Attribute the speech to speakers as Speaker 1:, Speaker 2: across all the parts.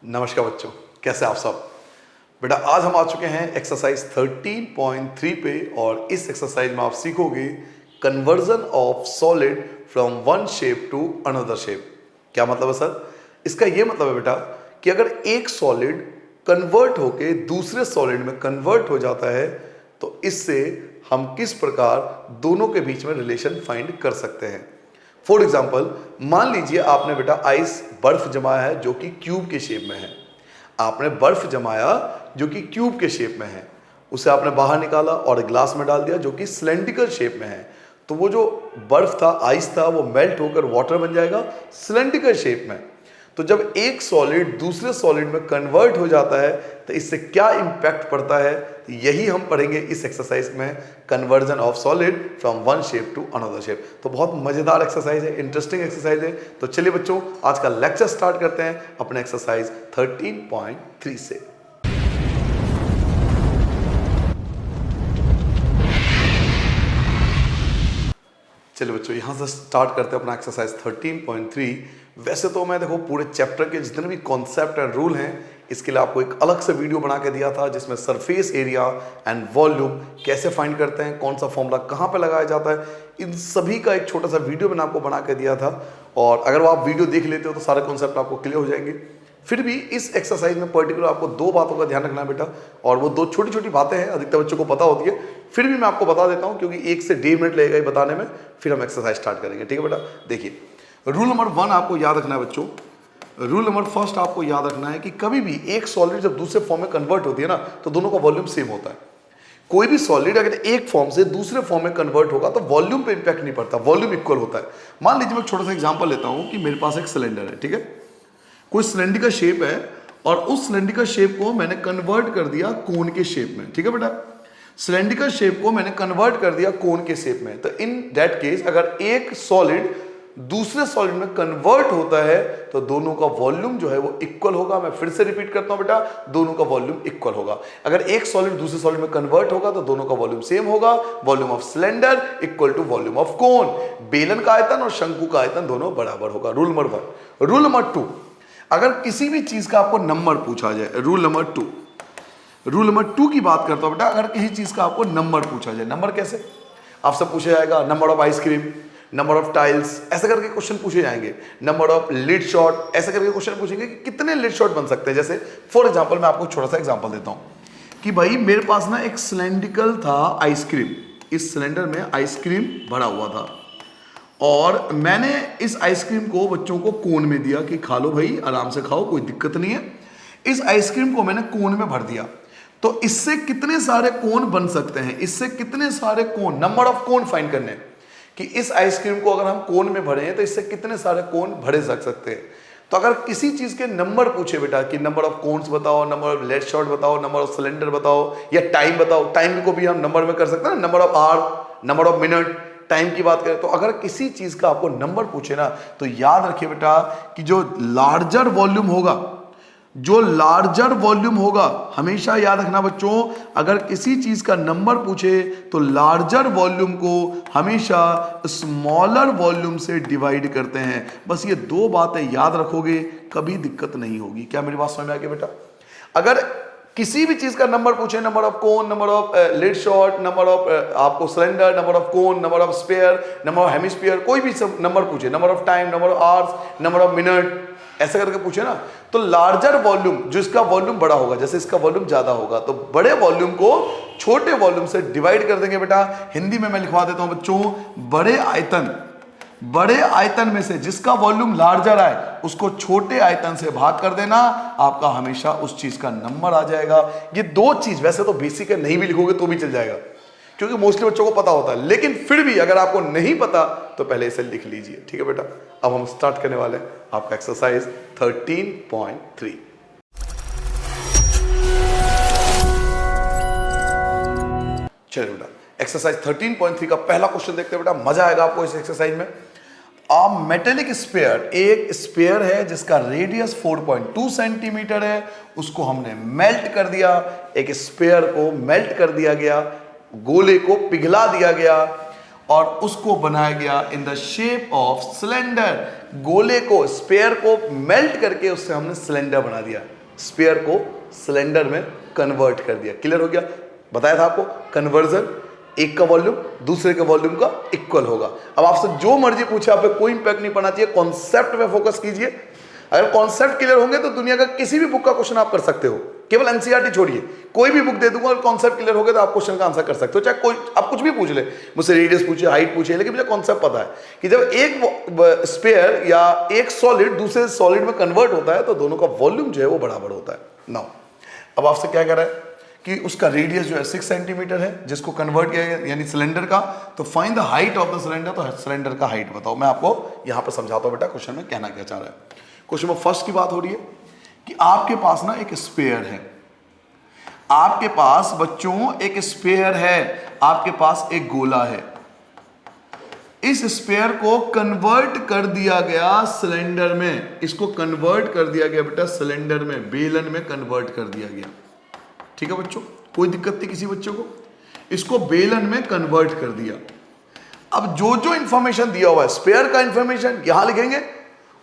Speaker 1: नमस्कार बच्चों, कैसे आप सब। बेटा आज हम आ चुके हैं एक्सरसाइज 13.3 पे और इस एक्सरसाइज में आप सीखोगे conversion of solid from one shape to another shape. क्या मतलब है सर? इसका ये मतलब है बेटा कि अगर एक सॉलिड कन्वर्ट होके दूसरे सॉलिड में कन्वर्ट हो जाता है तो इससे हम किस प्रकार दोनों के बीच में रिलेशन फाइंड कर सकते हैं। फॉर एग्जाम्पल, मान लीजिए आपने बेटा आइस बर्फ जमाया है जो कि क्यूब के शेप में है। आपने बर्फ जमाया जो कि क्यूब के शेप में है, उसे आपने बाहर निकाला और ग्लास में डाल दिया जो कि सिलेंड्रिकल शेप में है। तो वो जो बर्फ था, आइस था, वो मेल्ट होकर वाटर बन जाएगा सिलेंड्रिकल शेप में। तो जब एक सॉलिड दूसरे सॉलिड में कन्वर्ट हो जाता है तो इससे क्या इंपैक्ट पड़ता है, यही हम पढ़ेंगे इस एक्सरसाइज में, conversion of solid from one shape to another shape. तो बहुत मजेदार एक्सरसाइज है, इंटरेस्टिंग एक्सरसाइज है। तो चलिए बच्चों, आज का लेक्चर स्टार्ट करते हैं अपने एक्सरसाइज 13.3 से। चलिए बच्चों, यहाँ से स्टार्ट करते हैं अपना एक्सरसाइज 13.3। वैसे तो मैं देखो पूरे चैप्टर के जितने भी कॉन्सेप्ट एंड रूल हैं इसके लिए आपको एक अलग से वीडियो बना के दिया था जिसमें सरफेस एरिया एंड वॉल्यूम कैसे फाइंड करते हैं, कौन सा फॉर्मूला कहाँ पे लगाया जाता है, इन सभी का एक छोटा सा वीडियो मैंने आपको बना के दिया था। और अगर वो आप वीडियो देख लेते हो तो सारे कॉन्सेप्ट आपको क्लियर हो जाएंगे। फिर भी इस एक्सरसाइज में पर्टिकुलर आपको दो बातों का ध्यान रखना है बेटा, और वो दो छोटी छोटी बातें हैं, अधिकतर बच्चों को पता होती है, फिर भी मैं आपको बता देता हूं क्योंकि 1 से 1.5 मिनट लगेगा ये बताने में। फिर हम एक्सरसाइज स्टार्ट करेंगे, ठीक है बेटा। देखिए, रूल नंबर 1 आपको याद रखना है बच्चों। रूल नंबर 1 आपको याद रखना है कि कभी भी एक सॉलिड जब दूसरे फॉर्म में कन्वर्ट होती है ना तो दोनों का वॉल्यूम सेम होता है। कोई भी सॉलिड अगर एक फॉर्म से दूसरे फॉर्म में कन्वर्ट होगा तो वॉल्यूम पे इंपैक्ट नहीं पड़ता, वॉल्यूम इक्वल होता है। मान लीजिए मैं एक छोटा सा एग्जांपल लेता हूं कि मेरे पास एक सिलेंडर है, ठीक है। कोई सिलेंडर का शेप है और उस सिलेंडर का शेप को मैंने कन्वर्ट कर दिया कोन के शेप में, ठीक है बेटा। सिलेंड्रिकल शेप को मैंने कन्वर्ट कर दिया कोन के शेप में। तो इन दैट केस अगर एक सॉलिड दूसरे सॉलिड में कन्वर्ट होता है तो दोनों का वॉल्यूम जो है वो इक्वल होगा। मैं फिर से रिपीट करता हूं बेटा, दोनों का वॉल्यूम इक्वल होगा। अगर एक सॉलिड दूसरे सॉलिड में कन्वर्ट होगा तो दोनों का वॉल्यूम सेम होगा। Volume of cylinder equal to volume of cone. बेलन का आयतन और शंकु का आयतन दोनों बराबर होगा। Rule number 1। रूल नंबर 2, अगर किसी भी चीज का आपको नंबर पूछा जाए, रूल नंबर 2 की बात करता हूं बेटा। अगर किसी चीज का आपको नंबर पूछा जाए, नंबर कैसे आपसे पूछा जाएगा? Number of ice cream, number of tiles, ऐसे करके क्वेश्चन पूछे जाएंगे। नंबर ऑफ लिड शॉट, ऐसे करके क्वेश्चन पूछेंगे कि कितने लिड शॉट बन सकते हैं। जैसे फॉर एग्जांपल मैं आपको छोटा सा एग्जांपल देता हूं कि भाई मेरे पास ना एक सिलेंड्रिकल था आइसक्रीम, इस सिलेंडर में आइसक्रीम भरा हुआ था और मैंने इस आइसक्रीम को बच्चों को कोन में दिया कि खा लो भाई, आराम से खाओ, कोई दिक्कत नहीं है। इस आइसक्रीम को मैंने कोन में भर दिया तो इससे कितने सारे कोन बन सकते हैं, इससे कितने सारे कोन, नंबर ऑफ कोन फाइंड करने हैं कि इस आइसक्रीम को अगर हम कोन में भरे हैं तो इससे कितने सारे कोन भरे जा सकते हैं। तो अगर किसी चीज के नंबर पूछे बेटा कि नंबर ऑफ कोन्स बताओ, नंबर ऑफ लेड शॉट बताओ, नंबर ऑफ सिलेंडर बताओ या टाइम बताओ, टाइम को भी हम नंबर में कर सकते हैं ना, number of hour, number of minute, time की बात करें तो अगर किसी चीज का आपको नंबर पूछे ना तो याद रखिए बेटा कि जो लार्जर वॉल्यूम होगा, हमेशा याद रखना बच्चों, अगर किसी चीज का नंबर पूछे तो लार्जर वॉल्यूम को हमेशा स्मॉलर वॉल्यूम से डिवाइड करते हैं। बस ये दो बातें याद रखोगे, कभी दिक्कत नहीं होगी। क्या मेरी बात समझ में आ गई बेटा? अगर किसी भी चीज का नंबर पूछे, number of cone, number of lead shot, number of आपको cylinder, number of cone, number of sphere, number of hemisphere, कोई भी नंबर पूछे, number of time, number of hours, number of minute, ऐसे करके पूछे ना तो लार्जर वॉल्यूम, जो इसका वॉल्यूम बड़ा होगा, जैसे इसका वॉल्यूम ज्यादा होगा तो बड़े वॉल्यूम को छोटे वॉल्यूम से डिवाइड कर देंगे बेटा। हिंदी में मैं लिखवा देता हूं बच्चों, बड़े आयतन में से जिसका वॉल्यूम लार्जर आए उसको छोटे आयतन से भाग कर देना, आपका हमेशा उस चीज का नंबर आ जाएगा। ये दो चीज वैसे तो बेसिक है, नहीं भी लिखोगे तो भी चल जाएगा क्योंकि मोस्टली बच्चों को पता होता है, लेकिन फिर भी अगर आपको नहीं पता तो पहले इसे लिख लीजिए, ठीक है बेटा। अब हम स्टार्ट करने वाले हैं आपका एक्सरसाइज 13.3। चलिए बेटा, एक्सरसाइज 13.3 का पहला क्वेश्चन देखते हैं बेटा, मजा आएगा आपको इस एक्सरसाइज में। मेटेलिक स्पेयर, एक स्पेयर है जिसका रेडियस 4.2 सेंटीमीटर है, उसको हमने मेल्ट कर दिया। एक स्पेयर को मेल्ट कर दिया गया, गोले को पिघला दिया गया और उसको बनाया गया in the shape of cylinder. गोले को, स्फीयर को मेल्ट करके उससे हमने सिलेंडर बना दिया, स्फीयर को सिलेंडर में कन्वर्ट कर दिया। क्लियर हो गया? बताया था आपको कन्वर्जन, एक का वॉल्यूम दूसरे के वॉल्यूम का इक्वल होगा। अब आपसे जो मर्जी पूछे, आप पे कोई इंपैक्ट नहीं पड़ना चाहिए, कॉन्सेप्ट पे फोकस कीजिए। अगर कॉन्सेप्ट क्लियर होंगे तो दुनिया का किसी भी बुक का क्वेश्चन आप कर सकते हो, केवल एनसीईआरटी छोड़िए, कोई भी बुक दे दूंगा और कॉन्सेप्ट क्लियर हो गया तो आप क्वेश्चन का आंसर कर सकते हो। चाहे कोई आप कुछ भी पूछ ले, मुझसे रेडियस पूछे, हाइट पूछे, लेकिन मुझे कॉन्सेप्ट पता है कि जब एक स्फीयर या एक सॉलिड दूसरे सॉलिड में कन्वर्ट होता है तो दोनों का वॉल्यूम जो है वो बराबर होता है। नाउ अब आपसे क्या कह रहा है कि उसका रेडियस जो है 6 सेंटीमीटर है, जिसको कन्वर्ट किया गया यानी सिलेंडर का, तो find the height of the cylinder, तो सिलेंडर का हाइट बताओ। मैं आपको यहां पर समझाता हूं बेटा क्वेश्चन में कहना क्या चाह रहा है। क्वेश्चन में फर्स्ट की बात हो रही है कि आपके पास ना एक स्फीयर है, आपके पास बच्चों एक स्फीयर है, आपके पास एक गोला है, इस स्फीयर को कन्वर्ट कर दिया गया सिलेंडर में, इसको कन्वर्ट कर दिया गया बेटा सिलेंडर में, बेलन में कन्वर्ट कर दिया गया। ठीक है बच्चों, कोई दिक्कत नहीं किसी बच्चों को, इसको बेलन में कन्वर्ट कर दिया। अब जो जो इंफॉर्मेशन दिया हुआ है, स्फीयर का इंफॉर्मेशन यहां लिखेंगे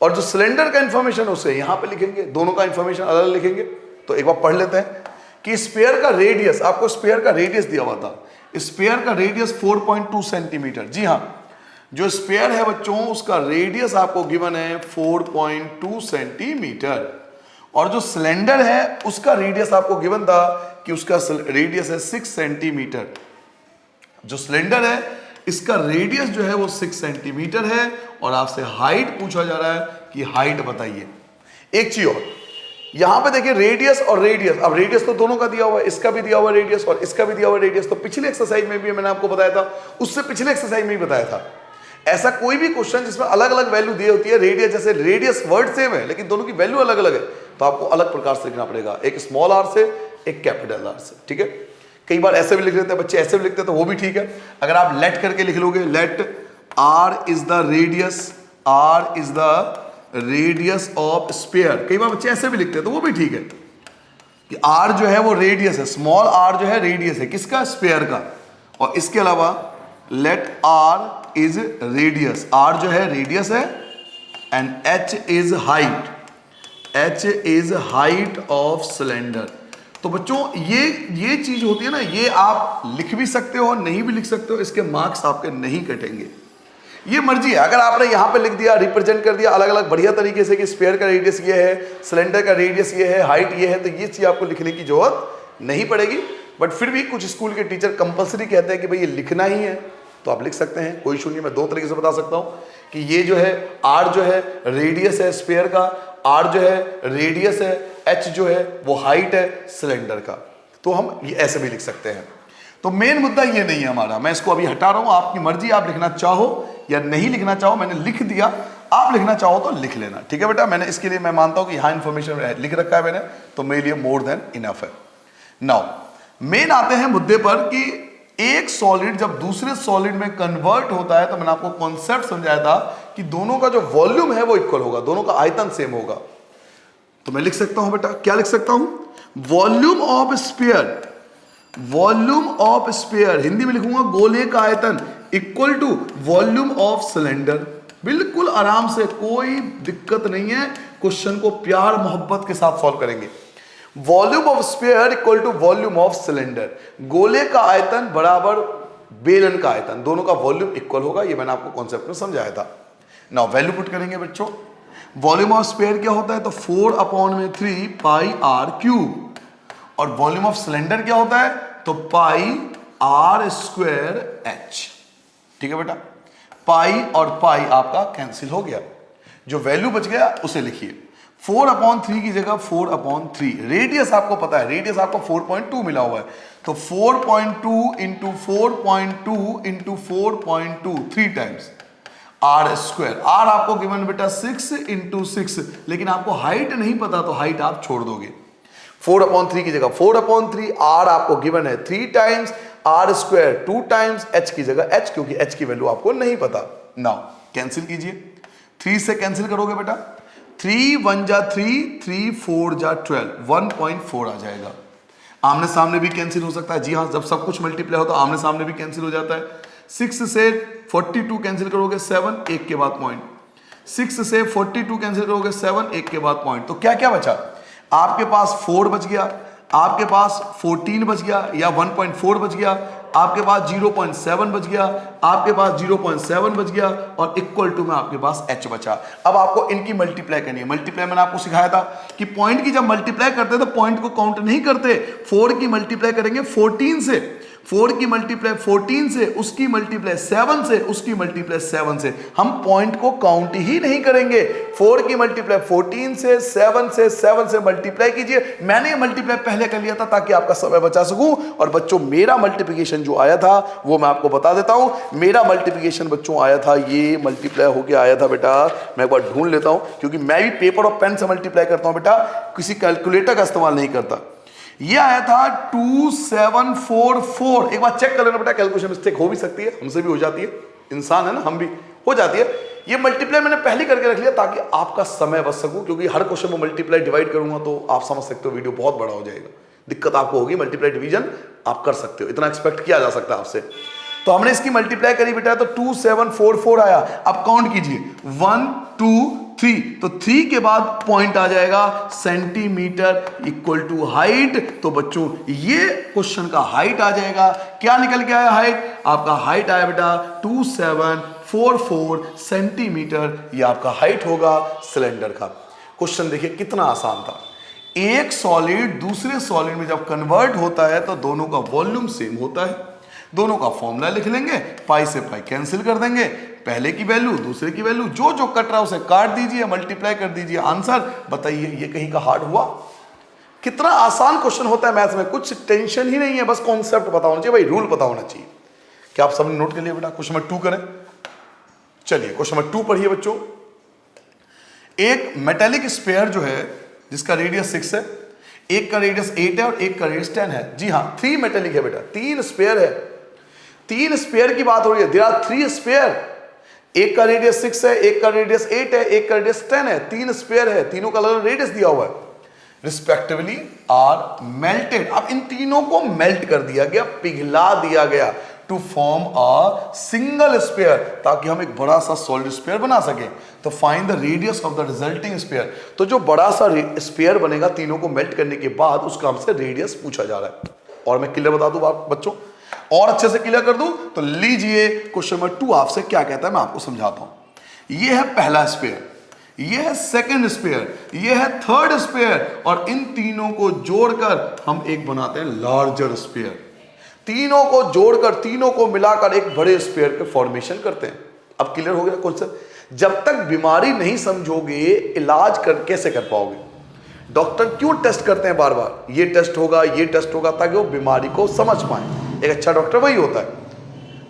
Speaker 1: और जो सिलेंडर का इंफॉर्मेशन उसे यहां पे लिखेंगे, दोनों का इंफॉर्मेशन अलग अलग लिखेंगे। तो एक बार पढ़ लेते हैं कि स्फीयर का रेडियस, आपको स्फीयर का रेडियस दिया हुआ था, स्फीयर का रेडियस 4.2 सेंटीमीटर। जी हां, जो स्फीयर है बच्चों उसका रेडियस आपको गिवन है 4.2 सेंटीमीटर, और जो सिलेंडर है उसका रेडियस आपको गिवन था कि उसका रेडियस है 6 सेंटीमीटर। जो सिलेंडर है इसका रेडियस जो है वो 6 सेंटीमीटर है, और आपसे हाइट पूछा जा रहा है कि हाइट बताइए। एक चीज और, यहां पे देखिए रेडियस और रेडियस, अब रेडियस तो दोनों का दिया हुआ है, इसका भी दिया हुआ रेडियस और इसका भी दिया हुआ रेडियस, तो पिछले एक्सरसाइज में भी मैंने आपको बताया था, उससे पिछले एक्सरसाइज में भी बताया था। ऐसा कोई भी क्वेश्चन जिसमें अलग अलग वैल्यू दी होती है, रेडियस जैसे रेडियस वर्ड सेम है लेकिन दोनों की वैल्यू अलग अलग है, तो आपको अलग प्रकार से लिखना पड़ेगा, एक स्मॉल आर से एक कैपिटल आर से। ठीक है, कई बार ऐसे भी लिख देते हैं बच्चे, ऐसे भी लिखते हैं तो वो भी ठीक है। अगर आप लेट करके लिख लोगे, let R is the radius, R is the radius of sphere, कई बार बच्चे ऐसे भी लिखते हैं तो वो भी ठीक है कि आर जो है वो रेडियस है, स्मॉल आर जो है रेडियस है किसका, स्फीयर का। और इसके अलावा let R is radius, R जो है रेडियस है, and H is height, H is height of cylinder. तो बच्चों ये चीज होती है ना, ये आप लिख भी सकते हो नहीं भी लिख सकते हो, इसके मार्क्स आपके नहीं कटेंगे, ये मर्जी है। अगर आपने यहां पे लिख दिया, रिप्रेजेंट कर दिया अलग अलग बढ़िया तरीके से कि स्फीयर का रेडियस ये है, सिलेंडर का रेडियस ये है, हाइट ये है, तो ये चीज आपको लिखने की जरूरत नहीं पड़ेगी। बट फिर भी कुछ स्कूल के टीचर कंपलसरी कहते हैं कि भाई ये लिखना ही है, तो आप लिख सकते हैं, कोई इशू नहीं। मैं दो तरीके से बता सकता हूं कि ये जो है आर जो है रेडियस है स्फीयर का, आर जो है रेडियस है, एच जो है वो हाइट है सिलेंडर का, तो हम ये ऐसे भी लिख सकते हैं। तो मेन मुद्दा ये नहीं है हमारा, मैं इसको अभी हटा रहा हूं, आपकी मर्जी, आप लिखना चाहो या नहीं लिखना चाहो, मैंने लिख दिया, आप लिखना चाहो तो लिख लेना। ठीक है बेटा, मैंने इसके लिए मैं मानता हूं कि यहां इंफॉर्मेशन लिख रखा है मैंने, तो मेरे लिए मोर देन इनफ है। नाउ मेन आते हैं मुद्दे पर कि एक सॉलिड जब दूसरे सॉलिड में कन्वर्ट होता है, तो मैंने आपको कॉन्सेप्ट समझाया था कि दोनों का जो वॉल्यूम है वो इक्वल होगा, दोनों का आयतन सेम होगा। तो मैं लिख सकता हूं बेटा, क्या लिख सकता हूं, volume of sphere, volume of sphere Hindi में लिखूंगा गोले का आयतन equal to volume of cylinder. बिल्कुल आराम से, कोई दिक्कत नहीं है, क्वेश्चन को प्यार मोहब्बत के साथ सॉल्व करेंगे। Volume of sphere equal to volume of cylinder, गोले का आयतन बराबर बेलन का आयतन, दोनों का वॉल्यूम इक्वल होगा, ये मैंने आपको कॉन्सेप्ट में समझाया था। नाउ वैल्यू पुट करेंगे बच्चों, वॉल्यूम ऑफ स्फीयर क्या होता है, तो 4/3 पाई आर क्यूब, और वॉल्यूम ऑफ सिलेंडर क्या होता है, तो पाई आर स्क्वायर एच। ठीक है बेटा, पाई और पाई आपका कैंसिल हो गया, जो वैल्यू बच गया उसे लिखिए, 4/3 की जगह 4/3, रेडियस आपको पता है, रेडियस आपको 4.2 मिला हुआ है, तो 4.2 into 4.2 into 4.2 3 times R square, R आपको गिवन बेटा 6 इंटू 6, लेकिन आपको हाइट नहीं पता तो हाइट आप छोड़ दोगे, 4/3 की जगह 4/3, आर आपको गिवन है 3 times, R square 2 times, H की जगह एच, क्योंकि एच की वैल्यू आपको नहीं पता। नाउ कैंसिल कीजिए, 3 से कैंसिल करोगे बेटा, 3 1 जा 3, 3 4 जा 12, 1.4 आ जाएगा। आमने सामने भी कैंसिल हो सकता है, जी हाँ, जब सब कुछ मल्टीप्लाई हो तो आमने सामने भी कैंसिल हो जाता है। 6 से 42 कैंसिल करोगे 7, 1 के बाद पॉइंट। 6 से 42 कैंसिल करोगे 7, 1 के बाद पॉइंट। तो क्या क्या बचा? आपके पास 4 बच गया, आपके पास 14 बच गया या 1.4 बच गया, आपके पास 0.7 बच गया, आपके पास 0.7 बच गया और इक्वल टू में आपके पास h बचा। अब आपको इनकी मल्टीप्लाई करनी है। मल्टीप्लाई मैंने आपको सिखाया था कि पॉइंट की जब मल्टीप्लाई करते हैं तो पॉइंट को काउंट नहीं करते। 4 की मल्टीप्लाई करेंगे 14 से, 4 की मल्टीप्लाई 14 से, उसकी मल्टीप्लाई 7 से, उसकी मल्टीप्लाई 7 से। हम पॉइंट को काउंट ही नहीं करेंगे। 4 की मल्टीप्लाई 14 से, 7 से मल्टीप्लाई कीजिए। मैंने ये मल्टीप्लाई पहले कर लिया था ताकि आपका समय बचा सकूं। और बच्चों मेरा मल्टीप्लिकेशन जो आया था वो मैं आपको बता देता हूं। मेरा मल्टीप्लिकेशन बच्चों आया था, ये मल्टीप्लाई होके आया था बेटा, मैं एक बार ढूंढ लेता हूं क्योंकि मैं भी पेपर और पेन से मल्टीप्लाई करता हूं बेटा, किसी कैलकुलेटर का इस्तेमाल नहीं करता। ये आया था 2744। एक बार चेक कर लेना बेटा, कैलकुलेशन मिस्टेक हो भी सकती है, हमसे भी हो जाती है, इंसान है ना, हम भी हो जाती है। ये मल्टीप्लाई मैंने पहले करके रख लिया ताकि आपका समय बच सकूं, क्योंकि हर क्वेश्चन में मल्टीप्लाई डिवाइड करूंगा तो आप समझ सकते हो वीडियो बहुत बड़ा हो जाएगा, दिक्कत आपको होगी। मल्टीप्लाई डिवीजन आप कर सकते हो, इतना एक्सपेक्ट किया जा सकता है आपसे। तो हमने इसकी मल्टीप्लाई करी बेटा तो 2744 आया। अब काउंट कीजिए 1 2 3, तो 3 के बाद पॉइंट आ जाएगा सेंटीमीटर इक्वल टू हाइट। तो बच्चों ये क्वेश्चन का हाइट आ जाएगा। क्या निकल के आया हाइट? आपका हाइट आया बेटा 2744 सेंटीमीटर। ये आपका हाइट होगा सिलेंडर का। क्वेश्चन देखिए कितना आसान था। एक सॉलिड दूसरे सॉलिड में जब कन्वर्ट होता है तो दोनों का वॉल्यूम सेम होता है। दोनों का फॉर्मूला लिख लेंगे, पाई से पाई कैंसिल कर देंगे, पहले की वैल्यू दूसरे की वैल्यू, जो जो कट रहा है उसे काट दीजिए, मल्टीप्लाई कर दीजिए, आंसर बताइए। ये कहीं का हार्ड हुआ? कितना आसान क्वेश्चन होता है मैथ्स में, कुछ टेंशन ही नहीं है, बस कॉन्सेप्ट पता होना चाहिए भाई, रूल पता होना चाहिए। क्या आप सबने नोट कर लिया बेटा? क्वेश्चन नंबर 2 करें। चलिए क्वेश्चन नंबर 2 पढ़िए बच्चों। एक मेटेलिक स्फीयर जो है जिसका रेडियस 6 है, एक का रेडियस 8 है और एक का रेडियस 10 है। जी हाँ, 3 मेटेलिक है बेटा, 3 स्फीयर है। 3 स्फीयर की बात हो रही है। There are 3 sphere. एक का रेडियस 6 है, एक का रेडियस 8 है, एक का रेडियस 10 है। 3 स्फीयर है, तीनों का अलग रेडियस दिया हुआ है। Respectively are melted. अब इन तीनों को मेल्ट कर दिया गया, पिघला दिया गया to form a single sphere, ताकि हम एक बड़ा सा सॉलिड स्फीयर बना सकें। तो find the radius of the resulting sphere. तो जो बड़ा सा स्फीयर बनेगा तीनों को मेल्ट करने के बाद, उसका हमसे रेडियस पूछा जा रहा है। और मैं क्लियर बता दूं बच्चों, और अच्छे से क्लियर कर दूं तो लीजिए क्वेश्चन नंबर 2 आपसे क्या कहता है मैं आपको समझाता हूं। ये है पहला स्फीयर, ये है सेकंड स्फीयर, ये है थर्ड स्फीयर, और इन तीनों को जोड़कर हम एक बनाते हैं लार्जर स्फीयर। तीनों को जोड़कर, तीनों को मिलाकर एक बड़े स्फीयर के फॉर्मेशन करते हैं। अब क्लियर हो गया कॉन्सेप्ट? जब तक बीमारी नहीं समझोगे इलाज कर कैसे कर पाओगे? डॉक्टर क्यों टेस्ट करते हैं बार बार? ये टेस्ट होगा, ये टेस्ट होगा, ताकि वो बीमारी को समझ पाए। एक अच्छा डॉक्टर वही होता है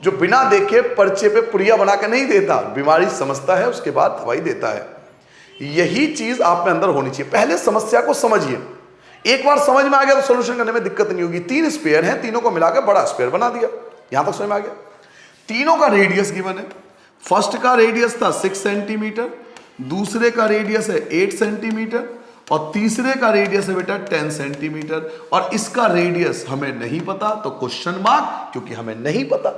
Speaker 1: जो बिना देखे पर्चे पे पुड़िया बना के नहीं देता, बीमारी समझता है उसके बाद दवाई देता है। यही चीज आप में अंदर होनी चाहिए। पहले समस्या को समझिए, एक बार समझ में आ गया तो सॉल्यूशन करने में दिक्कत नहीं होगी। 3 स्फीयर हैं, तीनों को मिलाकर बड़ा स्फीयर बना दिया। यहां तक समझ में आ गया? तीनों का रेडियस गिवन है। फर्स्ट का रेडियस था 6 सेंटीमीटर, दूसरे का रेडियस है 8 सेंटीमीटर और तीसरे का रेडियस है बेटा 10 सेंटीमीटर। और इसका रेडियस हमें नहीं पता, तो क्वेश्चन मार्क, क्योंकि हमें नहीं पता।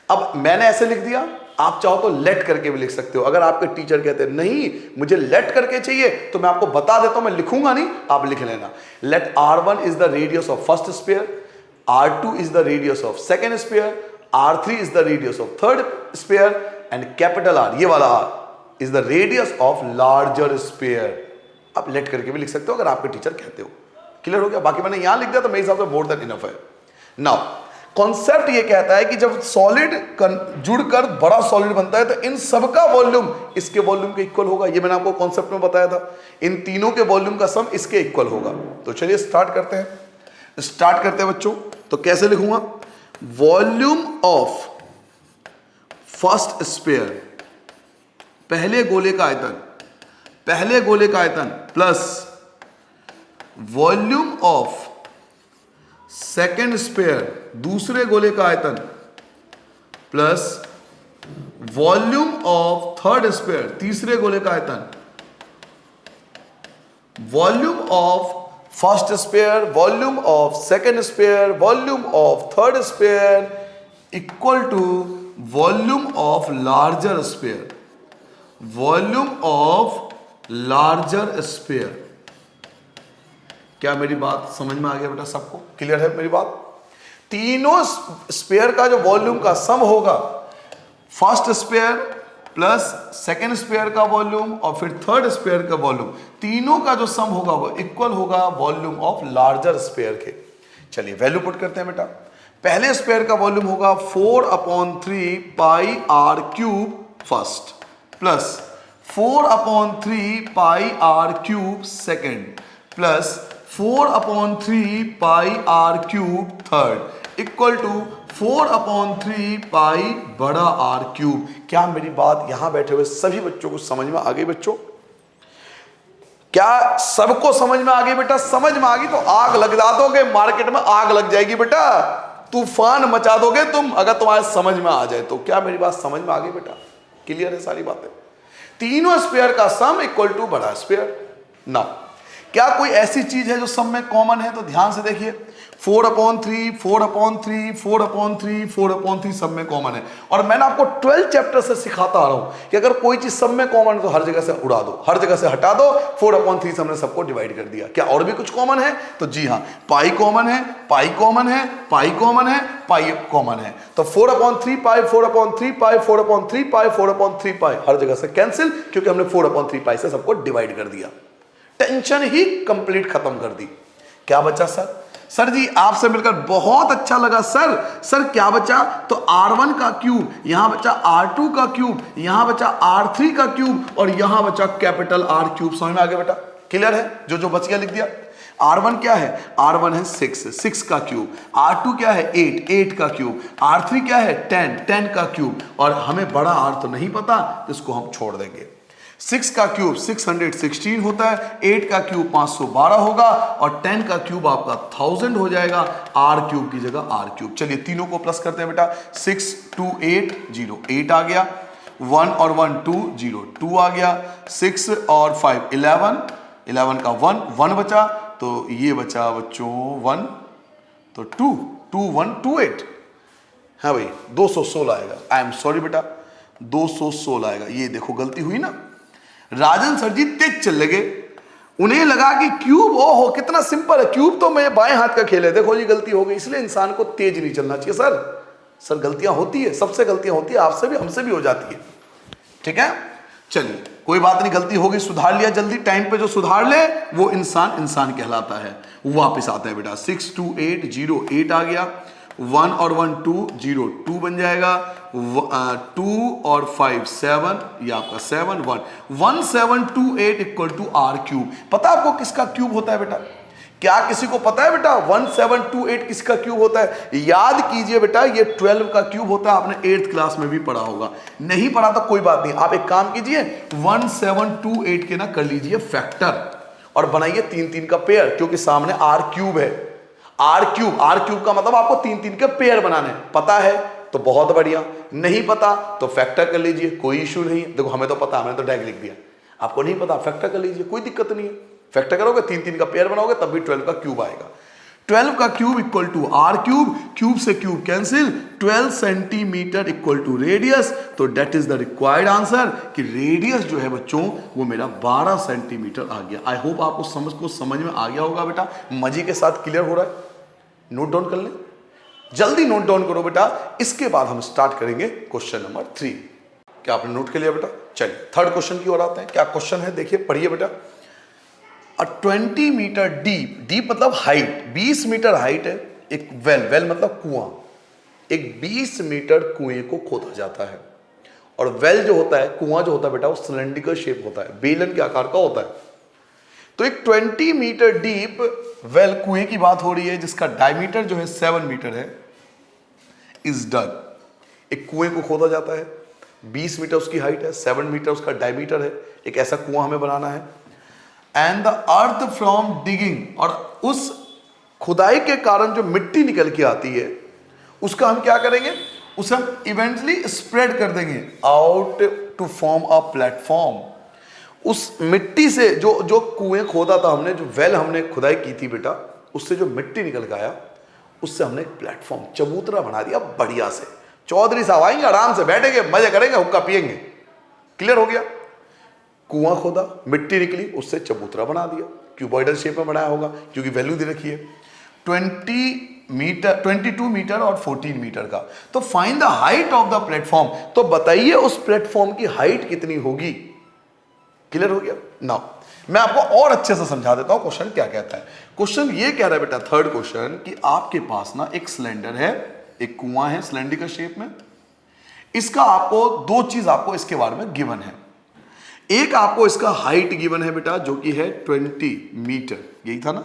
Speaker 1: अब मैंने ऐसे लिख दिया, आप चाहो तो लेट करके भी लिख सकते हो। अगर आपके टीचर कहते हैं नहीं मुझे लेट करके चाहिए तो मैं आपको बता देता हूं, मैं लिखूंगा नहीं, आप लिख लेना। Let R1 is the radius of first sphere, R2 is the radius of second sphere, R3 is the radius of third sphere and capital R, ये वाला R is the radius of larger sphere. आप let करके भी लिख सकते हो अगर आपके टीचर कहते हो। क्लियर हो गया? बाकी मैंने यहां लिख दिया तो मेरे हिसाब से मोर देन इनफ है। नाउ कॉन्सेप्ट ये कहता है कि जब सॉलिड जुड़कर बड़ा सॉलिड बनता है तो इन सबका वॉल्यूम इसके वॉल्यूम के इक्वल होगा। ये मैंने आपको कॉन्सेप्ट में बताया था, इन तीनों के वॉल्यूम का सम इसके इक्वल होगा। तो चलिए स्टार्ट करते हैं बच्चों। तो कैसे लिखूंगा? वॉल्यूम ऑफ फर्स्ट स्फीयर, पहले गोले का आयतन plus volume of second sphere, दूसरे गोले का आयतन plus volume of third sphere, तीसरे गोले का आयतन, volume of first sphere, volume of second sphere, volume of third sphere equal to volume of larger sphere, volume of larger sphere. क्या मेरी बात समझ में आ गया बेटा? सबको क्लियर है मेरी बात? तीनों स्फीयर का जो वॉल्यूम का सम होगा, first sphere plus second sphere का वॉल्यूम और फिर थर्ड स्फीयर का वॉल्यूम, तीनों का जो सम होगा वो इक्वल होगा वॉल्यूम ऑफ लार्जर स्फीयर के। चलिए वैल्यू पुट करते हैं बेटा। पहले स्फीयर का वॉल्यूम होगा 4/3 pi R cube first plus 4/3 pi R cube second plus 4/3 pi R cube third equal to 4/3 pi बड़ा आर क्यूब। क्या मेरी बात यहां बैठे हुए सभी बच्चों को समझ में आ गई बच्चों? क्या सबको समझ में आ गई बेटा? समझ में आ गई तो आग लगा दोगे, मार्केट में आग लग जाएगी बेटा, तूफान मचा दोगे तुम अगर तुम्हारे समझ में आ जाए तो। क्या मेरी बात समझ में आ गई बेटा? क्लियर है सारी बातें? तीनों स्फीयर का सम इक्वल टू बड़ा स्फीयर। ना क्या कोई ऐसी चीज है जो सब में कॉमन है? तो ध्यान से देखिए, 4/3 4/3 4/3 4/3 सब में कॉमन है। और मैंने आपको 12 चैप्टर से सिखाता आ रहा हूं कि अगर कोई चीज सब में कॉमन है तो हर जगह से उड़ा दो, हर जगह से हटा दो। 4/3 से हमने सबको डिवाइड कर दिया। क्या और भी कुछ कॉमन है? तो जी हाँ, पाई कॉमन है, पाई कॉमन है, पाई कॉमन है, पाई कॉमन है। तो 4/3 पाई 4/3 पाई 4/3 पाई 4/3 पाई हर जगह से कैंसिल, क्योंकि हमने 4/3 पाई से सबको डिवाइड कर दिया। टेंशन ही कंप्लीट खत्म कर दी। क्या बचा सर? सर जी आपसे मिलकर बहुत अच्छा लगा सर। सर क्या बचा? तो R1 का क्यूब, यहां बचा R2 का क्यूब, यहां बचा R3 का क्यूब और यहां बचा कैपिटल R क्यूब। समझ में आ गया बेटा? क्लियर है? जो जो बच गया लिख दिया। R1 क्या है? R1 है 6 का क्यूब। R2 क्या है? 8 का क्यूब। R3 क्या है? 10 का क्यूब। और हमें बड़ा R तो नहीं पता, तो इसको हम छोड़ देंगे। 6 का क्यूब 616 होता है, 8 का क्यूब 512 होगा और 10 का क्यूब आपका 1000 हो जाएगा। R क्यूब की जगह R क्यूब। चलिए तीनों को प्लस करते हैं बेटा। 6 2 8 0 8 आ गया, 1 और 1 2 0 2 आ गया, 6 और 5 11 का 1 बचा, तो ये बचा बच्चों 1, तो 2 2 1 2 8। हाँ भाई 216 आएगा। आई एम सॉरी बेटा, 216 आएगा। ये देखो गलती हुई ना। राजन सर जी तेज चल लगे, उन्हें लगा कि क्यूब, ओहो कितना सिंपल है, क्यूब तो मैं बाएं हाथ का खेल है। देखो जी गलती हो गई। इसलिए इंसान को तेज नहीं चलना चाहिए सर गलतियां होती है, सबसे गलतियां होती है, आपसे भी हमसे भी हो जाती है। ठीक है चलिए कोई बात नहीं, गलती हो गई, सुधार लिया जल्दी। टाइम पे जो सुधार ले वो इंसान कहलाता है। वापस आते हैं बेटा। 6 2 8 0 8 आ गया, 1 और 1 2 0 2 बन जाएगा, 2 और 5 7, ये आपका 7 1 1728 इक्वल टू R क्यूब। पता आपको किसका क्यूब होता है बेटा? क्या किसी को पता है बेटा 1728 किसका क्यूब होता है? याद कीजिए बेटा, ये 12 का क्यूब होता है। आपने 8th क्लास में भी पढ़ा होगा, नहीं पढ़ा तो कोई बात नहीं, आप एक काम कीजिए 1728 के ना कर लीजिए फैक्टर और बनाइए 3 का पेयर, क्योंकि सामने R क्यूब है। R क्यूब का मतलब आपको 3 के पेयर बनाने। पता है तो बहुत बढ़िया, नहीं पता तो फैक्टर कर लीजिए, कोई इशू नहीं। देखो हमें तो पता, हमने तो डायरेक्ट लिख दिया। आपको नहीं पता फैक्टर कर लीजिए, कोई दिक्कत नहीं है। फैक्टर करोगे 3 का पेयर बनाओगे तब भी 12 का क्यूब आएगा। 12 का cube equal to R cube, cube से cube cancel, 12 centimetre equal to radius. तो that is the required answer कि रेडियस जो है बच्चों वो मेरा 12 सेंटीमीटर आ गया। आई होप आपको समझ में आ गया होगा बेटा। मजे के साथ क्लियर हो रहा है? नोट डाउन कर लें, जल्दी नोट डाउन करो बेटा। इसके बाद हम स्टार्ट करेंगे क्वेश्चन नंबर 3। क्या आपने नोट कर लिया बेटा? चलिए थर्ड क्वेश्चन की ओर आते हैं। क्या क्वेश्चन है देखिए, पढ़िए बेटा। 20 मीटर डीप मतलब हाइट, 20 मीटर हाइट है एक वेल मतलब कुआं। एक 20 मीटर कुएं को खोदा जाता है और वेल जो होता है, कुआं जो होता है बेटा, वो सिलेंड्रिकल शेप होता है, बेलन के आकार का होता है। तो एक 20 मीटर डीप वेल कुएं की बात हो रही है जिसका डायमीटर जो है 7 मीटर है, इज डन। एक कुएं को खोदा जाता है, 20 मीटर उसकी हाइट है, 7 मीटर उसका डायमीटर है। एक ऐसा कुआं हमें बनाना है। And the earth from digging, और उस खुदाई के कारण जो मिट्टी निकल के आती है उसका हम क्या करेंगे, उसे हम इवेंटली स्प्रेड कर देंगे out to form a platform. उस मिट्टी से जो कुएं खोदा था हमने, जो वेल हमने खुदाई की थी बेटा, उससे जो मिट्टी निकल के आया उससे हमने एक प्लेटफॉर्म, चबूतरा बना दिया बढ़िया से। चौधरी साहब आएंगे, आराम से बैठेंगे, मजे करेंगे, हुक्का पिएंगे। क्लियर हो गया? कुआं खोदा, मिट्टी निकली, उससे चबूतरा बना दिया, क्यूबॉइडल शेप में बनाया होगा क्योंकि वैल्यू दे रखी है 22 मीटर और 14 मीटर का। तो find the height of the platform, तो बताइए उस प्लेटफॉर्म की हाइट कितनी होगी। क्लियर हो गया? नाउ मैं आपको और अच्छे से समझा देता हूं क्वेश्चन क्या कहता है। क्वेश्चन ये कह रहा है बेटा, थर्ड क्वेश्चन, कि आपके पास ना एक सिलेंडर है, एक कुआं है सिलेंडर शेप में। इसका आपको दो चीज आपको इसके बारे में गिवन है। एक आपको इसका हाइट गिवन है बेटा, जो कि है 20 मीटर, यही था ना,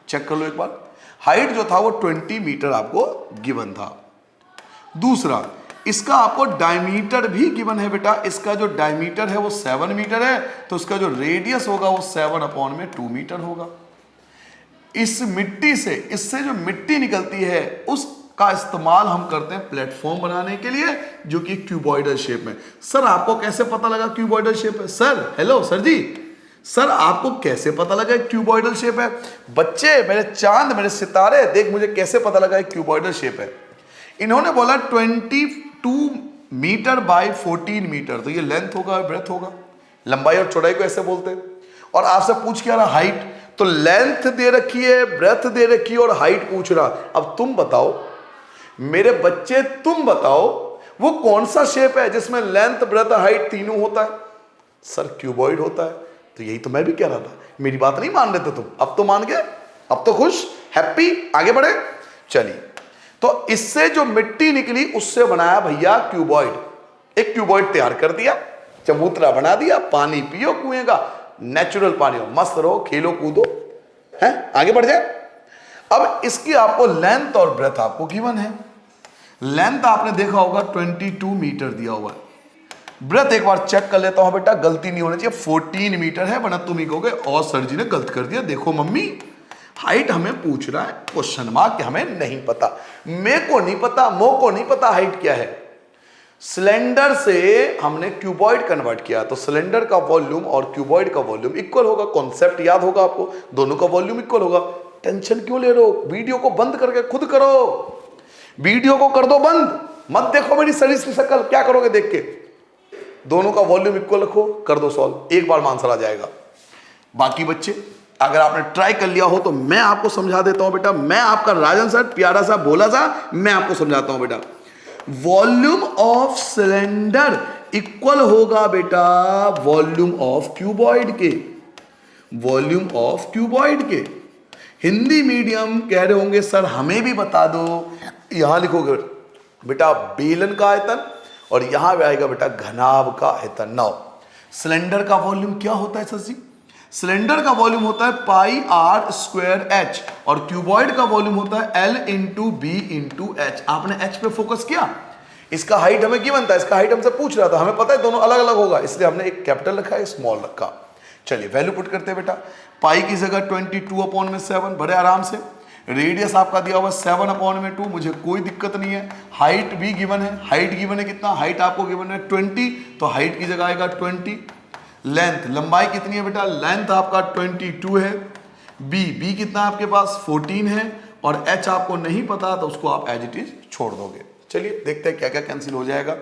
Speaker 1: चेक कर लो एक बार। हाइट जो था वो 20 मीटर आपको गिवन था। दूसरा, इसका आपको डायमीटर भी गिवन है बेटा। इसका जो डायमीटर है वो 7 मीटर है, तो इसका जो रेडियस होगा वो 7/2 मीटर होगा। इस मिट्टी से, इससे जो मिट्टी निकलती है उसका इस्तेमाल हम करते हैं प्लेटफॉर्म बनाने के लिए, जो कि क्यूबॉइडल शेप में। सर आपको कैसे पता लगा क्यूबॉइडल शेप है? सर हेलो सर जी, सर आपको कैसे पता लगा क्यूबॉइडल शेप है? बच्चे, मेरे चांद, मेरे सितारे, देख मुझे कैसे पता लगा क्यूबॉइडल शेप है। इन्होंने बोला 22 मीटर बाय 14 मीटर, तो ये लेंथ होगा, ब्रेथ होगा, लंबाई और चौड़ाई को ऐसे बोलते हैं। और आपसे पूछ के आ रहा हाइट, तो लेंथ दे रखी है, ब्रेथ दे रखी है और हाइट पूछ रहा। अब तुम बताओ मेरे बच्चे, तुम बताओ वो कौन सा शेप है जिसमें लेंथ, ब्रेथ, हाइट तीनों होता है? सर क्यूबॉइड होता है। तो यही तो मैं भी कह रहा था, मेरी बात नहीं मान रहे थे तुम, अब तो मान गए, अब तो खुश, हैप्पी, आगे बढ़े। चलिए, तो इससे जो मिट्टी निकली उससे बनाया भैया क्यूबॉइड। एक क्यूबॉइड तैयार कर दिया, चबूतरा बना दिया, पानी पियो कुएं का, नेचुरल पानी हो, मस्त रहो, खेलो कूदो, हैं, आगे बढ़ जाए। अब इसकी आपको लेंथ और ब्रेथ आपको गिवन है। लेंथ आपने देखा होगा 22 मीटर दिया हुआ है। ब्रेथ एक बार चेक कर लेता हूं बेटा, गलती नहीं होनी चाहिए, 14 मीटर है, वरना तुम ही कहोगे और सर जी ने गलत कर दिया। देखो मम्मी, हाइट हमें पूछ रहा है, क्वेश्चन मार्क, हमें नहीं पता, मेरे को नहीं पता, मो को नहीं पता हाइट क्या है। सिलेंडर से हमने क्यूबॉइड कन्वर्ट किया, तो सिलेंडर का वॉल्यूम और क्यूबॉइड का वॉल्यूम इक्वल होगा। कॉन्सेप्ट याद होगा आपको, दोनों का वॉल्यूम इक्वल होगा। टेंशन क्यों ले रहे हो? वीडियो को बंद करके खुद करो, वीडियो को कर दो बंद, मत देखो मेरी शरीर की शक्ल, क्या करोगे देख के। दोनों का वॉल्यूम इक्वल रखो, कर दो सॉल्व, एक बार में आंसर आ जाएगा। बाकी बच्चे अगर आपने ट्राई कर लिया हो तो मैं आपको समझा देता हूं बेटा, मैं आपका राजन सर, प्यारा सा भोला सा, मैं आपको समझाता हूं बेटा। वॉल्यूम ऑफ सिलेंडर इक्वल होगा बेटा वॉल्यूम ऑफ क्यूबॉइड के, वॉल्यूम ऑफ क्यूबॉइड के। हिंदी मीडियम कह रहे होंगे सर हमें भी बता दो, यहां लिखोगे बेटा बेलन का आयतन और यहां भी आएगा बेटा घनाभ का आयतन। नाउ सिलेंडर का वॉल्यूम क्या होता है सर जी? सिलेंडर का वॉल्यूम होता है πr²h और क्यूबॉइड का वॉल्यूम होता है L × B × h। आपने h पे फोकस किया, इसका हाइट हमें गिवन था, इसका हाइट हमसे पूछ रहा था, हमें पता है दोनों अलग अलग होगा, इसलिए हमने एक कैपिटल रखा है, स्मॉल रखा। चलिए वैल्यू पुट करते हैं बेटा, पाई की जगह 22/7, बड़े आराम से। रेडियस आपका दिया हुआ 7/2, मुझे कोई दिक्कत नहीं है। हाइट भी गिवन है, हाइट गिवन है कितना? हाइट आपको गिवन है 20, तो हाइट की जगह आएगा 20। लेंथ, लंबाई कितनी है बेटा? लेंथ आपका 22 है। बी कितना आपके पास? 14 है। और एच आपको नहीं पता तो उसको आप एज इट इज छोड़ दोगे। चलिए देखते हैं क्या क्या कैंसिल हो जाएगा।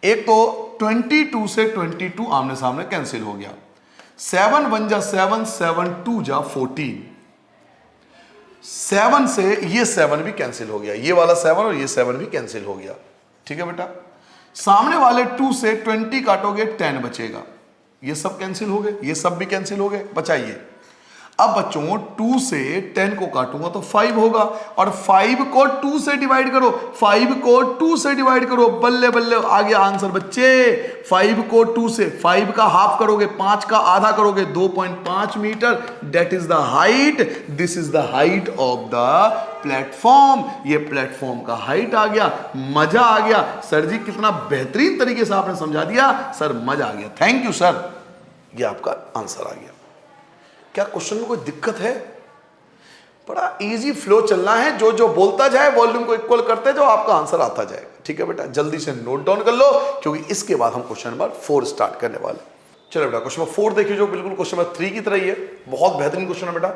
Speaker 1: एक तो 22 से 22 आमने सामने कैंसिल हो गया, 7 1 जा 7, 7 2 जा 14, 7 से ये 7 भी कैंसिल हो गया, ये वाला 7 और ये 7 भी कैंसिल हो गया। ठीक है बेटा, सामने वाले 2 से 20 काटोगे 10 बचेगा, ये सब कैंसिल हो गए, ये सब भी कैंसिल हो गए। बचाइए, अब बच्चों 2 से 10 को काटूंगा तो 5 होगा, और 5 को 2 से डिवाइड करो, 5 को 2 से डिवाइड करो, बल्ले बल्ले आ गया आंसर बच्चे। 5 को 2 से, 5 का हाफ करोगे, 5 का आधा करोगे, 2.5 metre, that is the height, this is the height of the platform. ये प्लेटफॉर्म का हाइट आ गया, मजा आ गया। सर जी कितना बेहतरीन तरीके से आपने समझा दिया सर, मजा आ गया, थैंक यू सर। ये आपका आंसर आ गया। क्या क्वेश्चन में कोई दिक्कत है? बड़ा इजी फ्लो चलना है, जो जो बोलता जाए वॉल्यूम को इक्वल करते जाओ, आपका आंसर आता जाएगा। ठीक है बेटा, जल्दी से नोट डाउन कर लो, क्योंकि इसके बाद हम क्वेश्चन नंबर 4 स्टार्ट करने वाले। चलो बेटा क्वेश्चन नंबर 4 देखिए, जो बिल्कुल क्वेश्चन नंबर 3 की तरह ही है, बहुत बेहतरीन क्वेश्चन है बेटा।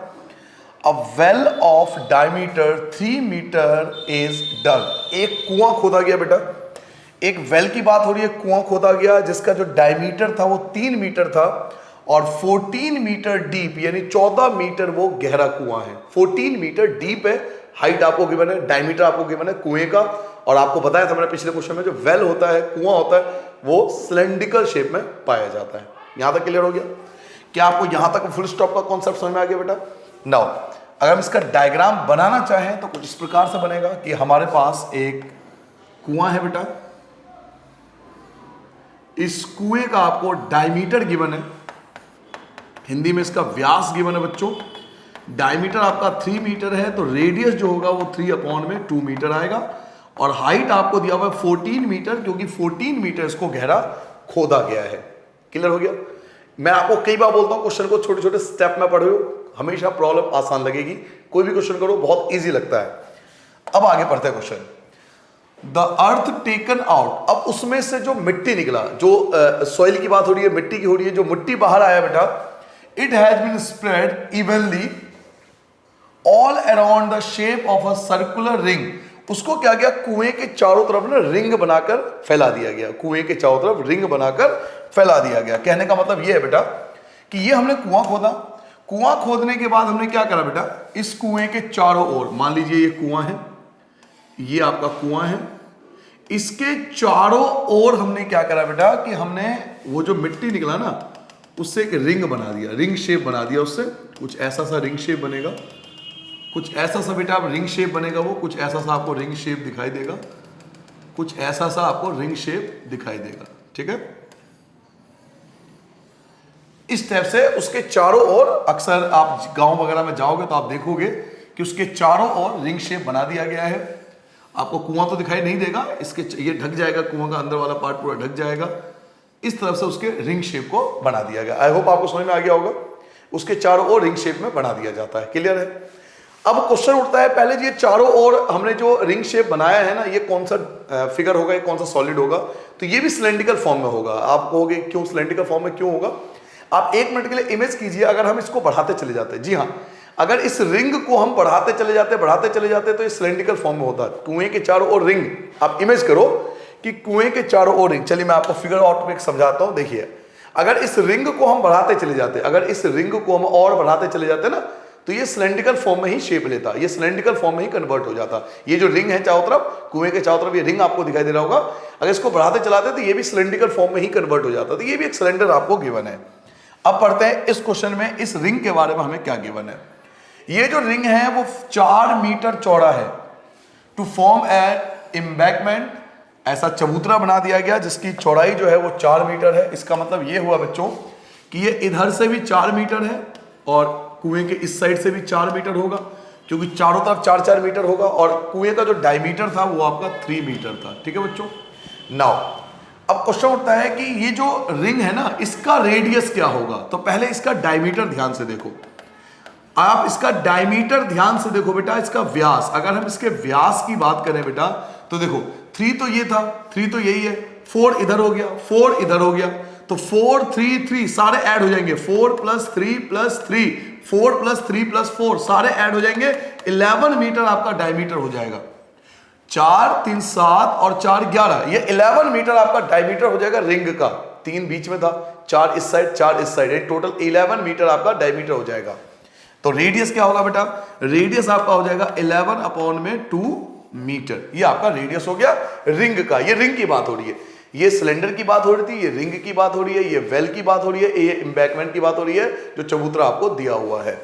Speaker 1: A well of diameter 3 metre is dug. एक कुआं खोदा गया बेटा, एक वेल की बात हो रही है, कुआं खोदा गया जिसका जो डायमीटर था वो 3 मीटर था और 14 मीटर डीप, यानी 14 मीटर वो गहरा कुआं है। 14 मीटर डीप है, हाइट आपको गिवन है, डायमीटर आपको गिवन है कुएं का। और आपको बताया था मैंने पिछले क्वेश्चन में, जो वेल होता है, कुआं होता है, वो सिलेंड्रिकल शेप में पाया जाता है। यहां तक क्लियर हो गया? क्या आपको यहां तक फुल स्टॉप का कॉन्सेप्ट समझ में आ गया बेटा? नाउ अगर हम इसका डायग्राम बनाना चाहें तो कुछ इस प्रकार से बनेगा कि हमारे पास एक कुआं है बेटा, इस कुएं का आपको डायमीटर गिवन है, हिंदी में इसका व्यास गिवन है बच्चों। डायमीटर आपका 3 मीटर है तो रेडियस जो होगा वो 3/2 मीटर आएगा और हाइट आपको दिया हुआ है 14 मीटर, क्योंकि 14 मीटर इसको गहरा खोदा गया है। क्लियर हो गया? मैं आपको कई बार बोलता हूं क्वेश्चन को छोटे छोटे स्टेप में पढ़ो, हमेशा प्रॉब्लम आसान लगेगी। कोई भी क्वेश्चन करो बहुत इजी लगता है। अब आगे पढ़ते हैं question. The earth taken out, अब उसमें से जो मिट्टी निकला, जो सॉइल की बात हो रही है, मिट्टी की हो रही है, जो मिट्टी बाहर आया बेटा, it has been spread evenly all around the shape of a circular ring. उसको क्या किया, कुएं के चारों तरफ ना रिंग बनाकर फैला दिया गया, कुएं के चारों तरफ रिंग बनाकर फैला दिया गया। कहने का मतलब यह है बेटा कि ये हमने कुआं खोदा, कुआं खोदने के बाद हमने क्या करा बेटा, इस कुएं के चारों ओर, मान लीजिए ये कुआं है, ये आपका कुआं है, इसके चारों ओर हमने क्या करा बेटा कि हमने वो जो मिट्टी निकला ना उससे एक रिंग बना दिया, रिंग शेप बना दिया। उससे कुछ ऐसा सा रिंग शेप बनेगा, कुछ ऐसा सा बेटा आप रिंग शेप बनेगा, वो कुछ ऐसा सा आपको रिंग शेप दिखाई देगा, कुछ ऐसा सा आपको रिंग शेप दिखाई देगा। ठीक है, इस टाइप से उसके चारों ओर, अक्सर आप गांव वगैरह में जाओगे तो आप देखोगे कि उसके चारों ओर रिंग शेप बना दिया गया है। आपको कुआं तो दिखाई नहीं देगा, इसके ये ढक जाएगा, कुआं का अंदर वाला पार्ट पूरा ढक जाएगा। इस तरफ से उसके रिंग शेप को बना दिया गया। आई होप आपको समझ में आ गया होगा। उसके चारों ओर रिंग शेप में बना दिया जाता है। क्लियर है? अब क्वेश्चन उठता है, पहले ये चारों ओर हमने जो रिंग शेप बनाया है ना, ये कौन सा फिगर होगा, ये कौन सा सॉलिड होगा? तो ये भी सिलेंड्रिकल फॉर्म में होगा। आप कहोगे क्यों सिलेंड्रिकल फॉर्म में क्यों होगा? आप 1 मिनट के लिए इमेज कीजिए, अगर हम इसको बढ़ाते चले जाते हैं, जी हाँ, अगर इस रिंग को हम बढ़ाते चले जाते तो ये सिलेंड्रिकल फॉर्म में होता है। कुएं के चारों ओर रिंग, आप इमेज करो कि कुएं के चारों ओर रिंग। चलिए मैं आपको फिगर आउट में समझाता हूं। देखिए, अगर इस रिंग को हम बढ़ाते चले जाते, अगर इस रिंग को हम और बढ़ाते चले जाते ना, तो ये सिलेंड्रिकल फॉर्म में ही शेप लेता, ये सिलेंड्रिकल फॉर्म में ही कन्वर्ट हो जाता। ये जो रिंग है चारों तरफ, कुएं के चारों तरफ ये रिंग आपको दिखाई दे रहा होगा, अगर इसको बढ़ाते चलाते तो ये भी सिलेंड्रिकल फॉर्म में ही कन्वर्ट हो जाता। तो ये भी एक सिलेंडर आपको गिवन है। अब पढ़ते हैं इस क्वेश्चन में, इस रिंग के बारे में हमें क्या गिवन है। ये जो रिंग है वो 4 मीटर चौड़ा है। टू फॉर्म ए एम्बैंकमेंट, ऐसा चबूतरा बना दिया गया जिसकी चौड़ाई जो है वो 4 मीटर है। इसका मतलब ये हुआ बच्चों कि ये इधर से भी 4 मीटर है और कुएं के इस साइड से भी 4 मीटर होगा, क्योंकि चारों तरफ 4-4 मीटर होगा। और कुएं का जो डायमीटर था वो आपका 3 मीटर था। ठीक है बच्चों? नाउ अब क्वेश्चन उठता है कि ये जो रिंग है ना, इसका रेडियस क्या होगा। तो पहले इसका डायमीटर ध्यान से देखो, आप इसका डायमीटर ध्यान से देखो बेटा, इसका व्यास। अगर हम इसके व्यास की बात करें बेटा, तो देखो 3 तो ये था, 3 तो यही है, 4 इधर हो गया, 4 इधर हो गया, तो 4 3 3 सारे ऐड हो जाएंगे, 4 + 3 + 3, 4 + 3 + 4 सारे ऐड हो जाएंगे, 11 मीटर आपका डायमीटर हो जाएगा। 4 3 7 और 4 11, ये 11 मीटर आपका डायमीटर हो जाएगा रिंग का। 3 बीच में था, 4 इस साइड, 4 इस साइड, टोटल 11 मीटर आपका डायमीटर हो जाएगा। तो रेडियस क्या होगा बेटा? रेडियस आपका हो जाएगा 11/2 मीटर। ये आपका रेडियस हो गया रिंग का। ये रिंग की बात हो रही है, ये सिलेंडर की बात हो रही थी, ये रिंग की बात हो रही है, ये वेल की बात हो रही है, ये एम्बैंकमेंट की बात हो रही है, जो चबूतरा आपको दिया हुआ है।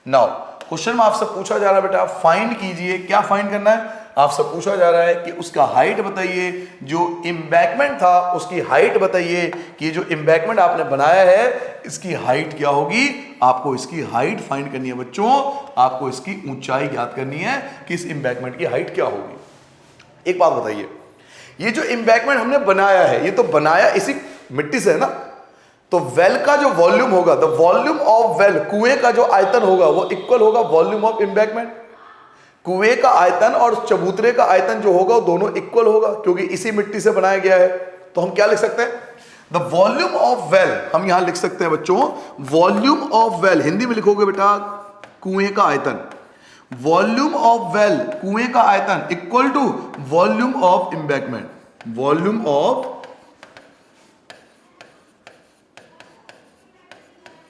Speaker 1: नाउ क्वेश्चन में आपसे पूछा जा रहा है बेटा, फाइंड कीजिए। क्या फाइंड करना है? आपसे पूछा जा रहा है कि उसका हाइट बताइए, जो एम्बैंकमेंट था उसकी हाइट बताइए, कि जो एम्बैंकमेंट आपने बनाया है इसकी हाइट क्या होगी। आपको इसकी हाइट फाइंड करनी है बच्चों, आपको इसकी ऊंचाई ज्ञात करनी है कि इस एम्बैंकमेंट की हाइट क्या होगी। एक बात बताइए, ये जो एम्बैंकमेंट हमने बनाया है, ये तो बनाया इसी मिट्टी से है ना, तो वेल का जो वॉल्यूम होगा, द वॉल्यूम ऑफ वेल, कुएं का जो आयतन होगा वो इक्वल होगा वॉल्यूम ऑफ एम्बैंकमेंट। कुएं का आयतन और चबूतरे का आयतन जो होगा दोनों इक्वल होगा, क्योंकि इसी मिट्टी से बनाया गया है। तो हम क्या लिख सकते हैं? द वॉल्यूम ऑफ वेल, हम यहां लिख सकते हैं बच्चों वॉल्यूम ऑफ वेल। हिंदी में लिखोगे बेटा, कुएं का आयतन, वॉल्यूम ऑफ वेल कुएं का आयतन equal to volume of embankment, volume of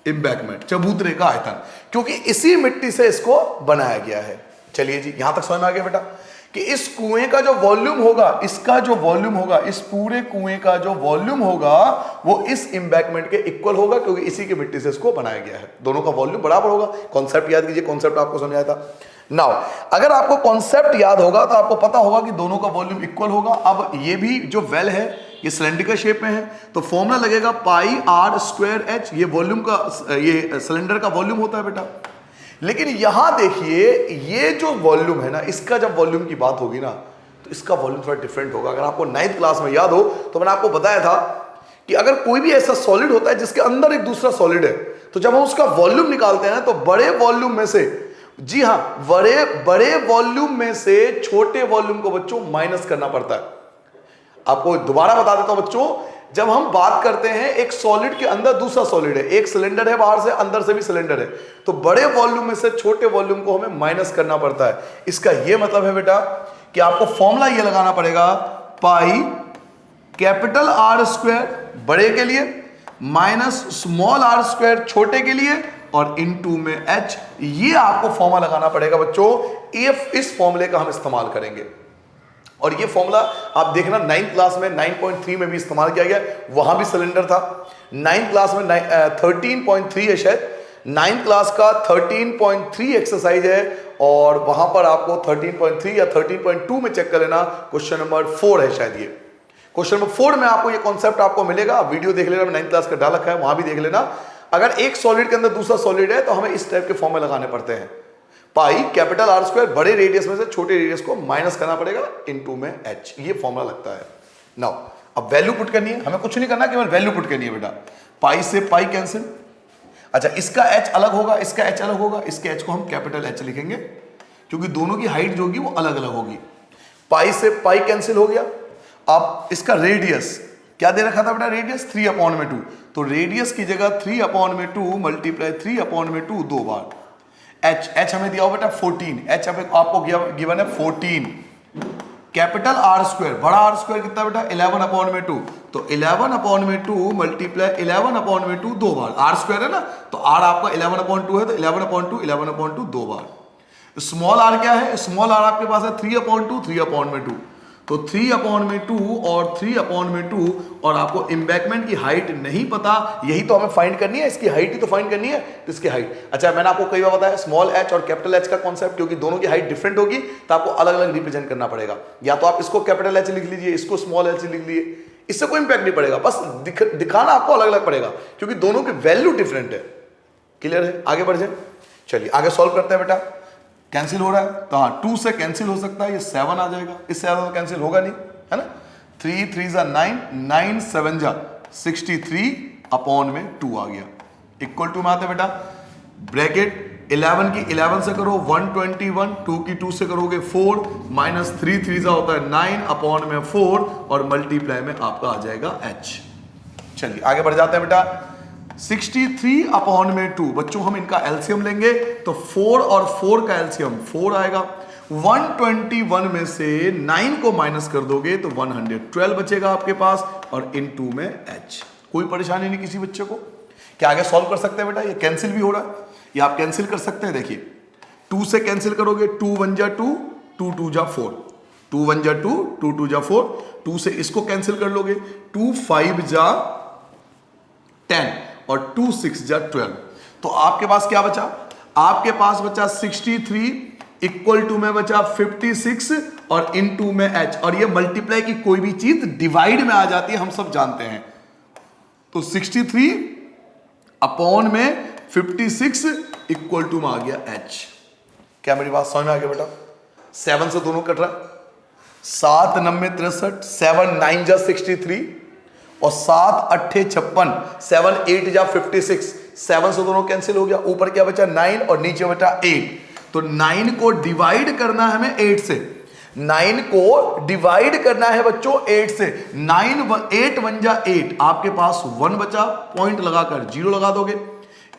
Speaker 1: embankment, चबूतरे का आयतन, क्योंकि इसी मिट्टी से इसको बनाया गया है। चलिए जी, यहां तक समझ में आ गया बेटा कि इस कुएं का जो वॉल्यूम होगा, इसका जो वॉल्यूम होगा, इस पूरे कुएं का जो वॉल्यूम होगा वो इस एम्बैंकमेंट के इक्वल होगा, क्योंकि इसी की मिट्टी से इसको बनाया गया है। दोनों का वॉल्यूम बराबर होगा। कॉन्सेप्ट याद कीजिए, कॉन्सेप्ट आपको समझाया था। नाउ अगर आपको कॉन्सेप्ट याद होगा तो आपको पता होगा कि दोनों का वॉल्यूम इक्वल होगा। अब ये भी जो वेल है ये सिलेंडरिकल शेप में है, तो फॉर्मूला लगेगा पाई आर स्क्वायर एच, ये वॉल्यूम का, ये सिलेंडर का वॉल्यूम होता है बेटा। लेकिन यहां देखिए, ये जो वॉल्यूम है ना, इसका जब वॉल्यूम की बात होगी ना तो इसका वॉल्यूम थोड़ा डिफरेंट होगा। अगर आपको 9th क्लास में याद हो तो मैंने आपको बताया था कि अगर कोई भी ऐसा सॉलिड होता है जिसके अंदर एक दूसरा सॉलिड है, तो जब हम उसका वॉल्यूम निकालते हैं तो बड़े वॉल्यूम में से, जी हां, बड़े वॉल्यूम में से छोटे वॉल्यूम को बच्चों माइनस करना पड़ता है। आपको दोबारा बता देता हूं बच्चों, जब हम बात करते हैं एक सॉलिड के अंदर दूसरा सॉलिड है, एक सिलेंडर है बाहर से, अंदर से भी सिलेंडर है, तो बड़े वॉल्यूम में से छोटे वॉल्यूम को हमें माइनस करना पड़ता है। इसका यह मतलब है बेटा कि आपको फॉर्मूला यह लगाना पड़ेगा, पाई कैपिटल आर स्क्वायर बड़े के लिए माइनस स्मॉल आर स्क्वायर छोटे के लिए और इनटू में एच। ये आपको फॉर्मूला लगाना पड़ेगा बच्चों। इस फॉर्मूले का हम इस्तेमाल करेंगे और ये फॉर्मूला आप देखना 9th क्लास में 9.3 में भी इस्तेमाल किया गया, वहां भी सिलेंडर था। 9th क्लास में 13.3 है शायद, 9th क्लास का 13.3 एक्सरसाइज है और वहां पर आपको 13.3 या 13.2 में चेक कर लेना, क्वेश्चन नंबर 4 है शायद। ये क्वेश्चन नंबर 4 में आपको ये कॉन्सेप्ट आपको मिलेगा। वीडियो देख लेना, 9th क्लास का डाल रखा है, वहां भी देख लेना। अगर एक सॉलिड के अंदर दूसरा सॉलिड है तो हमें इस टाइप के फॉर्मूले लगाने पड़ते हैं। पाई कैपिटल आर स्क्वायर बड़े रेडियस में से छोटे रेडियस को माइनस करना पड़ेगा इनटू में एच, ये फॉर्मूला लगता है। नाउ अब वैल्यू पुट करनी है, हमें कुछ नहीं करना, केवल वैल्यू पुट करनी है बेटा। पाई से पाई कैंसिल, अच्छा इसका एच अलग होगा, इसका एच अलग होगा, इसके एच को हम कैपिटल एच लिखेंगे क्योंकि दोनों की हाइट जो होगी वो अलग अलग होगी। पाई से पाई कैंसिल हो गया। अब इसका रेडियस क्या दे रखा था बेटा, रेडियस 3/2, तो रेडियस की जगह 3/2 मल्टीप्लाई 3/2 दो बार। एच हमें दिया हो बेटा 14, एच आपको गिवन है 14। कैपिटल आर स्क्वायर, बड़ा आर स्क्वायर कितना बेटा 11/2, तो 11/2 मल्टीप्लाई 11/2 दो बार। आर स्क्वायर है ना, तो आर आपका 11/2 है, तो 11/2 दो बार। स्मॉल आर क्या है, स्मॉल आर आपके पास है 3/2 तो 3/2 और 3/2 और आपको एम्बैंकमेंट की हाइट नहीं पता, यही तो हमें फाइंड करनी है, इसकी हाइट ही तो फाइंड करनी है, तो इसकी हाइट। अच्छा मैंने आपको कई बार बताया स्मॉल एच और कैपिटल एच का कॉन्सेप्ट, क्योंकि दोनों की हाइट डिफरेंट होगी तो आपको अलग अलग रिप्रेजेंट करना पड़ेगा। या तो आप इसको कैपिटल एच लिख लीजिए, इसको स्मॉल एच लिख लीजिए, इससे कोई इंपैक्ट नहीं पड़ेगा, बस दिखाना आपको अलग अलग पड़ेगा क्योंकि दोनों की वैल्यू डिफरेंट है। क्लियर है, आगे बढ़ जाए। चलिए आगे सॉल्व करते हैं बेटा। कैंसिल हो रहा है तो हाँ 2 से कैंसिल हो सकता है, ये 7 आ जाएगा, इससे ज्यादा तो कैंसिल होगा नहीं, है ना। 3 3 जा 9, 9 7 जा 63/2 आ गया। इक्वल टू में आते बेटा, ब्रैकेट 11 की 11 से करो 121, 2 की 2 से करोगे 4, माइनस 3 3 जा होता है 9/4 और मल्टीप्लाई में आपका आ जाएगा h। चलिए आगे बढ़ जाते हैं बेटा। 63/2 बच्चों हम इनका एलसीएम लेंगे तो 4 और 4 का एलसीएम 4 आएगा। 121 में से 9 को माइनस कर दोगे तो 112 बचेगा आपके पास और इनटू में h। कोई परेशानी नहीं किसी बच्चे को। क्या आगे सॉल्व कर सकते हैं बेटा, ये कैंसिल भी हो रहा है, ये आप कैंसिल कर सकते हैं। देखिए 2 से कैंसिल करोगे 2 1 जा 2, 2 2 जा 4, 2 1 जा 2, 2 2 जा 4, 2 से इसको कैंसिल कर लोगे 2 5 जा 10 और 2 6 जा 12, तो आपके पास क्या बचा, आपके पास बचा 63 इक्वल टू में बचा 56 और इनटू में h। और ये मल्टीप्लाई की कोई भी चीज डिवाइड में आ जाती है, हम सब जानते हैं। तो 63 अपॉन में 56 इक्वल टू में आ गया h। क्या मेरी बात समझ में आ गया बेटा। 7 से दोनों कट रहा है, 7 9 63, 7 9 जा 63 और 7 8 56, 7 8 जा 56, 7 से दोनों कैंसिल हो गया। ऊपर क्या बचा 9 और नीचे बचा 8, तो 9 को डिवाइड करना है हमें 8 से, 9 को डिवाइड करना है बच्चों 8 से। 8 1 जा 8, आपके पास 1 बचा, पॉइंट लगाकर 0 लगा दोगे।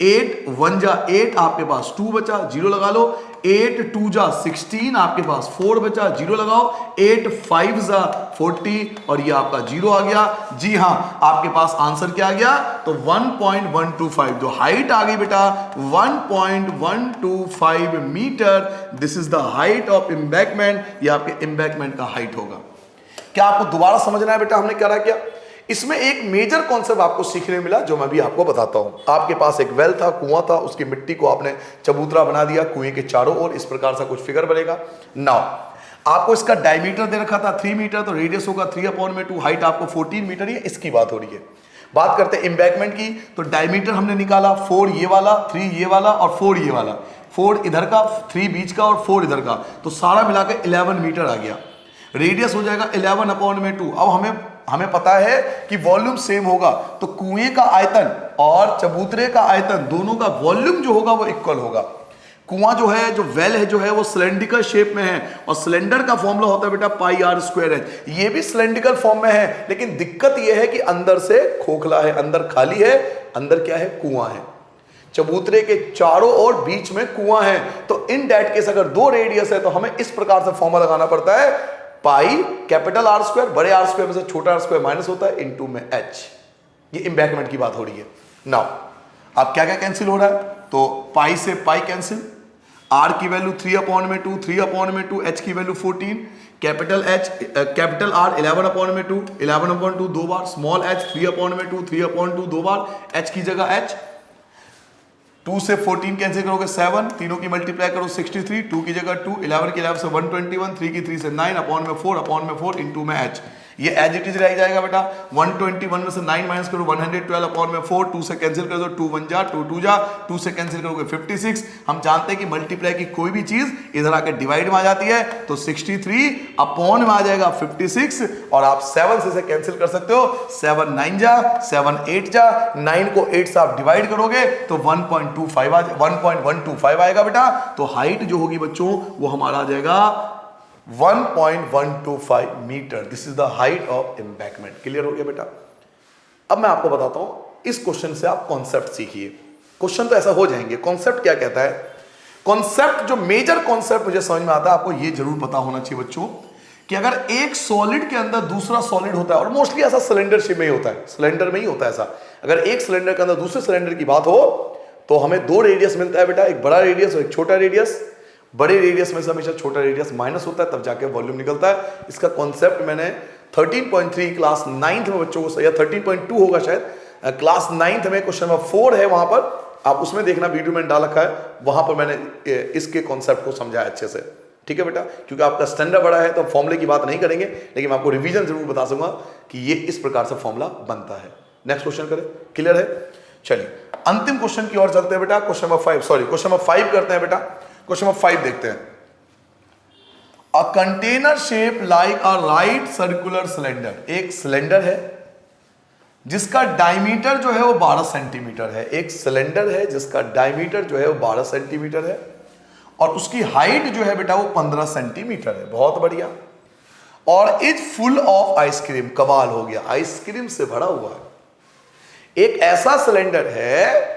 Speaker 1: 8 1 जा 8 आपके पास 2 बचा, 0 लगा लो। 8 2 जा 16 आपके पास 4 बचा, 0 लगाओ। 8 5 जा 40 और ये आपका 0 आ गया। जी हां, आपके पास आंसर क्या आ गया? तो 1.125 जो हाइट आ गई बेटा 1.125 metre. This is the height of embankment. ये आपके एम्बैंकमेंट का हाइट होगा। क्या आपको दोबारा समझना है बेटा हमने क्या किया? इसमें एक मेजर कॉन्सेप्ट आपको सीखने मिला जो मैं भी आपको बताता हूं। आपके पास एक वेल था, कुआं था, उसकी मिट्टी को आपने चबूतरा बना दिया कुएं के चारों ओर, इस प्रकार से कुछ फिगर बनेगा। नाउ आपको इसका डायमीटर दे रखा था 3 मीटर, तो रेडियस होगा 3/2, हाइट आपको 14 मीटर, ये इसकी बात हो रही है। बात करते हैं एम्बैंकमेंट की, तो डायमीटर हमने निकाला 4 ये वाला, 3 ये वाला और 4 ये वाला। 4 इधर का, 3 बीच का और 4 इधर का, तो सारा मिलाकर 11 मीटर आ गया। रेडियस हो जाएगा 11/2। अब हमें पता है कि वॉल्यूम सेम होगा, तो कुएं का आयतन और चबूतरे का आयतन दोनों का वॉल्यूम जो होगा वो इक्वल होगा। कुआं जो है, जो वेल है जो है वो सिलेंड्रिकल शेप में है, और सिलेंडर का फॉर्मूला होता है बेटा πr²h। ये भी सिलेंड्रिकल फॉर्म में है, लेकिन दिक्कत ये है कि अंदर से खोखला है, अंदर खाली है, अंदर क्या है? कुआं है। चबूतरे के चारों ओर बीच में कुआं है। तो इन दैट केस अगर 2 रेडियस है तो हमें इस प्रकार से फॉर्मूला लगाना पड़ता है, पाई कैपिटल R², बड़े R² में से छोटा R² माइनस होता है, इनटू में h। ये एम्बैंकमेंट की बात हो रही है। नाउ अब क्या क्या कैंसिल हो रहा है? तो पाई से पाई कैंसिल, R की वैल्यू 3/2, 3/2, h की वैल्यू 14, कैपिटल R 11/2, 11/2 दो बार, स्मॉल h 3/2, 3/2 दो बार, h की जगह h। 2 से 14 कैंसिल करोगे 7, तीनों की मल्टीप्लाई करो 63, 2 की जगह 2, 11 की 11 से 121, 3 की 3 से 9, अपॉन में 4 इनटू में h। ये एज इट इज रह जाएगा बेटा। 121 में से 9 माइनस करो 112 अपॉन में 4, 2 से कैंसिल कर दो, 2 1 जा 2 2 जा, 2 से कैंसिल करोगे 56। हम जानते हैं कि मल्टीप्लाई की कोई भी चीज इधर आकर डिवाइड में आ जाती है, तो 63 अपॉन में आ जाएगा 56, और आप 7 से कैंसिल कर सकते हो। 7 9 जा, 7 8 जा, 9 को 8 से आप डिवाइड करोगे तो 1.125 आएगा बेटा। तो हाइट जो होगी बच्चों वो हमारा आ जाएगा 1.125 metre. This is the height of embankment. Clear हो गया बेटा? अब मैं आपको बताता हूं, इस क्वेश्चन से आप कॉन्सेप्ट सीखिए। क्वेश्चन तो ऐसा हो जाएंगे, कॉन्सेप्ट क्या कहता है? कॉन्सेप्ट जो मेजर कॉन्सेप्ट मुझे समझ में आता है, आपको ये जरूर पता होना चाहिए बच्चों कि अगर एक सॉलिड के अंदर दूसरा सॉलिड होता है, और मोस्टली ऐसा सिलेंडर शेप में ही होता है, सिलेंडर में ही होता है ऐसा। अगर एक सिलेंडर के अंदर दूसरे सिलेंडर की बात हो तो हमें 2 रेडियस मिलता है बेटा, एक बड़ा रेडियस और एक छोटा रेडियस। बड़े रेडियस में से हमेशा छोटा रेडियस माइनस होता है, तब जाके वॉल्यूम निकलता है। इसका कॉन्सेप्ट मैंने 13.3 क्लास 9th में बच्चों को, या 13.2 होगा शायद, क्लास 9th में क्वेश्चन नंबर 4 है, वहां पर आप उसमें देखना, वीडियो में डाल रखा है, वहां पर मैंने इसके कॉन्सेप्ट को समझाया अच्छे से। ठीक है बेटा? क्योंकि आपका स्टैंडर्ड बड़ा है तो फॉर्मूले की बात नहीं करेंगे, लेकिन मैं आपको रिवीजन जरूर बता दूंगा कि ये इस प्रकार से फॉर्मूला बनता है। नेक्स्ट क्वेश्चन करें, क्लियर है? चलिए अंतिम क्वेश्चन की ओर चलते हैं बेटा। क्वेश्चन नंबर 5 करते हैं बेटा। क्वेश्चन नंबर 5 देखते हैं। A container shape like a right circular cylinder. एक सिलेंडर है जिसका डायमीटर जो है वो 12 सेंटीमीटर है। एक सिलेंडर है जिसका डायमीटर जो है वो 12 सेंटीमीटर है, और उसकी हाइट जो है बेटा वो 15 सेंटीमीटर है। बहुत बढ़िया। और इज फुल ऑफ आइसक्रीम। कमाल हो गया, आइसक्रीम से भरा हुआ है। एक ऐसा सिलेंडर है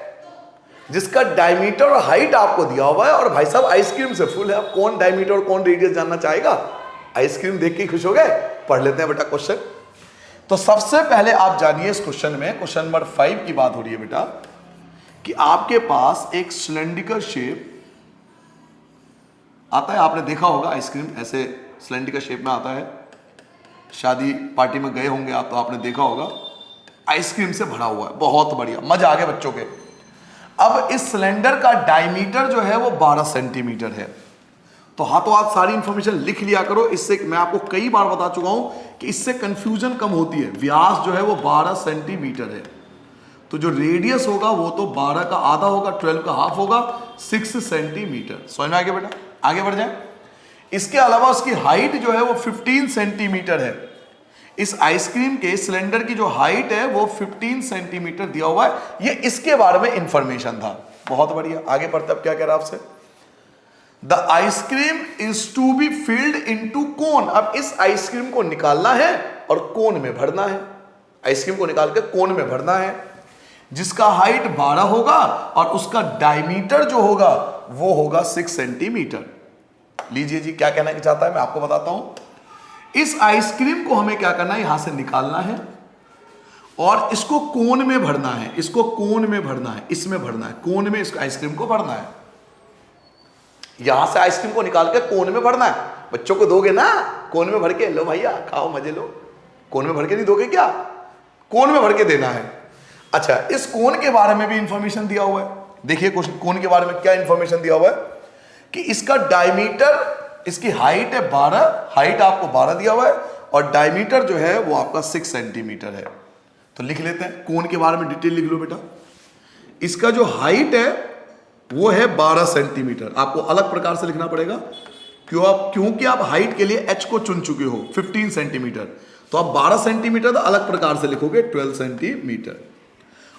Speaker 1: जिसका डायमीटर और हाइट आपको दिया हुआ है, और भाई साहब आइसक्रीम से फुल है। अब कौन डायमीटर और कौन रेडियस जानना चाहेगा? आइसक्रीम देख के खुश हो गए? पढ़ लेते हैं बेटा क्वेश्चन। तो सबसे पहले आप जानिए इस क्वेश्चन में, क्वेश्चन नंबर 5 की बात हो रही है बेटा, कि आपके पास एक सिलेंड्रिकल शेप आता है। आपने देखा होगा आइसक्रीम ऐसे सिलेंड्रिकल शेप में आता है, शादी पार्टी में गए होंगे आप तो आपने देखा होगा, आइसक्रीम से भरा हुआ है। बहुत बढ़िया, मजा आ गया बच्चों के। अब इस सिलेंडर का डायमीटर जो है वो 12 सेंटीमीटर है। तो हाथों हाथ सारी इंफॉर्मेशन लिख लिया करो, इससे मैं आपको कई बार बता चुका हूं कि इससे कंफ्यूजन कम होती है। व्यास जो है वो 12 सेंटीमीटर है, तो जो रेडियस होगा वो तो 12 का आधा होगा, 12 का हाफ होगा, 6 सेंटीमीटर। समझ में आ गया बेटा? आगे बढ़ जाए। इसके अलावा उसकी हाइट जो है वो 15 सेंटीमीटर है। इस आइसक्रीम के सिलेंडर की जो हाइट है वो 15 सेंटीमीटर दिया हुआ है। ये इसके बारे में इंफॉर्मेशन था। बहुत बढ़िया, आगे बढ़ते। अब क्या कह रहा है आपसे? The ice cream is to be filled into cone. अब इस आइसक्रीम को निकालना है और कोन में भरना है। आइसक्रीम को निकाल के कोन में भरना है। जिसका हाइट 12 होगा और उसका डायमीटर जो होगा वो होगा 6 सेंटीमीटर। लीजिए जी, क्या कहना चाहता है मैं आपको बताता हूं। इस आइसक्रीम को हमें क्या करना है, यहां से निकालना है और इसको कोन में भरना है, इसको कोन में भरना है, इसमें भरना है, कोन में इसको आइसक्रीम को भरना है। यहां से आइसक्रीम को निकाल के कोन में भरना है। बच्चों को दोगे ना कोन में भर के, लो भैया खाओ मजे लो। कोन में भर के नहीं दोगे क्या, कोन में भर के देना है। अच्छा, इस कोन के बारे में भी इंफॉर्मेशन दिया हुआ है। देखिए क्वेश्चन, कोन के बारे में क्या इंफॉर्मेशन दिया हुआ है कि इसका डायमीटर, इसकी हाइट है 12, हाइट आपको 12 दिया हुआ है और डायमीटर जो है वो आपका 6 सेंटीमीटर है। तो लिख लेते हैं, कोन के बारे में डिटेल लिख लो बेटा। इसका जो हाइट है वो है 12 सेंटीमीटर। आपको अलग प्रकार से लिखना पड़ेगा क्योंकि आप हाइट के लिए h को चुन चुके हो 15 सेंटीमीटर, तो आप 12 सेंटीमीटर तो अलग प्रकार से लिखोगे 12 सेंटीमीटर।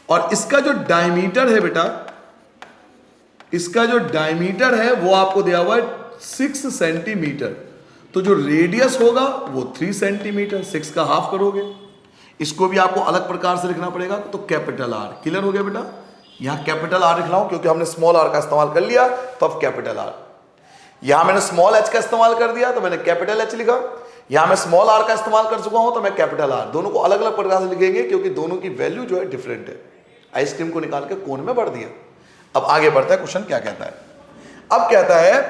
Speaker 1: और इसका जो डायमीटर है बेटा, इसका जो डायमीटर है वो आपको दिया हुआ है 6 सेंटीमीटर। तो जो रेडियस होगा वो 3 सेंटीमीटर, 6 का हाफ करोगे। इसको भी आपको अलग प्रकार से लिखना पड़ेगा, तो कैपिटल आर। क्लियर हो गया बेटा, यहां कैपिटल आर लिख रहा हूं क्योंकि हमने स्मॉल आर का इस्तेमाल कर लिया, तो अब कैपिटल आर। यहां मैंने स्मॉल एच का इस्तेमाल कर दिया तो मैंने कैपिटल एच लिखा। यहां मैं स्मॉल आर का इस्तेमाल कर चुका हूं तो मैं कैपिटल आर। दोनों को अलग अलग प्रकार से लिखेंगे क्योंकि दोनों की वैल्यू जो है डिफरेंट है। आइसक्रीम को निकाल के कोन में भर दिया। अब आगे बढ़ता है, क्वेश्चन क्या कहता है। अब कहता है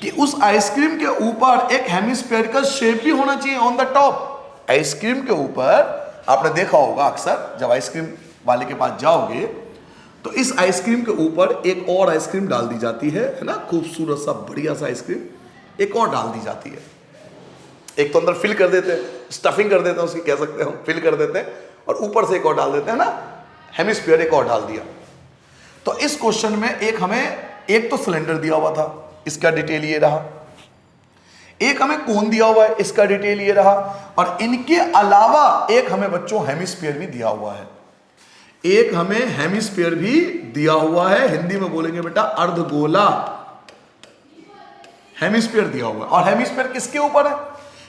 Speaker 1: कि उस आइसक्रीम के ऊपर एक हेमिस्फेरिकल शेप भी होना चाहिए ऑन द टॉप। आइसक्रीम के ऊपर आपने देखा होगा अक्सर जब आइसक्रीम वाले के पास जाओगे तो इस आइसक्रीम के ऊपर एक और आइसक्रीम डाल दी जाती है ना, खूबसूरत सा बढ़िया सा आइसक्रीम एक और डाल दी जाती है। एक तो अंदर फिल कर देते हैं, स्टफिंग कर देते हैं उसकी, कह सकते हैं हम, फिल कर देते हैं और ऊपर से एक और डाल देते हैं ना, हेमिस्फीयर एक और डाल दिया। तो इस क्वेश्चन में एक हमें, एक तो सिलेंडर दिया हुआ था, इसका डिटेल ये रहा, एक हमें कोन दिया हुआ है, इसका डिटेल ये रहा, और इनके अलावा एक हमें बच्चों हेमिस्फीयर भी दिया हुआ है। एक हमें हेमिस्फीयर भी दिया हुआ है, हिंदी में बोलेंगे बेटा अर्धगोला हेमिस्फीयर दिया हुआ है। और हेमिस्फीयर किसके ऊपर है,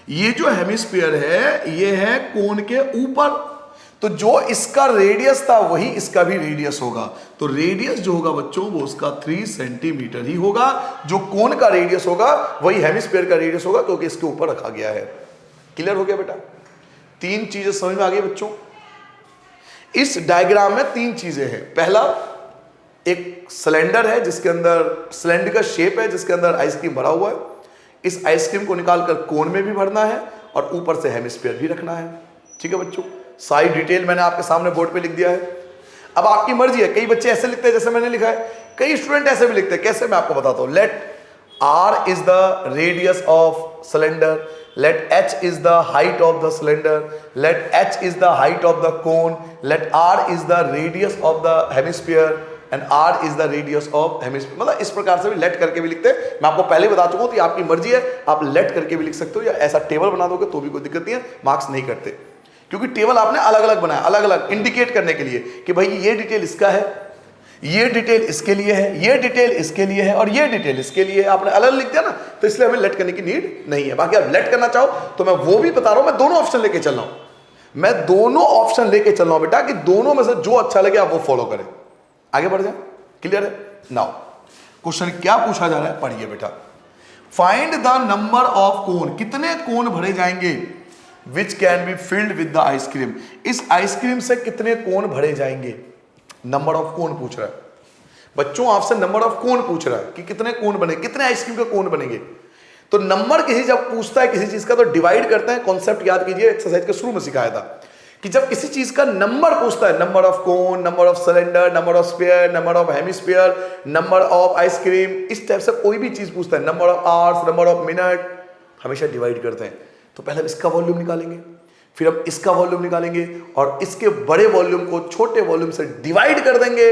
Speaker 1: ये जो हेमिस्फीयर है ये है कोन के ऊपर। तो जो इसका रेडियस था वही इसका भी रेडियस होगा। तो रेडियस जो होगा बच्चों वो उसका 3 सेंटीमीटर ही होगा। जो कोन का रेडियस होगा वही हेमिस्फीयर का रेडियस होगा क्योंकि इसके ऊपर रखा गया है। क्लियर हो गया बेटा, तीन चीजें समझ में आ गई बच्चों। इस डायग्राम में तीन चीजें हैं। पहला, एक सिलेंडर है जिसके अंदर, सिलेंडर का शेप है जिसके अंदर आइसक्रीम भरा हुआ है। इस आइसक्रीम को निकालकर कोन में भी भरना है और ऊपर से हेमिस्फीयर भी रखना है। ठीक है बच्चों, सारी डिटेल मैंने आपके सामने बोर्ड पे लिख दिया है। अब आपकी मर्जी है, कई बच्चे ऐसे लिखते हैं जैसे मैंने लिखा है, कई स्टूडेंट ऐसे भी लिखते हैं। कैसे, मैं आपको बताता हूं। Let R is the radius of cylinder, let H is the height of the cylinder, let H is the height of the cone, let R is the radius of the hemisphere and R is the radius of hemisphere। मतलब इस प्रकार से भी late करके भी लिखते हैं। मैं आपको पहले बता चुका हूं, तो ये आपकी मर्जी है, आप लेट करके भी लिख सकते हो या ऐसा टेबल बना दोगे तो भी कोई दिक्कत नहीं है, मार्क्स नहीं करते। क्योंकि टेबल आपने अलग अलग बनाया, अलग अलग इंडिकेट करने के लिए कि भाई ये डिटेल इसका है, ये डिटेल इसके लिए है, ये डिटेल इसके लिए है और ये डिटेल इसके लिए है। आपने अलग लिख दिया ना, तो इसलिए हमें लेट करने की नीड नहीं है। बाकी आप लेट करना चाहो तो मैं वो भी बता रहा हूं, मैं दोनों ऑप्शन लेके चल रहा हूं। मैं दोनों ऑप्शन लेके चल रहा हूं बेटा, कि दोनों में से जो अच्छा लगे आप वो फॉलो करें। आगे बढ़ जाए, क्लियर है। नाउ क्वेश्चन क्या पूछा जा रहा है, पढ़िए बेटा। फाइंड द नंबर ऑफ कोन, कितने कोन भरे जाएंगे which can be filled with the ice cream. इस आइसक्रीम से कितने कोन भरे जाएंगे, नंबर ऑफ कोन पूछ रहा है बच्चों आपसे। नंबर ऑफ कोन पूछ रहा है कि कितने कोन बने, कितने आइसक्रीम के कोन बनेंगे। तो नंबर किसी जब पूछता है किसी चीज का तो डिवाइड करते हैं। कॉन्सेप्ट याद कीजिए, एक्सरसाइज के शुरू में सिखाया था कि जब किसी चीज का नंबर पूछता है, number of cone, number of cylinder, number of sphere, number of hemisphere, number of ice cream, इस टाइप से कोई भी चीज पूछता है, number of hours, number of minute, हमेशा डिवाइड करते हैं। तो पहले हम इसका वॉल्यूम निकालेंगे, फिर हम इसका वॉल्यूम निकालेंगे और इसके बड़े वॉल्यूम को छोटे वॉल्यूम से डिवाइड कर देंगे,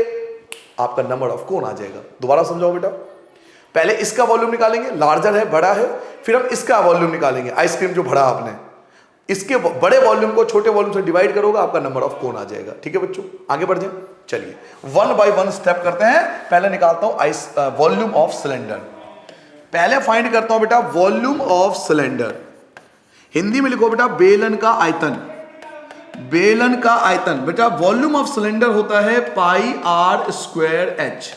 Speaker 1: आपका नंबर ऑफ कोन आ जाएगा। दोबारा समझाओ बेटा, पहले इसका वॉल्यूम निकालेंगे, लार्जर है, बड़ा है, फिर हम इसका वॉल्यूम निकालेंगे, आइसक्रीम जो भरा आपने, इसके बड़े वॉल्यूम को छोटे वॉल्यूम से डिवाइड करोगे, आपका नंबर ऑफ कोन आ जाएगा। ठीक है बच्चों, आगे बढ़ जाए। चलिए 1 बाय 1 स्टेप करते हैं। पहले निकालता हूं वॉल्यूम ऑफ सिलेंडर। पहले फाइंड करता हूं बेटा वॉल्यूम ऑफ सिलेंडर। हिंदी में लिखो बेटा बेलन का आयतन। बेलन का आयतन, बेटा वॉल्यूम ऑफ सिलेंडर होता है पाई आर स्क्वायर एच।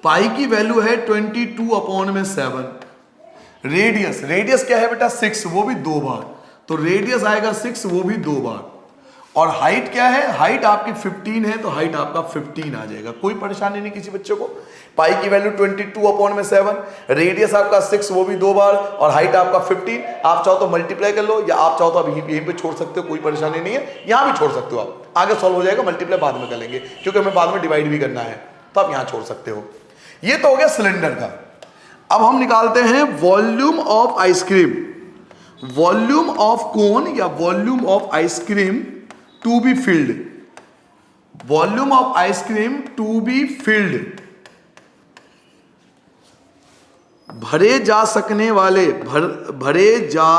Speaker 1: पाई की वैल्यू है 22/7। रेडियस, रेडियस क्या है बेटा 6, वो भी 2 बार, तो रेडियस आएगा 6, वो भी 2 बार। और हाइट क्या है, हाइट आपकी 15 है, तो हाइट आपका 15 आ जाएगा। कोई परेशानी नहीं किसी बच्चे को। पाई की वैल्यू 22/7, रेडियस आपका 6, वो भी 2 बार, और हाइट आपका 15। आप चाहो तो मल्टीप्लाई कर लो, या आप चाहो तो अभी यहीं पे छोड़ सकते हो, कोई परेशानी नहीं है। यहां भी छोड़ सकते हो, आप आगे सॉल्व हो जाएगा, मल्टीप्लाई बाद में कर लेंगे क्योंकि हमें बाद में डिवाइड भी करना है, तो आप यहां छोड़ सकते हो। ये तो हो गया सिलेंडर का। अब हम निकालते हैं volume of ice cream, volume of cone या volume of ice cream to be filled, volume of ice cream to be filled. भरे जा सकने वाले, भरे जा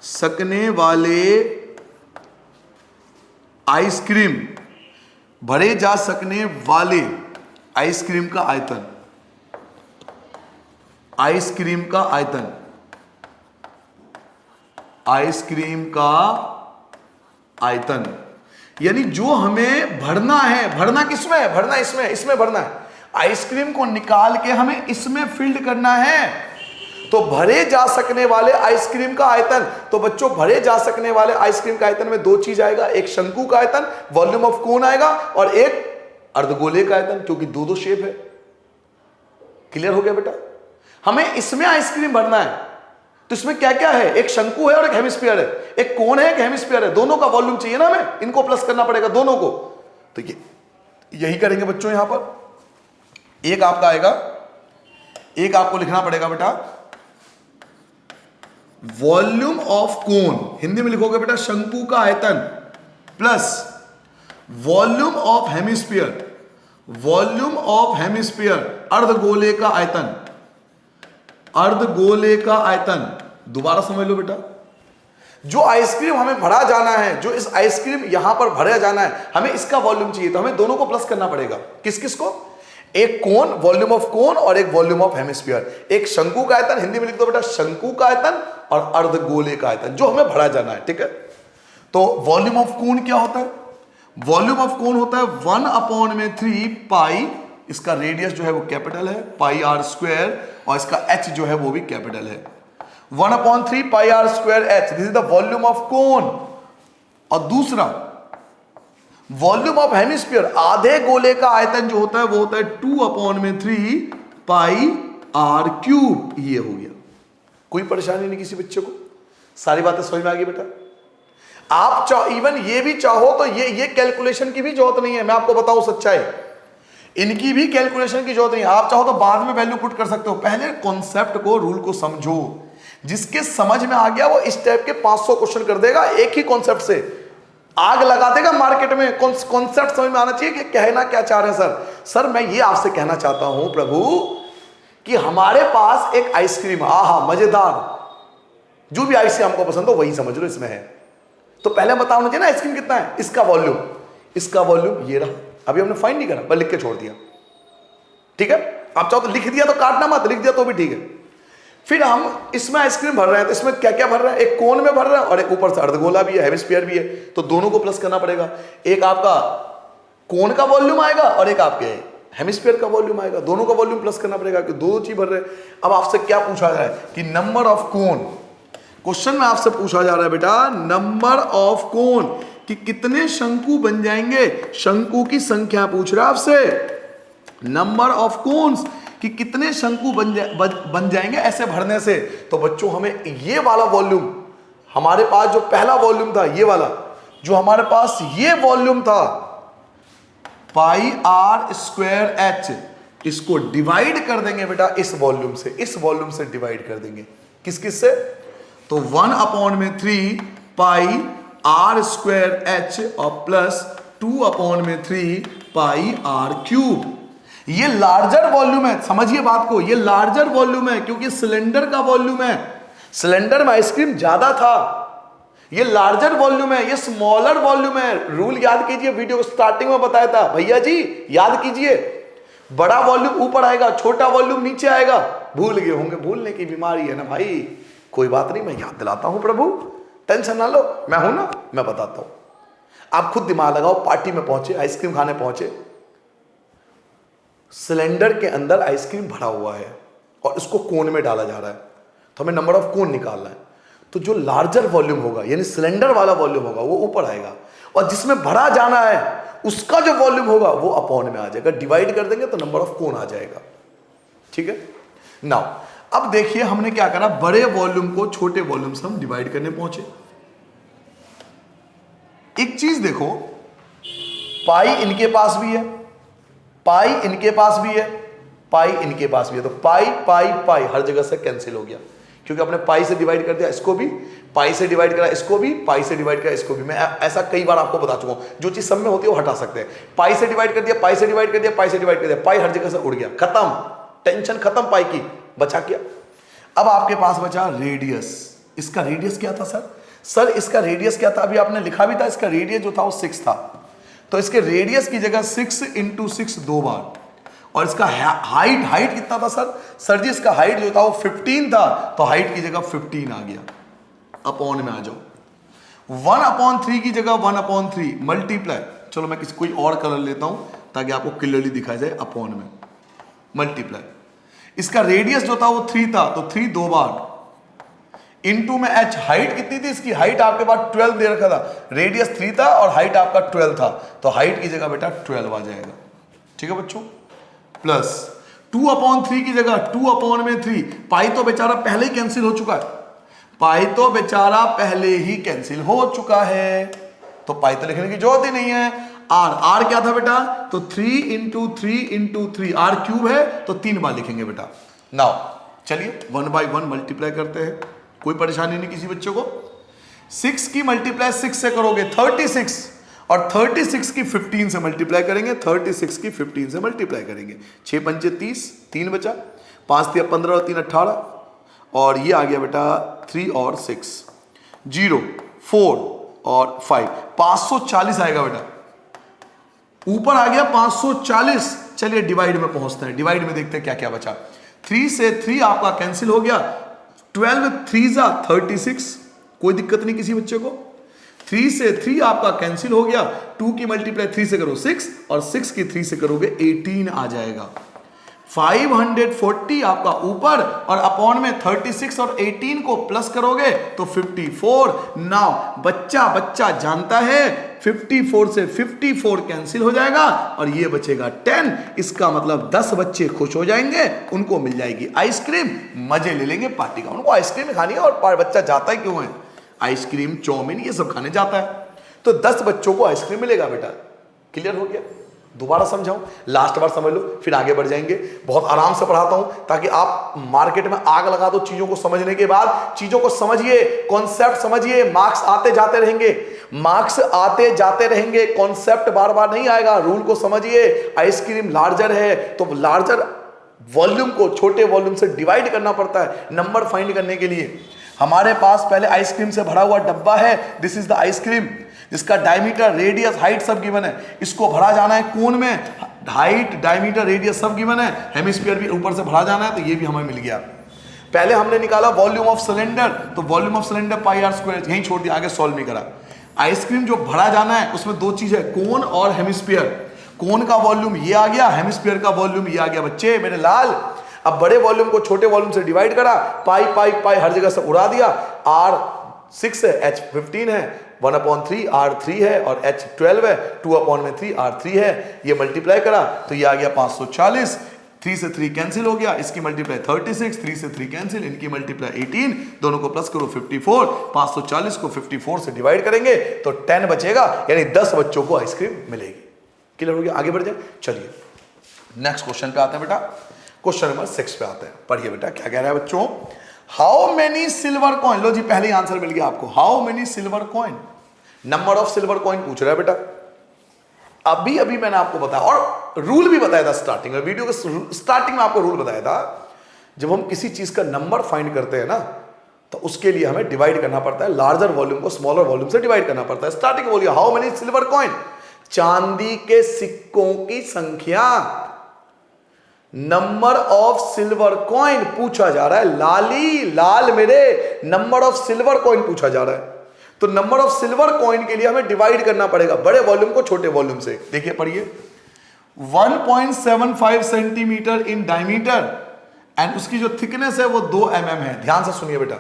Speaker 1: सकने वाले आइसक्रीम, भरे जा सकने वाले आइसक्रीम का आयतन, आइसक्रीम का आयतन, आइसक्रीम का आयतन, यानी जो हमें भरना है, भरना किसमें है, भरना इसमें, इसमें भरना है। आइसक्रीम को निकाल के हमें इसमें फिल्ड करना है, तो भरे जा सकने वाले आइसक्रीम का आयतन। तो बच्चों भरे जा सकने वाले आइसक्रीम का आयतन में 2 चीज आएगा, एक शंकु का आयतन वॉल्यूम ऑफ कोन आएगा, और एक अर्धगोले का आयतन, क्योंकि 2 शेप है। क्लियर हो गया बेटा। हमें इसमें आइसक्रीम भरना है, तो इसमें क्या क्या है, एक शंकु है और एक हेमिस्फीयर है, एक कोन है एक हेमिस्फीयर है, दोनों का वॉल्यूम चाहिए ना हमें, इनको प्लस करना पड़ेगा दोनों को। तो ये यही करेंगे बच्चों। यहां पर एक आपका आएगा, एक आपको लिखना पड़ेगा बेटा वॉल्यूम ऑफ कोन, हिंदी में लिखोगे बेटा शंकु का आयतन, plus volume of hemisphere, volume of hemisphere अर्धगोले का आयतन, अर्धगोले का आयतन। दोबारा समझ लो बेटा, जो आइसक्रीम हमें भरा जाना है, जो इस आइसक्रीम यहां पर भरा जाना है, हमें इसका वॉल्यूम चाहिए, तो हमें दोनों को प्लस करना पड़ेगा। किस किस को, एक कोन वॉल्यूम ऑफ कोन और एक वॉल्यूम ऑफ हेमिस्फीयर। एक शंकु का आयतन, हिंदी में लिख दो बेटा शंकु का आयतन, और अर्धगोले का आयतन जो हमें भरा जाना है। ठीक है, तो वॉल्यूम ऑफ कोन क्या होता है, वॉल्यूम ऑफ कोन होता है 1/3 पाई, इसका रेडियस जो है वो कैपिटल है पाई आर स्क्वायर, और इसका एच जो है वो भी कैपिटल है 1/3 pi R square H, this is the volume of cone. और दूसरा वॉल्यूम ऑफ हेमिस्फीयर, आधे गोले का आयतन जो होता है वो होता है 2/3 पाई आर क्यूब। ये हो गया, कोई परेशानी नहीं किसी बच्चे को, सारी बातें समझ में आ गई बेटा। आप चाहो इवन ये भी चाहो तो ये कैलकुलेशन की भी जरूरत नहीं है, मैं आपको बताऊं सच्चाई, इनकी भी कैलकुलेशन की जरूरत नहीं है। आप चाहो तो बाद में वैल्यू पुट कर सकते हो, पहले कॉन्सेप्ट को, रूल को समझो। जिसके समझ में आ गया वो इस टाइप के 500 क्वेश्चन कर देगा एक ही कॉन्सेप्ट से, आग लगा देगा मार्केट में। कॉन्सेप्ट समझ में आना चाहिए कि कहना क्या चाह रहे हैं सर मैं ये आपसे कहना चाहता हूं प्रभु कि हमारे पास एक आइसक्रीम, आहा मजेदार, जो भी आइसक्रीम हमको पसंद हो वही समझ लो इसमें है। तो पहले बताओ मुझे ना आइसक्रीम कितना है, इसका वॉल्यूम, इसका वॉल्यूम ये रहा, अभी हमने फाइंड नहीं करा, बस लिख के छोड़ दिया। ठीक है, आप चाहो तो लिख दिया तो काटना मत, लिख दिया तो भी ठीक है। फिर हम इसमें आइसक्रीम भर रहे हैं, तो इसमें क्या क्या भर रहे हैं, एक कोन में भर रहे हैं और एक ऊपर से अर्धगोला भी है, हेमिस्फीयर भी है, तो दोनों को प्लस करना पड़ेगा। एक आपका कोन का वॉल्यूम आएगा और एक आपके हेमिस्फीयर का वॉल्यूम आएगा, दोनों का वॉल्यूम प्लस करना पड़ेगा कि दो चीज भर रहे हैं। अब आपसे क्या पूछा जाए कि नंबर ऑफ कोन, क्वेश्चन में आपसे पूछा जा रहा है बेटा नंबर ऑफ कोन कि कितने शंकु बन जाएंगे, शंकु की संख्या पूछ रहा है आपसे। नंबर ऑफ कोन्स कि कितने शंकु बन जाएंगे ऐसे भरने से। तो बच्चों हमें ये वाला वॉल्यूम, हमारे पास जो पहला वॉल्यूम था ये वाला, जो हमारे पास ये वॉल्यूम था पाई आर स्क्वायर एच, इसको डिवाइड कर देंगे बेटा इस वॉल्यूम से, इस वॉल्यूम से डिवाइड कर देंगे। किस किस से, तो 1/3 पाई आर स्क्वायर एच और प्लस 2/3 पाई आर क्यूब। ये लार्जर वॉल्यूम है, समझिए बात को, ये लार्जर वॉल्यूम है क्योंकि सिलेंडर का वॉल्यूम है, सिलेंडर में आइसक्रीम ज्यादा था, ये लार्जर वॉल्यूम है, ये स्मॉलर वॉल्यूम है। रूल याद कीजिए, वीडियो को स्टार्टिंग में बताया था भैया जी, याद कीजिए, बड़ा वॉल्यूम ऊपर आएगा, छोटा वॉल्यूम नीचे आएगा। भूल गए होंगे, भूलने की बीमारी है ना भाई, कोई बात नहीं, मैं याद दिलाता हूं प्रभु, टेंशन ना लो, मैं हूं ना, मैं बताता हूं। आप खुद दिमाग लगाओ, पार्टी में पहुंचे, आइसक्रीम खाने पहुंचे, सिलेंडर के अंदर आइसक्रीम भरा हुआ है और इसको कोन में डाला जा रहा है, तो हमें नंबर ऑफ कोन निकालना है। तो जो लार्जर वॉल्यूम होगा यानी सिलेंडर वाला वॉल्यूम होगा वो ऊपर आएगा, और जिसमें भरा जाना है उसका जो वॉल्यूम होगा वो अपॉन में आ जाएगा। डिवाइड कर देंगे तो नंबर ऑफ कोन आ जाएगा। ठीक है, नाउ अब देखिए हमने क्या करा, बड़े वॉल्यूम को छोटे वॉल्यूम से हम डिवाइड करने पहुंचे। एक चीज देखो, पाई इनके पास भी है, पाई इनके पास भी है, पाई इनके पास भी है, तो पाई पाई पाई हर जगह से कैंसिल हो गया, क्योंकि आपने पाई से डिवाइड कर दिया इसको भी, पाई से डिवाइड करा इसको भी, पाई से डिवाइड करा इसको भी। मैं ऐसा कई बार आपको बता चुका हूं, जो चीज सब में होती है वो हटा सकते हैं। पाई से डिवाइड कर दिया, पाई से डिवाइड कर दिया, पाई से डिवाइड कर दिया, पाई हर जगह से उड़ गया, खत्म, टेंशन खत्म पाई की, बचा क्या। अब आपके पास बचा रेडियस। इसका रेडियस क्या था सर इसका रेडियस क्या था, अभी आपने लिखा भी था, इसका रेडियस जो था वो 6 था, तो इसके रेडियस की जगह 6 × 6 दो बार, और इसका हाइट कितना था सर जी इसका हाइट जो था वो 15 था, तो हाइट की जगह 15 आ गया। अपॉन में आ जाओ, 1/3 की जगह 1/3 मल्टीप्लाई, चलो मैं कोई और कलर लेता हूं ताकि आपको क्लियरली दिखाई जाए, अपॉन में मल्टीप्लाई। इसका रेडियस जो था वो 3 था, तो 3 दो बार, इनटू में h, हाइट कितनी थी इसकी, हाइट आपके पास 12 दे रखा था, रेडियस 3 था और हाइट आपका 12 था, तो हाइट की जगह बेटा 12 आ जाएगा। ठीक है बच्चों, प्लस 2/3 की जगह 2/3, पाई तो बेचारा पहले ही कैंसिल हो चुका है, पाई तो बेचारा पहले ही कैंसिल हो चुका है, तो पाई तो लिखने की जरूरत ही नहीं है। आर क्या था बेटा, तो 3 × 3 × 3, आर क्यूब है तो 3 बार लिखेंगे बेटा। नाउ चलिए 1/1 मल्टीप्लाई करते हैं, कोई परेशानी नहीं किसी बच्चों को। 6 की मल्टीप्लाई 6 से करोगे 36, और 36 की 15 से मल्टीप्लाई करेंगे, 36 की 15 से मल्टीप्लाई करेंगे, 6 पंचे 30, 3 बचा, 5 × 15 और 3 18, और ये आ गया बेटा 3 और 6, 0 4 और 5, 540 आएगा बेटा, ऊपर आ गया 540। चलिए डिवाइड में पहुंचते हैं, डिवाइड में देखते हैं क्या क्या बचा। 3 से 3 आपका कैंसिल हो गया, 12 3 36, कोई दिक्कत नहीं किसी बच्चे को। 3 से 3 आपका कैंसिल हो गया, 2 की मल्टीप्लाई 3 से करो 6, और 6 की 3 से करोगे 18 आ जाएगा। 540 आपका ऊपर, और अपॉन में 36 और 18 को प्लस करोगे तो 54। नाउ बच्चा जानता है 54 से 54 कैंसिल हो जाएगा और ये बचेगा 10। इसका मतलब 10 बच्चे खुश हो जाएंगे, उनको मिल जाएगी आइसक्रीम, मजे ले लेंगे पार्टी का। उनको आइसक्रीम खानी है, और बच्चा जाता ही क्यों है, आइसक्रीम चाउमीन ये सब खाने जाता है, तो 10 बच्चों को आइसक्रीम मिलेगा बेटा। क्लियर हो गया? दोबारा समझाऊं, लास्ट बार समझ लो फिर आगे बढ़ जाएंगे। बहुत आराम से पढ़ाता हूं ताकि आप मार्केट में आग लगा दो चीजों को समझने के बाद। चीजों को समझिए, कॉन्सेप्ट समझिए, मार्क्स आते जाते रहेंगे, मार्क्स आते जाते रहेंगे, कॉन्सेप्ट बार बार नहीं आएगा। रूल को समझिए, आइसक्रीम लार्जर है तो लार्जर वॉल्यूम को छोटे वॉल्यूम से डिवाइड करना पड़ता है नंबर फाइंड करने के लिए। हमारे पास पहले आइसक्रीम से भरा हुआ डब्बा है, दिस इज द आइसक्रीम, जिसका डायमीटर, रेडियस, हाइट सब गिवन है। इसको भरा जाना है कोन में, हाइट, डायमीटर, रेडियस सब गिवन है। हेमिस्फीयर भी ऊपर से भरा जाना है, तो ये भी हमें मिल गया। पहले हमने निकाला वॉल्यूम ऑफ सिलेंडर, तो वॉल्यूम ऑफ सिलेंडर πr², यहीं छोड़ दिया, आगे सॉल्व नहीं करा। आइसक्रीम जो भरा जाना है उसमें दो चीज है, कोन और हेमिस्फीयर। कोन का वॉल्यूम ये आ गया, हेमिस्फीयर का वॉल्यूम ये आ गया बच्चे मेरे लाल। अब बड़े वॉल्यूम को छोटे वॉल्यूम से डिवाइड करा, पाई पाई पाई हर जगह से उड़ा दिया। R6 है, H15 है, 1/3 R3 है और H12 है, 2/3 R3 है। ये मल्टीप्लाई करा तो ये आ गया 540। 3 से 3 कैंसिल हो गया, इसकी मल्टीप्लाई 36, 3 से 3 कैंसिल, इनकी मल्टीप्लाई 18, दोनों को प्लस करो 54। 540 को 54 से डिवाइड करेंगे तो 10 बचेगा, यानी 10 बच्चों को आइसक्रीम मिलेगी। क्लियर हो गया? आगे बढ़ जाए, चलिए नेक्स्ट क्वेश्चन पे आते हैं बेटा। क्वेश्चन नंबर 6 पे आते हैं, पढ़िए बेटा क्या कह रहा है बच्चों। हाउ मेनी सिल्वर कॉइन, लो जी पहले ही आंसर मिल गया आपको। How many silver coin, number of silver coin पूछ रहा है बेटा। अभी अभी मैंने आपको बताया और रूल भी बताया था स्टार्टिंग में, वीडियो के स्टार्टिंग में आपको रूल बताया था। जब हम किसी चीज का नंबर फाइंड करते हैं ना, तो उसके लिए हमें डिवाइड करना पड़ता है, लार्जर वॉल्यूम को स्मॉलर वॉल्यूम से डिवाइड करना पड़ता है। स्टार्टिंग में बोलिए हाउ मेनी सिल्वर कॉइन, चांदी के सिक्कों की संख्या। नंबर ऑफ सिल्वर कॉइन पूछा जा रहा है, लाली लाल मेरे, नंबर ऑफ सिल्वर कॉइन पूछा जा रहा है। तो नंबर ऑफ सिल्वर कॉइन के लिए हमें डिवाइड करना पड़ेगा बड़े वॉल्यूम को छोटे वॉल्यूम से। देखिए पढ़िए, 1.75 सेंटीमीटर इन डायमीटर एंड उसकी जो थिकनेस है वो 2 mm है। ध्यान से सुनिए बेटा,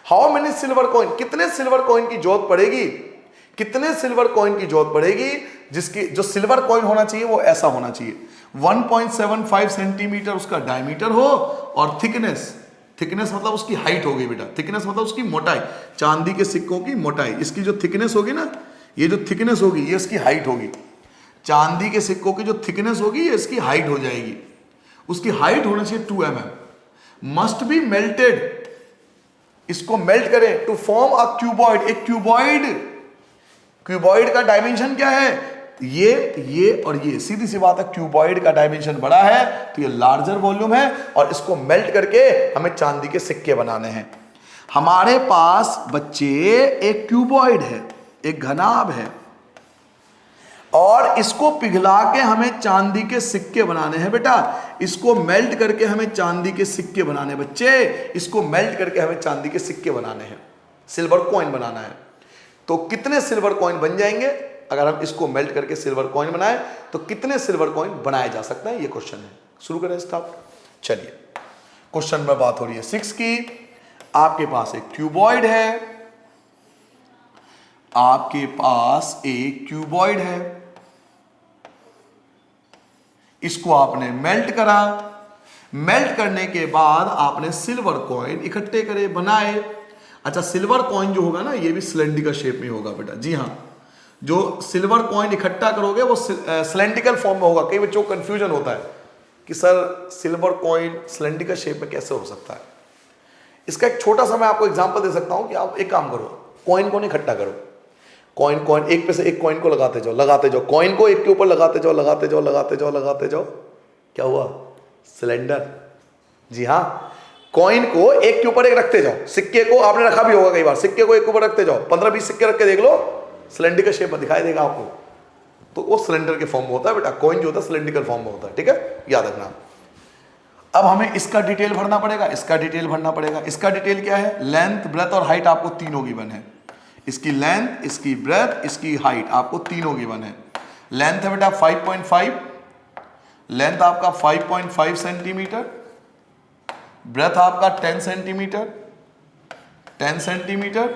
Speaker 1: हाउ मेनी सिल्वर कॉइन, कितने सिल्वर कॉइन की जरूरत पड़ेगी, कितने सिल्वर कॉइन की जरूरत पड़ेगी जिसकी जो सिल्वर कॉइन होना चाहिए वो ऐसा होना चाहिए 1.75 सेंटीमीटर उसका डायमीटर हो और थिकनेस, थिकनेस मतलब उसकी हाइट होगी बेटा, थिकनेस मतलब उसकी मोटाई, चांदी के सिक्कों की मोटाई, इसकी जो थिकनेस होगी ना, ये जो थिकनेस होगी ये इसकी हाइट होगी, चांदी के सिक्कों की जो थिकनेस होगी ये इसकी हाइट हो जाएगी, उसकी हाइट होना चाहिए 2 mm, मस्ट बी मेल्टेड, इसको मेल्ट करें टू फॉर्म अ क्यूबॉइड, एक क्यूबॉइड, क्यूबॉइड का डायमेंशन क्या है, ये और ये, सीधी सी बात है, क्यूबॉइड का डायमेंशन बड़ा है तो ये लार्जर वॉल्यूम है और इसको मेल्ट करके हमें चांदी के सिक्के बनाने हैं। हमारे पास बच्चे एक क्यूबॉइड है, एक घनाभ है और इसको पिघला के हमें चांदी के सिक्के बनाने हैं बेटा, इसको मेल्ट करके हमें चांदी के सिक्के बनाने हैं बच्चे, इसको मेल्ट करके हमें चांदी के सिक्के बनाने हैं, सिल्वर कॉइन बनाना है। तो कितने सिल्वर कॉइन बन जाएंगे अगर हम इसको मेल्ट करके सिल्वर कॉइन बनाए, तो कितने सिल्वर कॉइन बनाया जा सकता है, ये क्वेश्चन है। शुरू करें स्टार्ट। चलिए क्वेश्चन में बात हो रही है 6 की, आपके पास एक क्यूबॉइड है, आपके पास एक क्यूबॉइड है, इसको आपने मेल्ट करा, मेल्ट करने के बाद आपने सिल्वर कॉइन इकट्ठे करे, बनाए। अच्छा, सिल्वर कॉइन जो होगा ना ये भी सिलेंड्रिकल शेप में होगा बेटा, जी हाँ, जो सिल्वर कॉइन इकट्ठा करोगे वो सिलेंड्रिकल फॉर्म में होगा। कई बच्चों को कंफ्यूजन होता है कि sir silver coin cylindrical shape में कैसे हो सकता है। इसका एक छोटा सा मैं आपको एग्जांपल दे सकता हूं कि आप एक काम करो, कॉइन को इकट्ठा करो, कॉइन एक पे से एक कॉइन को लगाते जाओ, कॉइन को एक के ऊपर लगाते जाओ, क्या हुआ, सिलेंडर। जी हाँ, कॉइन को एक के ऊपर एक रखते जाओ, सिक्के को आपने रखा भी होगा कई बार, सिक्के को एक के ऊपर रखते जाओ, 15-20 सिक्के रख के देख लो, सिलेंड्रिकल शेप में दिखाई देगा आपको, तो वो सिलेंडर के फॉर्म में होता है बेटा, कॉइन जो होता है सिलेंड्रिकल फॉर्म में होता है, ठीक है, याद रखना। अब हमें इसका डिटेल भरना पड़ेगा, इसका डिटेल भरना पड़ेगा। इसका डिटेल क्या है, लेंथ, ब्रेथ और हाइट आपको तीनों गिवन है, इसकी लेंथ, इसकी ब्रेथ, इसकी हाइट आपको तीनों गिवन है। लेंथ है बेटा 5.5, लेंथ आपका 5.5 सेंटीमीटर, ब्रेथ आपका 10 सेंटीमीटर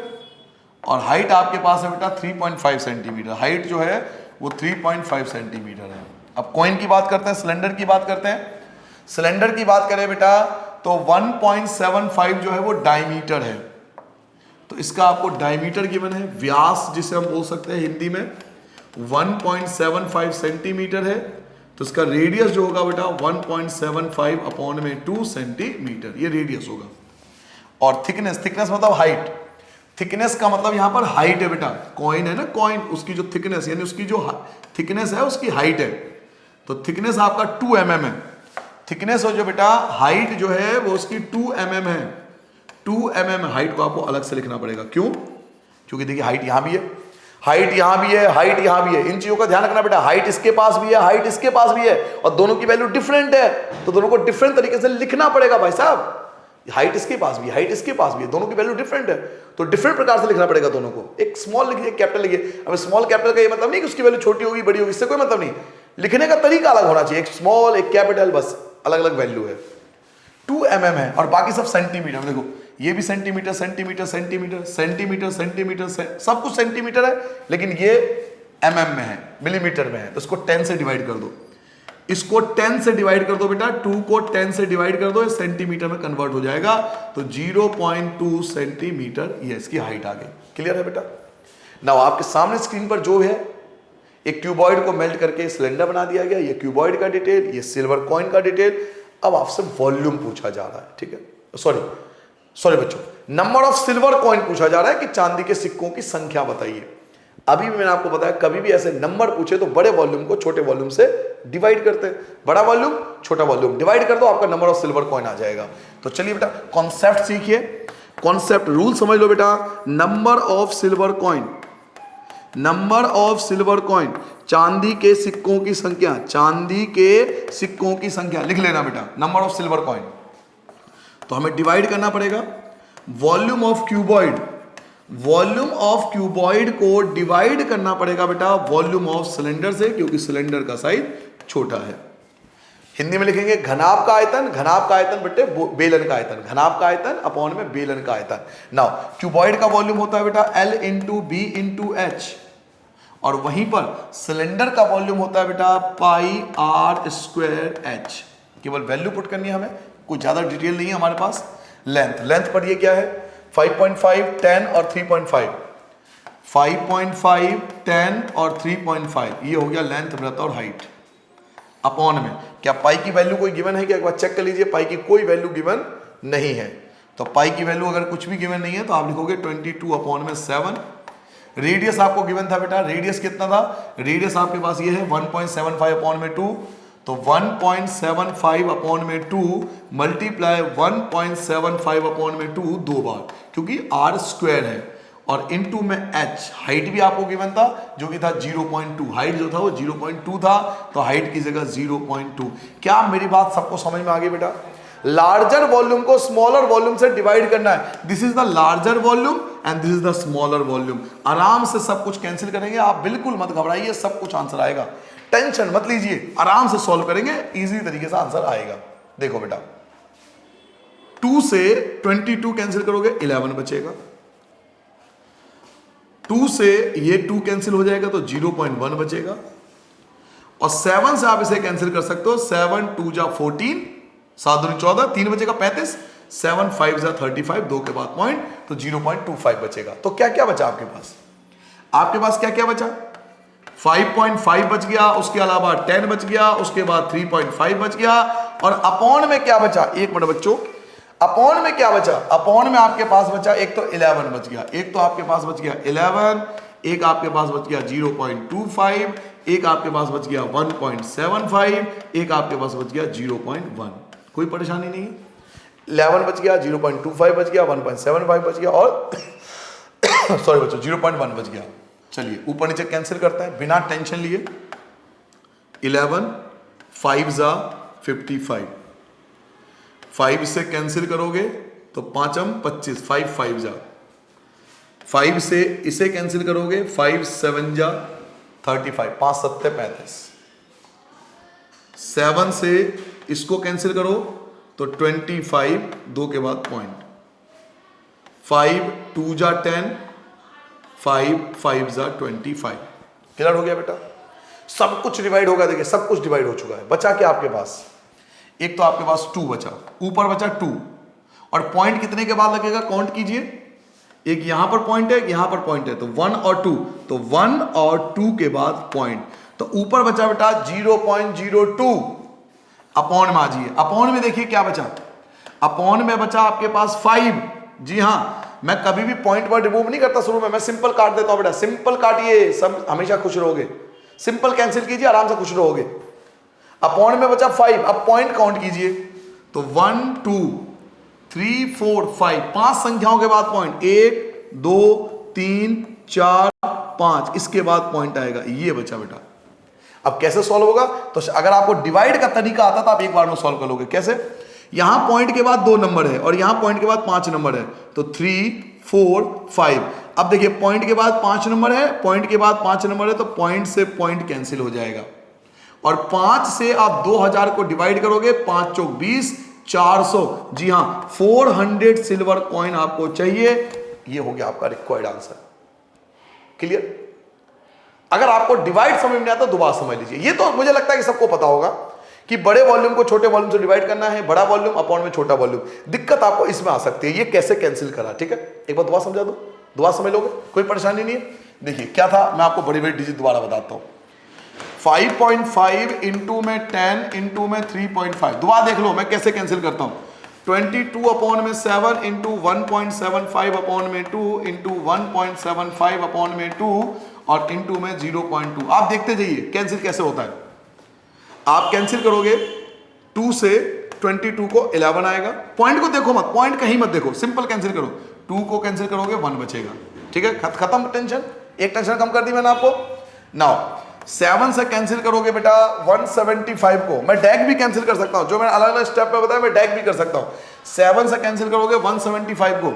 Speaker 1: और हाइट आपके पास है बेटा 3.5 सेंटीमीटर, हाइट जो है वो 3.5 सेंटीमीटर है। अब कॉइन की बात करते हैं, सिलेंडर की बात करते हैं। सिलेंडर की बात करें बेटा तो 1.75 जो है वो डायमीटर है, तो इसका आपको डायमीटर गिवन है, व्यास जिसे हम बोल सकते हैं हिंदी में 1.75 सेंटीमीटर है, तो इसका रेडियस जो होगा बेटा 1.75 अपॉन में 2 सेंटीमीटर, ये रेडियस होगा। और थिकनेस, थिकनेस मतलब हाइट, थिकनेस का मतलब यहां पर हाइट है बेटा, कॉइन है ना, कॉइन उसकी जो थिकनेस यानी उसकी जो थिकनेस है उसकी हाइट है, तो थिकनेस आपका 2 mm है, थिकनेस हो जो बेटा, हाइट जो है वो उसकी 2 mm है, 2 mm। हाइट को आपको अलग से लिखना पड़ेगा, क्यों, क्योंकि देखिए हाइट यहां भी है, हाइट यहां भी है, हाइट यहां भी है, इन चीजों का ध्यान रखना बेटा, हाइट इसके पास भी है, हाइट इसके पास भी है और दोनों की वैल्यू डिफरेंट है, तो दोनों को डिफरेंट तरीके से लिखना पड़ेगा भाई साहब, हाइट इसके पास भी, हाइट इसके पास भी है, दोनों की वैल्यू डिफरेंट है, तो डिफरेंट प्रकार से लिखना पड़ेगा दोनों को। एक स्मॉल लिखिए, कैपिटल लिखिए। अब स्मॉल कैपिटल का ये मतलब नहीं कि उसकी वैल्यू छोटी होगी बड़ी होगी, इससे कोई मतलब नहीं, लिखने का तरीका अलग होना चाहिए, एक स्मॉल एक कैपिटल, बस अलग अलग वैल्यू है। 2 mm है और बाकी सब सेंटीमीटर, देखो ये भी centimetre centimetre centimetre centimetre centimetre सब कुछ सेंटीमीटर है, लेकिन ये mm में है, मिलीमीटर में है, तो इसको 10 से डिवाइड कर दो, इसको 10 से डिवाइड कर दो बेटा, 2 को 10 से डिवाइड कर दो, ये सेंटीमीटर में कन्वर्ट हो जाएगा, तो 0.2 सेंटीमीटर ये इसकी हाइट आ गई। क्लियर है बेटा। नाउ आपके सामने स्क्रीन पर जो है, एक क्यूबॉइड को मेल्ट करके सिलेंडर बना दिया गया, ये क्यूबॉइड का डिटेल, ये सिल्वर कॉइन का डिटेल। अब आपसे वॉल्यूम पूछा जा रहा है, ठीक है, सॉरी बच्चों, नंबर ऑफ सिल्वर कॉइन पूछा जा रहा है कि चांदी के सिक्कों की संख्या बताइए। अभी भी मैंने आपको बताया, कभी भी ऐसे नंबर पूछे तो बड़े वॉल्यूम को छोटे वॉल्यूम से डिवाइड करते हैं, बड़ा वॉल्यूम छोटा वॉल्यूम डिवाइड कर दो, आपका नंबर ऑफ सिल्वर कॉइन आ जाएगा। तो चलिए बेटा कॉन्सेप्ट सीखिए, कॉन्सेप्ट रूल समझ लो बेटा। Number of silver coin, number of silver coin, चांदी के सिक्कों की संख्या, चांदी के सिक्कों की संख्या लिख लेना बेटा, नंबर ऑफ सिल्वर कॉइन। तो हमें डिवाइड करना पड़ेगा volume of cuboid, volume of cuboid को डिवाइड करना पड़ेगा बेटा वॉल्यूम ऑफ सिलेंडर से, क्योंकि सिलेंडर का साइज छोटा है। हिंदी में लिखेंगे घनाभ का आयतन, घनाभ का आयतन बेटे बेलन का आयतन, घनाभ का आयतन अपॉन में बेलन का आयतन। नाउ क्यूबॉइड का वॉल्यूम होता है बेटा L into B into H, और वहीं पर सिलेंडर का वॉल्यूम होता है बेटा पाई आर स्क्वायर एच। केवल वैल्यू पुट करनी है हमें, कोई ज्यादा डिटेल नहीं है हमारे पास। लेंथ पर ये क्या है 5.5, 10 और 3.5, 5.5, 10 और 3.5, ये हो गया लेंथ, ब्रेथ और हाइट। अपॉन में क्या पाई की वैल्यू कोई गिवन है क्या, एक बार चेक कर लीजिए। पाई की कोई वैल्यू गिवन नहीं है, तो पाई की वैल्यू अगर कुछ भी गिवन नहीं है तो आप लिखोगे 22 अपॉन में 7। रेडियस आपको गिवन था बेटा, रेडियस कितना था, रेडियस आपके पास ये है 1.75 अपॉन में 2, तो 1.75 अपॉन में 2 मल्टीप्लाई 1.75 अपॉन में 2 दो बार, क्योंकि आर स्क्वायर है, और इनटू में एच। हाइट भी आपको गिवन था जो कि था 0.2, हाइट जो था वो 0.2 था, तो हाइट की जगह 0.2। क्या मेरी बात सबको समझ में आ गई बेटा? लार्जर वॉल्यूम को स्मॉलर वॉल्यूम से डिवाइड करना है। This is the larger volume and this is the smaller volume. आराम से सब कुछ कैंसिल करेंगे, आप बिल्कुल मत घबराइए, सब कुछ आंसर आएगा, टेंशन मत लीजिए, आराम से सॉल्व करेंगे, इजी तरीके से आंसर आएगा। देखो बेटा 2 से 22 कैंसिल करोगे 11 बचेगा, 2 से ये 2 कैंसिल हो जाएगा तो 0.1 बचेगा, और 7 से आप इसे कैंसिल कर सकते हो, 7 2 जा 14, 7 दूनी 14, 3 बचेगा 35, 7 5 जा 35, 2 के बाद पॉइंट, तो 0.25 बचेगा। तो क्या क्या बचा आपके पास? आपके पास क्या क्या बचा? 5.5 बच गया, उसके अलावा 10 बच गया, उसके बाद 3.5 बच गया, और अपॉन में क्या बचा? एक मिनट बच्चों, अपॉन में क्या बचा? अपॉन में आपके पास बचा एक तो 11 बच गया, एक तो आपके पास बच गया 11, एक आपके पास बच गया 0.25, एक आपके पास बच गया 1.75, एक आपके पास बच गया 0.1। कोई परेशानी नहीं है, 11 बच गया, 0.25 बच गया, 1.75 बच गया, और सॉरी बच्चों 0.1 बच गया। चलिए ऊपर नीचे कैंसिल करते हैं बिना टेंशन लिए। 11 5 जा 55, 5 से कैंसिल करोगे तो 5 25, 5 5 जा, 5 से इसे कैंसिल करोगे 5 7 जा 35, 5 7 35, 7 से इसको कैंसिल करो तो 25, 2 के बाद पॉइंट, 5 2 जा 10, 5 5 जा 25। क्लियर हो गया बेटा? सब कुछ डिवाइड होगा, देखिए सब कुछ डिवाइड हो चुका है। बचा क्या आपके पास? एक तो आपके पास 2 बचा, ऊपर बचा 2, और पॉइंट कितने के बाद लगेगा काउंट कीजिए। एक यहां पर पॉइंट है, यहां पर पॉइंट है, तो 1 और 2, तो 1 और 2 के बाद पॉइंट, तो ऊपर बचा बेटा 0.02। अपॉन में आ जाइए, अपॉन में देखिए क्या बचा, अपॉन में बचा आपके पास 5। जी हां, मैं कभी भी पॉइंट वर्ड रिमूव नहीं करता शुरू में, मैं सिंपल काट देता हूं बेटा, सिंपल काटिए, सब हमेशा खुश रहोगे। सिंपल कैंसिल कीजिए, आराम से खुश रहोगे। अपॉन में बचा 5, अब पॉइंट काउंट कीजिए, तो 1 2 3 4 5, 5 संख्याओं के बाद पॉइंट, 1 2 3 4 5, इसके बाद पॉइंट आएगा, ये बचा बेटा। अब कैसे सॉल्व होगा? तो अगर आपको डिवाइड का तरीका आता तो आप एक बार में सॉल्व कर लोगे। कैसे? यहां पॉइंट के बाद 2 नंबर है और यहां पॉइंट के बाद 5 नंबर है, तो 3 4 5। अब देखिए पॉइंट के बाद 5 नंबर है, पॉइंट के बाद 5 नंबर है, तो पॉइंट से पॉइंट कैंसिल हो जाएगा, और 5 से आप 2000 को डिवाइड करोगे, 5 चौक 20, 400। जी हां, 400 सिल्वर कॉइन आपको चाहिए। ये हो गया आपका रिक्वायर्ड आंसर। क्लियर? अगर आपको डिवाइड समझ में आता तो दोबारा समझ लीजिए। ये तो मुझे लगता है कि सबको पता होगा कि बड़े वॉल्यूम को छोटे वॉल्यूम से डिवाइड करना है, बड़ा वॉल्यूम अपॉन में छोटा वॉल्यूम। दिक्कत आपको इसमें आ सकती है, ये कैसे कैंसिल करा। ठीक है, एक बार दोबारा समझा दो, दोबारा समझ लोगे, कोई परेशानी नहीं है। देखिए क्या था, मैं आपको बड़ी बड़ी डिजिट दोबारा बताता हूं। 5.5 इंटू में 10 इंटू में 3.5, दोबारा देख लो मैं कैसे कैंसिल करता हूं। 22 अपॉन में 7 इंटू 1.75 अपॉन में 2 इंटू 1.75 अपॉन में 2 और इंटू में 0.2। आप देखते जाइए कैंसिल कैसे होता है। आप कैंसिल करोगे 2 से 22 को 11 आएगा, पॉइंट को देखो मत, पॉइंट कहीं मत देखो, सिंपल कैंसिल करो। 2 को कैंसिल करोगे 1 बचेगा। ठीक है, खत्म टेंशन, एक टेंशन कम कर दी मैंने आपको। नाउ 7 से कैंसिल करोगे बेटा 175 को, मैं डैग भी कैंसिल कर सकता हूं, जो मैंने अलग अलग स्टेप पे बताया मैं डैग भी कर सकता हूं। 7 से कैंसिल करोगे 175 को,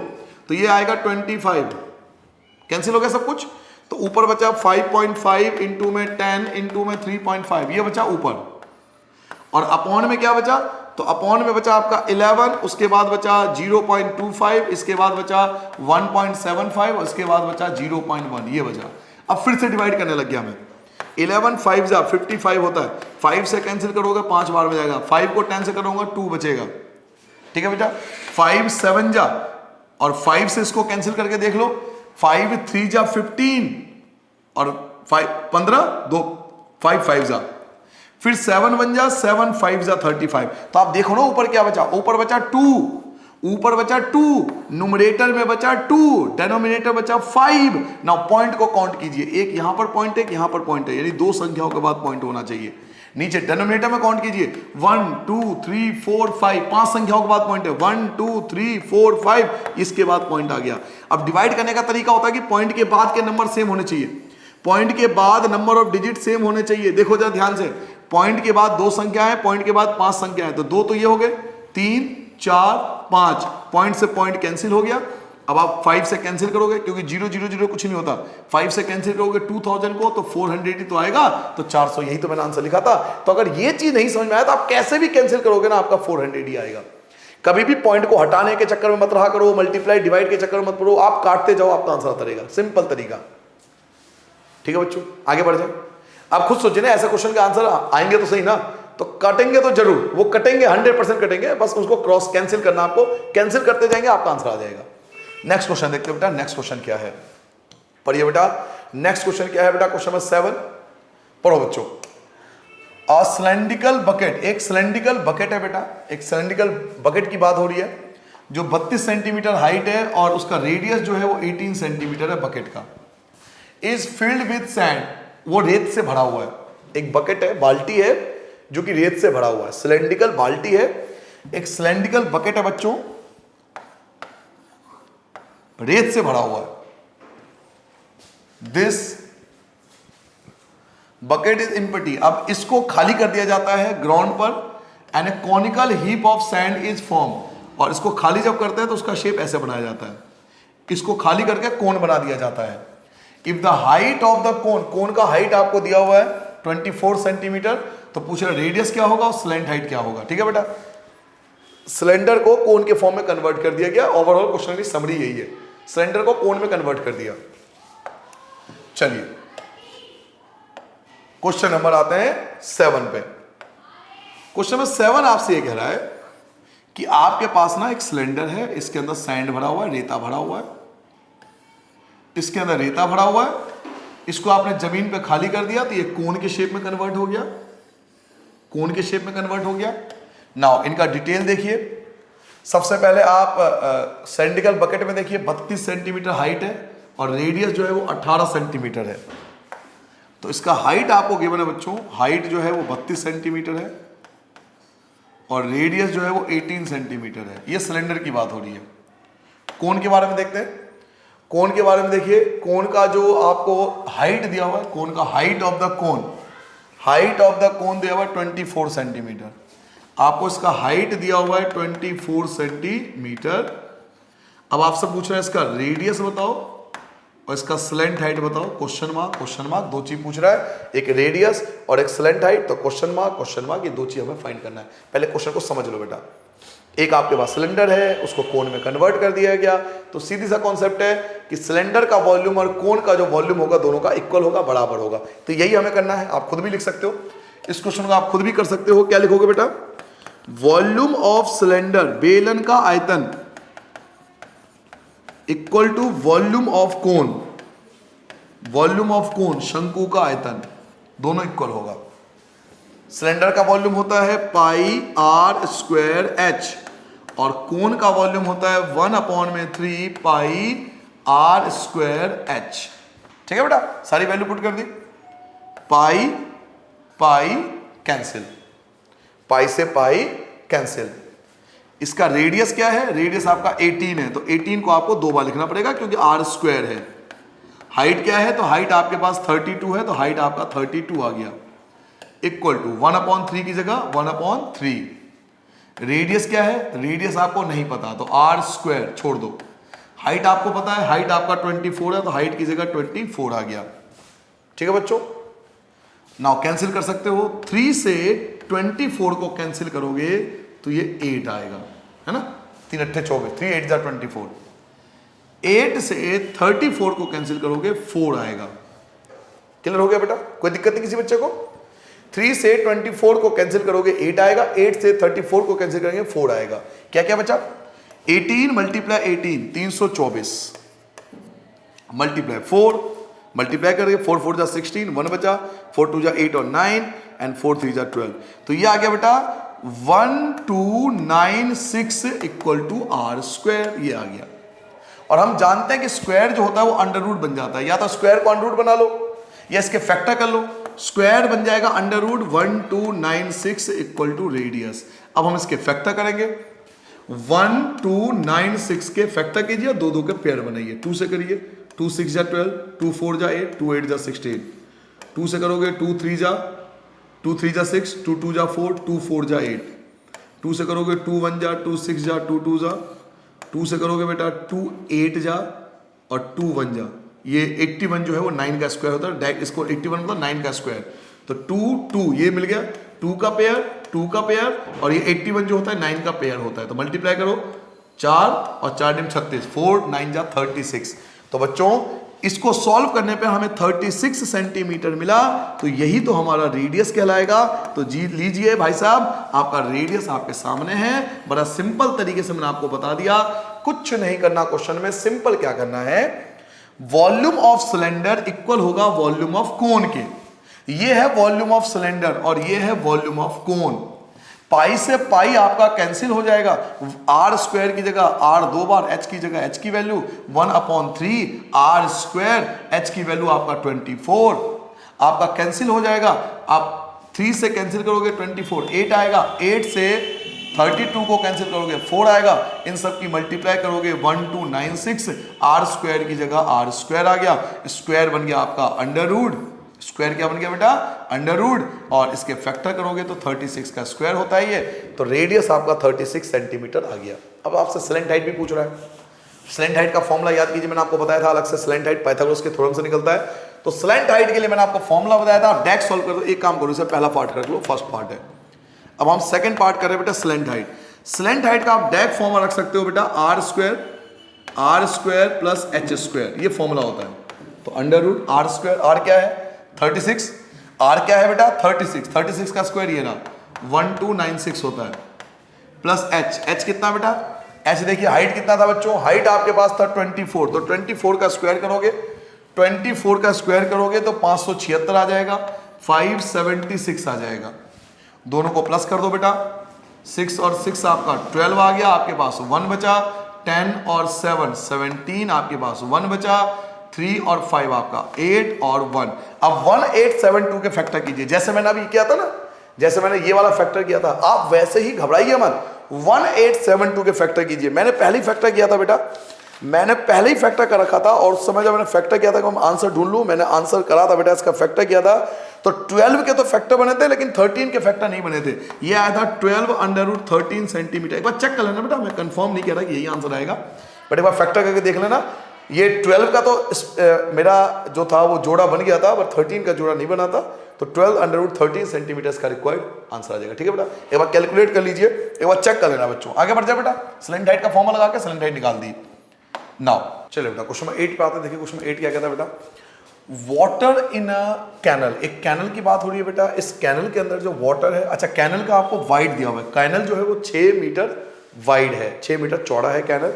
Speaker 1: तो ये आएगा 25, कैंसिल हो गया सब कुछ। तो ऊपर बचा 5.5 इंटू में 10 इंटू में 3.5, ये बचा ऊपर। और अपॉन में क्या बचा, तो अपॉन में बचा आपका 11, उसके बाद बचा 0.25, इसके बाद बचा 1.75, उसके बाद बचा 0.1, ये बचा। अब फिर से डिवाइड करने लग गया मैं। 11 5 जा 55 होता है, 5 से कैंसिल करोगे 5 बार में जाएगा, 5 को 10 से करोगे 2 बचेगा, ठीक है बेटा। 5 7 जा, और 5 से इसको कैंसिल करके देख लो, 5 3 जा 15, और 5 15 2 5 5 जा, फिर 7 1 जा 7 5 जा 35। तो आप देखो ना ऊपर क्या बचा, ऊपर बचा 2, ऊपर बचा 2, न्यूमरेटर में बचा 2, डेनोमिनेटर बचा 5। नाउ पॉइंट को काउंट कीजिए, एक यहां पर पॉइंट है, एक यहां पर पॉइंट है, यानी दो संख्याओं के बाद पॉइंट होना चाहिए। नीचे डेनोमिनेटर में काउंट कीजिए 1 2 3 4 5, 5 संख्याओं के बाद पॉइंट है, 1 2 3 4 5, इसके बाद पॉइंट आ गया। अब डिवाइड करने का तरीका होता है कि पॉइंट के बाद के नंबर सेम होने चाहिए, पॉइंट के बाद नंबर ऑफ डिजिट सेम होने चाहिए। देखो जरा ध्यान से, पॉइंट के बाद 2 संख्या है, पॉइंट के बाद 5 संख्या है, तो 2 तो ये हो गए, 3 4 5, पॉइंट से पॉइंट कैंसिल हो गया। अब आप 5 से कैंसिल करोगे, क्योंकि 0 0 0 कुछ नहीं होता, 5 से कैंसिल करोगे 2000 को, तो 400 ही तो आएगा, तो 400, यही तो मैंने आंसर लिखा था। तो अगर ये चीज नहीं समझ में आया तो आप कैसे भी कैंसिल करोगे ना, आपका 400 ही आएगा। कभी भी पॉइंट को हटाने के चक्कर में मत रहा करो, मल्टीप्लाई डिवाइड के चक्कर में मत पड़ो, आप काटते जाओ, आपका आंसर आता रहेगा, सिंपल तरीका। ठीक है बच्चों, आगे बढ़ जाए। आप खुद सोचिए ना, ऐसे क्वेश्चन के आंसर आएंगे तो सही ना, तो कटेंगे तो जरूर, वो कटेंगे 100% कटेंगे, बस उसको क्रॉस कैंसिल करना, आपको कैंसिल करते जाएंगे, आपका आंसर आ जाएगा। नेक्स्ट क्वेश्चन देखते हैं बेटा, नेक्स्ट क्वेश्चन क्या है, पढ़िए बेटा। नेक्स्ट क्वेश्चन क्या है बेटा, क्वेश्चन नंबर 7 पढ़ो बच्चों। अ सिलेंड्रिकल बकेट, एक सिलेंड्रिकल बकेट है बेटा, एक सिलेंड्रिकल बकेट की बात हो रही है, जो 32 सेंटीमीटर हाइट है और उसका रेडियस जो है वो 18 सेंटीमीटर है बकेट का। इज फिल्ड विद सैंड, वो रेत से भरा हुआ है। एक बकेट है, बाल्टी है, जो कि रेत से भरा हुआ है, सिलेंड्रिकल बाल्टी है, एक सिलेंड्रिकल बकेट है बच्चों, रेत से भरा हुआ है। दिस बकेट इज एम्प्टी, अब इसको खाली कर दिया जाता है ग्राउंड पर, and A conical heap of sand is form, और इसको खाली जब करते हैं तो उसका शेप ऐसे बनाया जाता है, इसको खाली करके कोन बना दिया जाता है। If the height of the cone, cone का हाइट आपको दिया हुआ है 24 सेंटीमीटर, तो पूछ रहे रेडियस क्या होगा और स्लैंट हाइट क्या होगा। ठीक है बेटा, सिलेंडर को कोन के फॉर्म में कन्वर्ट कर दिया गया, ओवरऑल क्वेश्चन की समरी यही है, सिलेंडर को कोन में कन्वर्ट कर दिया। चलिए क्वेश्चन नंबर आते हैं 7 पे। क्वेश्चन नंबर 7 आपसे ये कह रहा है कि आपके पास ना एक सिलेंडर है, इसके अंदर सैंड भरा हुआ है, रेता भरा हुआ है, इसके अंदर रेता भरा हुआ है, इसको आपने जमीन पे खाली कर दिया तो ये कोन के शेप में कन्वर्ट हो गया, कोन के शेप में कन्वर्ट हो गया। नाउ इनका डिटेल देखिए। सबसे पहले आप सिलेंड्रिकल बकेट में देखिए 32 सेंटीमीटर हाइट है और रेडियस जो है वो 18 सेंटीमीटर है। तो इसका हाइट आपको गिवन है बच्चों, हाइट जो है वो 32 सेंटीमीटर है और रेडियस जो है वो 18 सेंटीमीटर है। ये सिलेंडर की बात हो रही है। कोन के बारे में देखते हैं। कोन के बारे में देखिए, कोन का जो आपको हाइट दिया हुआ है, कोन का height of the cone, height of the कोन दिया हुआ है 24 सेंटीमीटर। आपको इसका हाइट दिया हुआ है 24 सेंटीमीटर। अब आपसे पूछ रहे हैं इसका रेडियस बताओ और इसका स्लेंट हाइट बताओ। क्वेश्चन मार्क, दो चीज पूछ रहा है, एक रेडियस और एक स्लेंट हाइट। तो क्वेश्चन मार्क, ये दो चीज हमें फाइंड करना है। पहले क्वेश्चन को समझ लो बेटा। एक आपके पास सिलेंडर है, उसको कोन में कन्वर्ट कर दिया गया, तो सीधी सा कॉन्सेप्ट है कि सिलेंडर का वॉल्यूम और कोन का जो वॉल्यूम होगा दोनों का इक्वल होगा, बराबर होगा। तो यही हमें करना है। आप खुद भी लिख सकते हो इस क्वेश्चन को, आप खुद भी कर सकते हो। क्या लिखोगे बेटा? वॉल्यूम ऑफ सिलेंडर, बेलन का आयतन, equal to volume of cone, volume of cone शंकु का आयतन, दोनों इक्वल होगा। सिलेंडर का वॉल्यूम होता है पाई आर स्क्वायर एच और कोन का वॉल्यूम होता है 1/3 पाई आर स्क्वायर एच। ठीक है बेटा, सारी वैल्यू पुट कर दी। पाई पाई कैंसिल, पाई से पाई कैंसिल। इसका रेडियस क्या है? रेडियस आपका 18 है, तो 18 को आपको 2 बार लिखना पड़ेगा क्योंकि आर स्क्वायर है। हाइट क्या है? तो हाइट आपके पास 32 है, तो हाइट आपका 32 आ गया, इक्वल टू 1/3 की जगह 1/3। रेडियस क्या है? रेडियस आपको नहीं पता, तो आर स्क्वायर छोड़ दो। हाइट आपको पता है, हाइट आपका 24 है, तो हाइट की जगह 24 आ गया। ठीक है बच्चों, नाउ कैंसिल कर सकते हो। 3 से 24 को कैंसिल करोगे तो ये 8 आएगा, है ना। 3 8 24, 3 8 जा 24। 8 से 34 को कैंसिल करोगे 4 आएगा। क्लियर हो गया बेटा, कोई दिक्कत नहीं किसी बच्चे को। 3 से 24 को कैंसिल करोगे 8 आएगा, 8 से 34 को कैंसिल करेंगे 4 आएगा। क्या क्या बचा? 18 मल्टीप्लाई 18 324 मल्टीप्लाई 4 मल्टीप्लाई करके 4 4 जा 16, 1 बचा, 4 2 जा 8 और 9 एंड 4 3 जा 12। तो ये आ गया बेटा 1296 इक्वल टू आर स्क्वायर, ये आ गया। और हम जानते हैं कि स्क्वायर जो होता है वो अंडर रूट बन जाता है, या तो स्क्वायर को अंडर रूट बना लो या इसके फैक्टर कर लो। स्क्वायर बन जाएगा under root 1296 equal to radius. अब हम इसके फैक्टर करेंगे, 1296 के फैक्टर कीजिए, दो दो के पेयर बनाइए। 2 से करिए, 2 6 जा 12, 2 4 जा 8, 2 8 जा 16। 2 से करोगे 2 3 जा 6, 2 2 जा 4, 2 4 जा 8। 2 से करोगे 2 1 जा 2 6 जा 2 2 जा। 2 से करोगे बेटा 2 8 जा और 2 1 जा। ये 81 जो है वो 9 का स्क्वायर होता है, इसको 81 मतलब 9 का स्क्वायर। तो 2 2 ये मिल गया, 2 का पेयर 2 का पेयर, और ये 81 जो होता है 9 का पेयर होता है। तो मल्टीप्लाई करो, 4 और 4 डिम 36, 4 9 जा 36। तो बच्चों इसको सॉल्व करने पे हमें 36 सेंटीमीटर मिला, तो यही तो हमारा रेडियस कहलाएगा। तो जी लीजिए भाई साहब, आपका रेडियस आपके सामने है। बड़ा सिंपल तरीके से मैंने आपको बता दिया, कुछ नहीं करना क्वेश्चन में। सिंपल क्या करना है, वॉल्यूम ऑफ सिलेंडर इक्वल होगा वॉल्यूम ऑफ कोन के। ये है वॉल्यूम ऑफ सिलेंडर और ये है वॉल्यूम ऑफ कोन। पाई से पाई आपका कैंसिल हो जाएगा, आर स्क्वायर की जगह आर 2 बार, एच की जगह एच की वैल्यू 1/3 आर स्क्वायर, एच की वैल्यू आपका 24 आपका कैंसिल हो जाएगा। आप 3 से कैंसिल करोगे 24 8 आएगा, 8 से 32 को कैंसिल करोगे 4 आएगा। इन सब की मल्टीप्लाई करोगे 1296, आर स्क्वायर की जगह आर स्क्वायर आ गया, स्क्वायर बन गया आपका अंडर रूट। स्क्वायर क्या बन गया बेटा? Under root. और इसके फैक्टर करोगे तो 36 का स्क्वायर होता है ये। तो रेडियस आपका 36 सेंटीमीटर आ गया। अब आपसे स्लेंट हाइट भी पूछ रहा है। स्लेंट हाइट का फॉर्मूला याद कीजिए, मैंने आपको बताया था अलग से। स्लेंट हाइट पाइथागोरस के थ्योरम से निकलता है। तो स्लेंट हाइट के लिए मैंने आपको फॉर्मूला बताया था। डेक सॉल्व कर दो, एक काम करो, इसे पहला पार्ट कर लो, फर्स्ट पार्ट है। अब हम सेकंड पार्ट कर रहे हैं बेटा, स्लेंट हाइट। स्लेंट हाइट का आप डेक फॉर्मूला रख सकते हो बेटा, R square plus H square, ये फॉर्मूला होता है। तो under root R square, R क्या है 36, आर क्या है बेटा 36 का स्क्वायर ये ना 1296 होता है, प्लस एच कितना बेटा, एच देखिए हाइट कितना था बच्चों, हाइट आपके पास था 24, तो 24 का स्क्वायर करोगे, 24 का स्क्वायर करोगे तो 576 आ जाएगा, 576 आ जाएगा। दोनों को प्लस कर दो बेटा, 6 और 6 आपका 12 आ गया, आपके पास 1 बचा, 10 और 7 17 आपके पास 1 बचा, 3 और 5 आपका 8 और 1। अब 1872 के फैक्टर कीजिए, जैसे मैंने अभी किया था ना, जैसे मैंने ये वाला फैक्टर किया था, आप वैसे ही घबराइए मत, 1872 के फैक्टर कीजिए। मैंने पहले ही फैक्टर किया था बेटा, मैंने पहले ही फैक्टर कर रखा था, और उस समय जब मैंने फैक्टर किया था कि मैं आंसर ढूंढ लूं, मैंने आंसर करा था बेटा, इसका फैक्टर किया था। तो 12 के तो फैक्टर बने थे, लेकिन 13 के फैक्टर नहीं बने थे। ये आया था 12 अंडर रूट 13 सेंटीमीटर। एक बार चेक कर लेना बेटा, मैं कंफर्म नहीं कह रहा कि यही आंसर आएगा, बट एक बार फैक्टर करके देख लेना। ये 12 का तो मेरा जो था वो जोड़ा बन गया था, पर 13 का जोड़ा नहीं बना था। तो 12 अंडर रूट 13 सेंटीमीटर का रिक्वायर्ड आंसर आ जाएगा। ठीक है बेटा, एक बार कैलकुलेट कर लीजिए, एक बार चेक कर लेना बच्चों। आगे बढ़ जाए बेटा, स्लेंट हाइट का फॉर्मूला लगा के स्लेंट हाइट निकाल दी। नाउ चलिए बेटा क्वेश्चन नंबर 8 पे आते हैं। देखिए क्वेश्चन नंबर 8 क्या कहता है बेटा, वाटर इन अ कैनल। एक कैनल की बात हो रही है बेटा, इस कैनल के अंदर जो वाटर है, अच्छा कैनल का आपको वाइड दिया हुआ है, कैनल जो है वो 6 मीटर वाइड है, 6 मीटर चौड़ा है कैनल,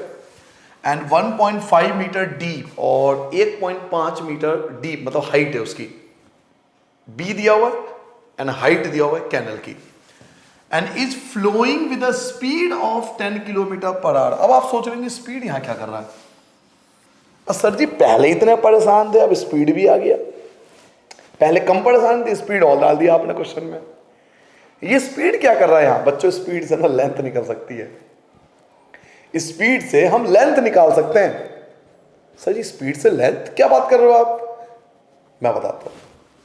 Speaker 1: एंड 1.5 मीटर डीप और 1.5 मीटर डीप मतलब हाइट है उसकी, बी दिया हुआ एंड हाइट दिया हुआ है कैनल की, and is flowing with a speed of 10 kilometre per hour. अब आप सोच रहे हैं स्पीड यहां क्या कर रहा है, सर जी पहले इतने परेशान थे, अब स्पीड भी आ गया। पहले कम परेशान थे, स्पीड और डाल दिया आपने क्वेश्चन में। ये स्पीड क्या कर रहा है यहां बच्चों? स्पीड से ना लेंथ निकल सकती है, स्पीड से हम लेंथ निकाल सकते हैं। सर जी स्पीड से लेंथ, क्या बात कर रहे हो आप? मैं बताता हूं,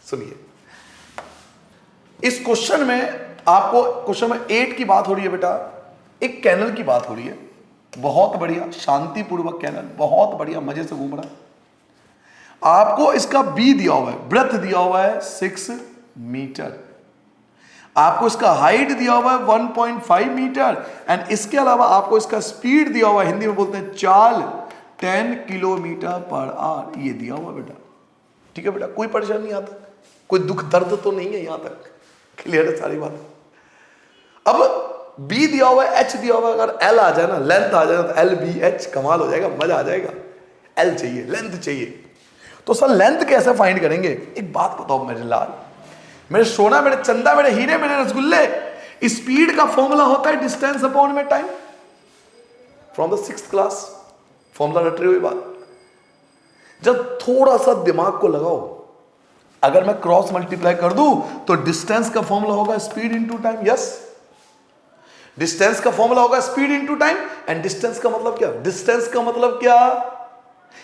Speaker 1: सुनिए। इस क्वेश्चन में आपको, क्वेश्चन में 8 की बात हो रही है बेटा, एक कैनल की बात हो रही है। बहुत बढ़िया, शांतिपूर्वक कैनल, बहुत बढ़िया, मजे से घूम रहा है। आपको इसका बी दिया हुआ है, ब्रेथ दिया हुआ है 6 मीटर, आपको इसका हाइट दिया हुआ है 1.5 मीटर, एंड इसके अलावा आपको इसका स्पीड दिया हुआ है, हिंदी में बोलते हैं चाल, 10 किलोमीटर पर आवर, ये दिया हुआ बेटा। ठीक है बेटा, कोई परेशानी नहीं आता, कोई दुख दर्द तो नहीं है, यहां तक क्लियर है सारी बात। अब बी दिया हुआ है, एच दिया हुआ है, अगर एल आ जाए ना, लेंथ आ जाए ना, तो एल बी एच, कमाल हो जाएगा, मजा आ जाएगा। एल चाहिए, लेंथ चाहिए, तो सर लेंथ कैसे फाइंड करेंगे? एक बात बताओ मेरे लाल, मेरे सोना, मेरे चंदा, मेरे हीरे, मेरे रसगुल्ले, स्पीड का फॉर्मूला होता है डिस्टेंस अपॉन में time, from the 6th class, formula रट रही हुई बात। जब थोड़ा सा दिमाग को लगाओ, अगर मैं क्रॉस मल्टीप्लाई कर दूं तो डिस्टेंस का फॉर्मूला होगा speed into time. Yes, distance का फॉर्मूला होगा speed into time, and distance का मतलब क्या? डिस्टेंस का मतलब क्या?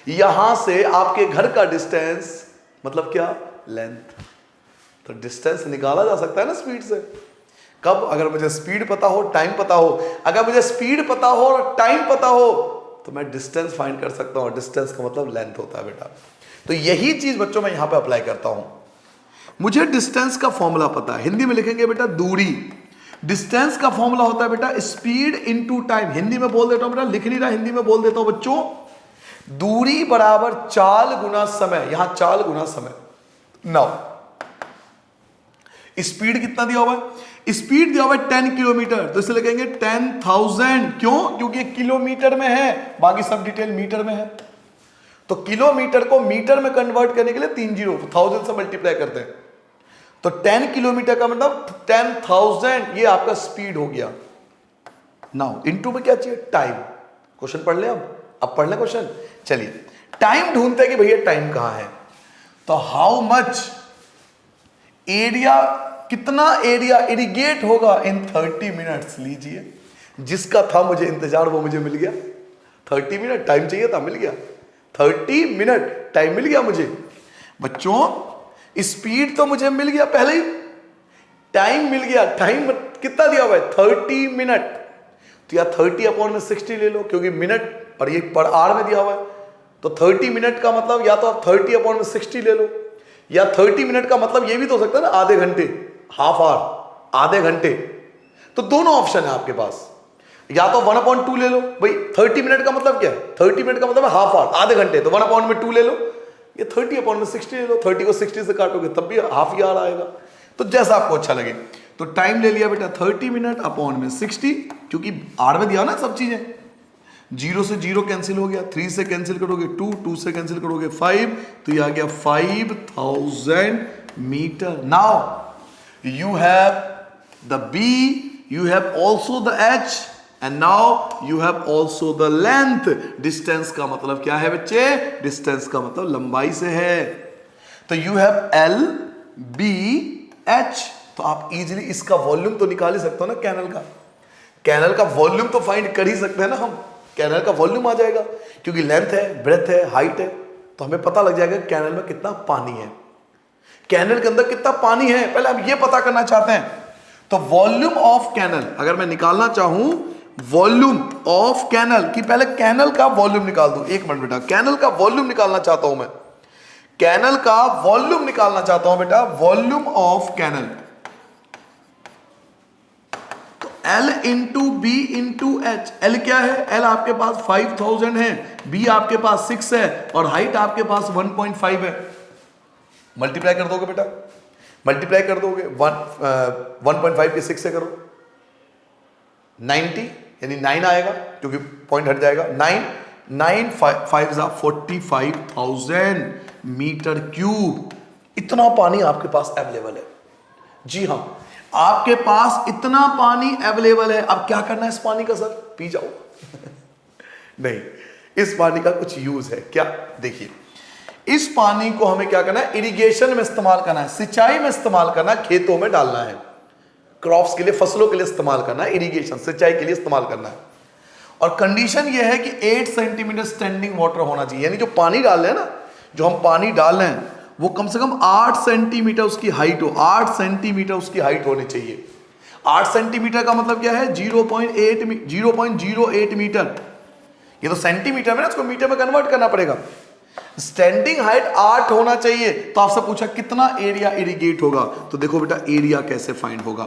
Speaker 1: यहां से आपके घर का डिस्टेंस मतलब क्या? लेंथ। तो डिस्टेंस निकाला जा सकता है ना स्पीड से। कब? अगर मुझे स्पीड पता हो, टाइम पता हो। अगर मुझे स्पीड पता हो और टाइम पता हो तो मैं डिस्टेंस फाइंड कर सकता हूं, और डिस्टेंस का मतलब लेंथ होता है बेटा। तो यही चीज बच्चों मैं यहां पे अप्लाई करता हूं। मुझे डिस्टेंस का फॉर्मूला पता है, हिंदी में लिखेंगे बेटा दूरी। डिस्टेंस का फॉर्मूला होता है बेटा स्पीड इनटू टाइम। हिंदी में बोल देता हूं बेटा, लिख नहीं रहा, हिंदी में बोल देता हूं बच्चों, दूरी बराबर चाल गुना समय, यहां चाल गुना समय। नाउ स्पीड कितना दिया हुआ है? स्पीड दिया हुआ है 10 किलोमीटर, तो इसे लिखेंगे 10,000। क्यों? क्योंकि किलोमीटर में है, बाकी सब डिटेल मीटर में है। तो किलोमीटर को मीटर में कन्वर्ट करने के लिए 3 जीरो, 1000 से मल्टीप्लाई करते हैं, तो 10 किलोमीटर का मतलब 10,000, ये आपका स्पीड हो गया। नाउ इनटू में क्या चाहिए? टाइम। क्वेश्चन पढ़ ले, अब पढ़ ले क्वेश्चन। चलिए टाइम ढूंढते हैं कि भैया टाइम कहां है। तो हाउ मच एरिया, कितना एरिया इरिगेट होगा इन 30 मिनट्स। लीजिए, जिसका था मुझे इंतजार वो मुझे मिल गया। 30 मिनट टाइम चाहिए था, मिल गया। 30 मिनट टाइम मिल गया मुझे। बच्चों स्पीड तो मुझे मिल गया पहले ही, टाइम मिल गया। टाइम कितना दिया हुआ है? 30 मिनट। तो या 30 अपॉन में 60 ले लो, क्योंकि मिनट और ये पर आवर में दिया हुआ है। तो 30 मिनट का मतलब या तो आप 30 अपॉन में 60 ले लो, या 30 मिनट का मतलब ये भी तो हो सकता है ना आधे घंटे, हाफ आवर, आधे घंटे। तो दोनों ऑप्शन है आपके पास, या तो 1/2 ले लो। भाई 30 मिनट का मतलब क्या है? 30 मिनट का मतलब है हाफ आवर, आधे घंटे, तो 1/2 ले लो। ये 30 अपॉन में 60 ले लो, 30 को 60 से काटोगे तब भी हाफ ही आवर आएगा। तो जैसा आपको अच्छा लगे। तो टाइम ले लिया बेटा 30 मिनट अपॉन में 60, क्योंकि आर में दिया ना सब चीजें। 0 से 0 कैंसिल हो गया, 3 से कैंसिल करोगे 2, 2 से कैंसिल करोगे 5, तो ये आ गया 5000 metre. Now you have the B, you have also the H, and now you have also the length. Distance का मतलब क्या है बच्चे? डिस्टेंस का मतलब लंबाई से है। तो you have L B H, तो आप इजीली इसका वॉल्यूम तो निकाल ही सकते हो ना कैनल का। कैनल का वॉल्यूम तो फाइंड कर ही सकते हैं ना हम। कैनल का वॉल्यूम आ जाएगा, क्योंकि लेंथ है, ब्रेथ है, हाइट है, तो हमें पता लग जाएगा कैनल में कितना पानी है, कैनल के अंदर कितना पानी है। पहले हम ये पता करना चाहते हैं। तो वॉल्यूम ऑफ कैनल अगर मैं निकालना चाहूं, वॉल्यूम ऑफ कैनल की, पहले कैनल का वॉल्यूम निकाल दूं। एक मिनट बेटा, कैनल का वॉल्यूम निकालना चाहता हूं मैं, कैनल का वॉल्यूम निकालना चाहता हूं बेटा, volume of canal. L into B into H. L क्या है? एल आपके पास 5000 है, बी आपके पास 6 है, और हाइट आपके पास 1.5 है। मल्टीप्लाई कर दोगे बेटा, मल्टीप्लाई कर दोगे 1.5 के 6 से करो, 90 यानी 9 आएगा, क्योंकि पॉइंट हट जाएगा। 9 5 45,000 मीटर क्यूब। इतना पानी आपके पास अवेलेबल है। जी हाँ, आपके पास इतना पानी अवेलेबल है। अब क्या करना है इस पानी का? सर पी जाओ नहीं, इस पानी का कुछ यूज है क्या? देखिए, इस पानी को हमें क्या करना है? इरिगेशन में इस्तेमाल करना है, सिंचाई में इस्तेमाल करना है, खेतों में डालना है, क्रॉप्स के लिए, फसलों के लिए इस्तेमाल करना है, इरिगेशन सिंचाई के लिए इस्तेमाल करना है। और कंडीशन यह है कि 8 सेंटीमीटर स्टैंडिंग वाटर होना चाहिए। यानी जो पानी डाल रहे हैं ना, जो हम पानी डाल रहे हैं, वो कम से कम 8 सेंटीमीटर उसकी हाइट हो, 8 सेंटीमीटर उसकी हाइट होनी चाहिए। 8 सेंटीमीटर का मतलब क्या है? 0.08 मीटर। ये तो सेंटीमीटर में ना, इसको मीटर में कन्वर्ट करना पड़ेगा। स्टैंडिंग हाइट 8 होना चाहिए। तो आपसे पूछा कितना एरिया इरिगेट होगा, तो देखो बेटा एरिया कैसे फाइंड होगा,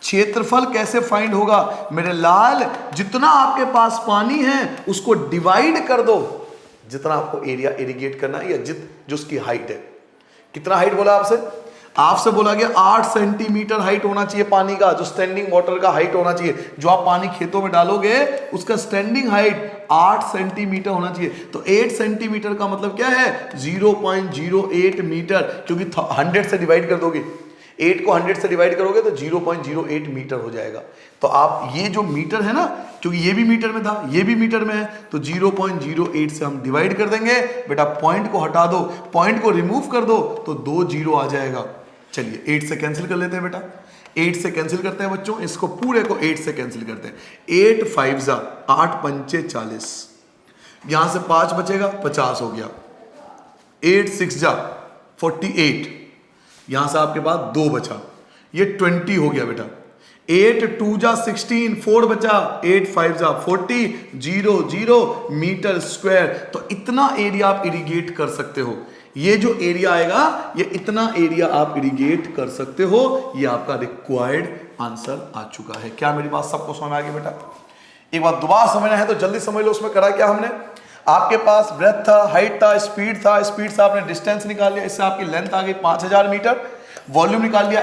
Speaker 1: क्षेत्रफल कैसे फाइंड होगा मेरे लाल, जितना आपके पास पानी है उसको डिवाइड कर दो, जितना आपको एरिया इरिगेट करना है, या जो उसकी हाइट है। कितना हाइट बोला आपसे बोला गया 8 सेंटीमीटर हाइट होना चाहिए पानी का, जो स्टैंडिंग वाटर का हाइट होना चाहिए। जो आप पानी खेतों में डालोगे उसका स्टैंडिंग हाइट 8 सेंटीमीटर होना चाहिए। तो 8 सेंटीमीटर का मतलब क्या है 0.08 मीटर, क्योंकि 100 से डिवाइड कर दोगे, 8 को 100 से डिवाइड करोगे तो 0.08 मीटर हो जाएगा। तो आप ये जो मीटर है ना, क्योंकि ये भी मीटर में था, ये भी मीटर में है, तो 0.08 से हम डिवाइड कर देंगे। बेटा पॉइंट को हटा दो, पॉइंट को रिमूव कर दो तो 2 जीरो आ जाएगा। चलिए 8 से कैंसिल कर लेते हैं बेटा, 8 से कैंसिल करते हैं बच्चों, इसको पूरे को 8 से कैंसिल करते हैं। 8 5 जा 8 पंचे 40, यहां से 5 बचेगा 50 हो गया। 8 6 जा 48, यहां से आपके पास 2 बचा, ये 20 हो गया बेटा। 8 2 जा 16, 4 बचा, 8 5 जा 40, 0 0 मीटर स्क्वायर। तो इतना एरिया आप इरिगेट कर सकते हो। ये जो एरिया आएगा, ये इतना एरिया आप इरिगेट कर सकते हो। ये आपका रिक्वायर्ड आंसर आ चुका है। क्या मेरी बात सबको समझ में आ गई बेटा? एक बात दोबारा समझना है तो जल्दी समझ लो। उसमें करा क्या हमने, आपके पास ब्रेथ था, हाइट था, स्पीड था, स्पीड से आपने डिस्टेंस निकाल लिया, इससे आपकी लेंथ आ गई 5000 मीटर। वॉल्यूम निकाल लिया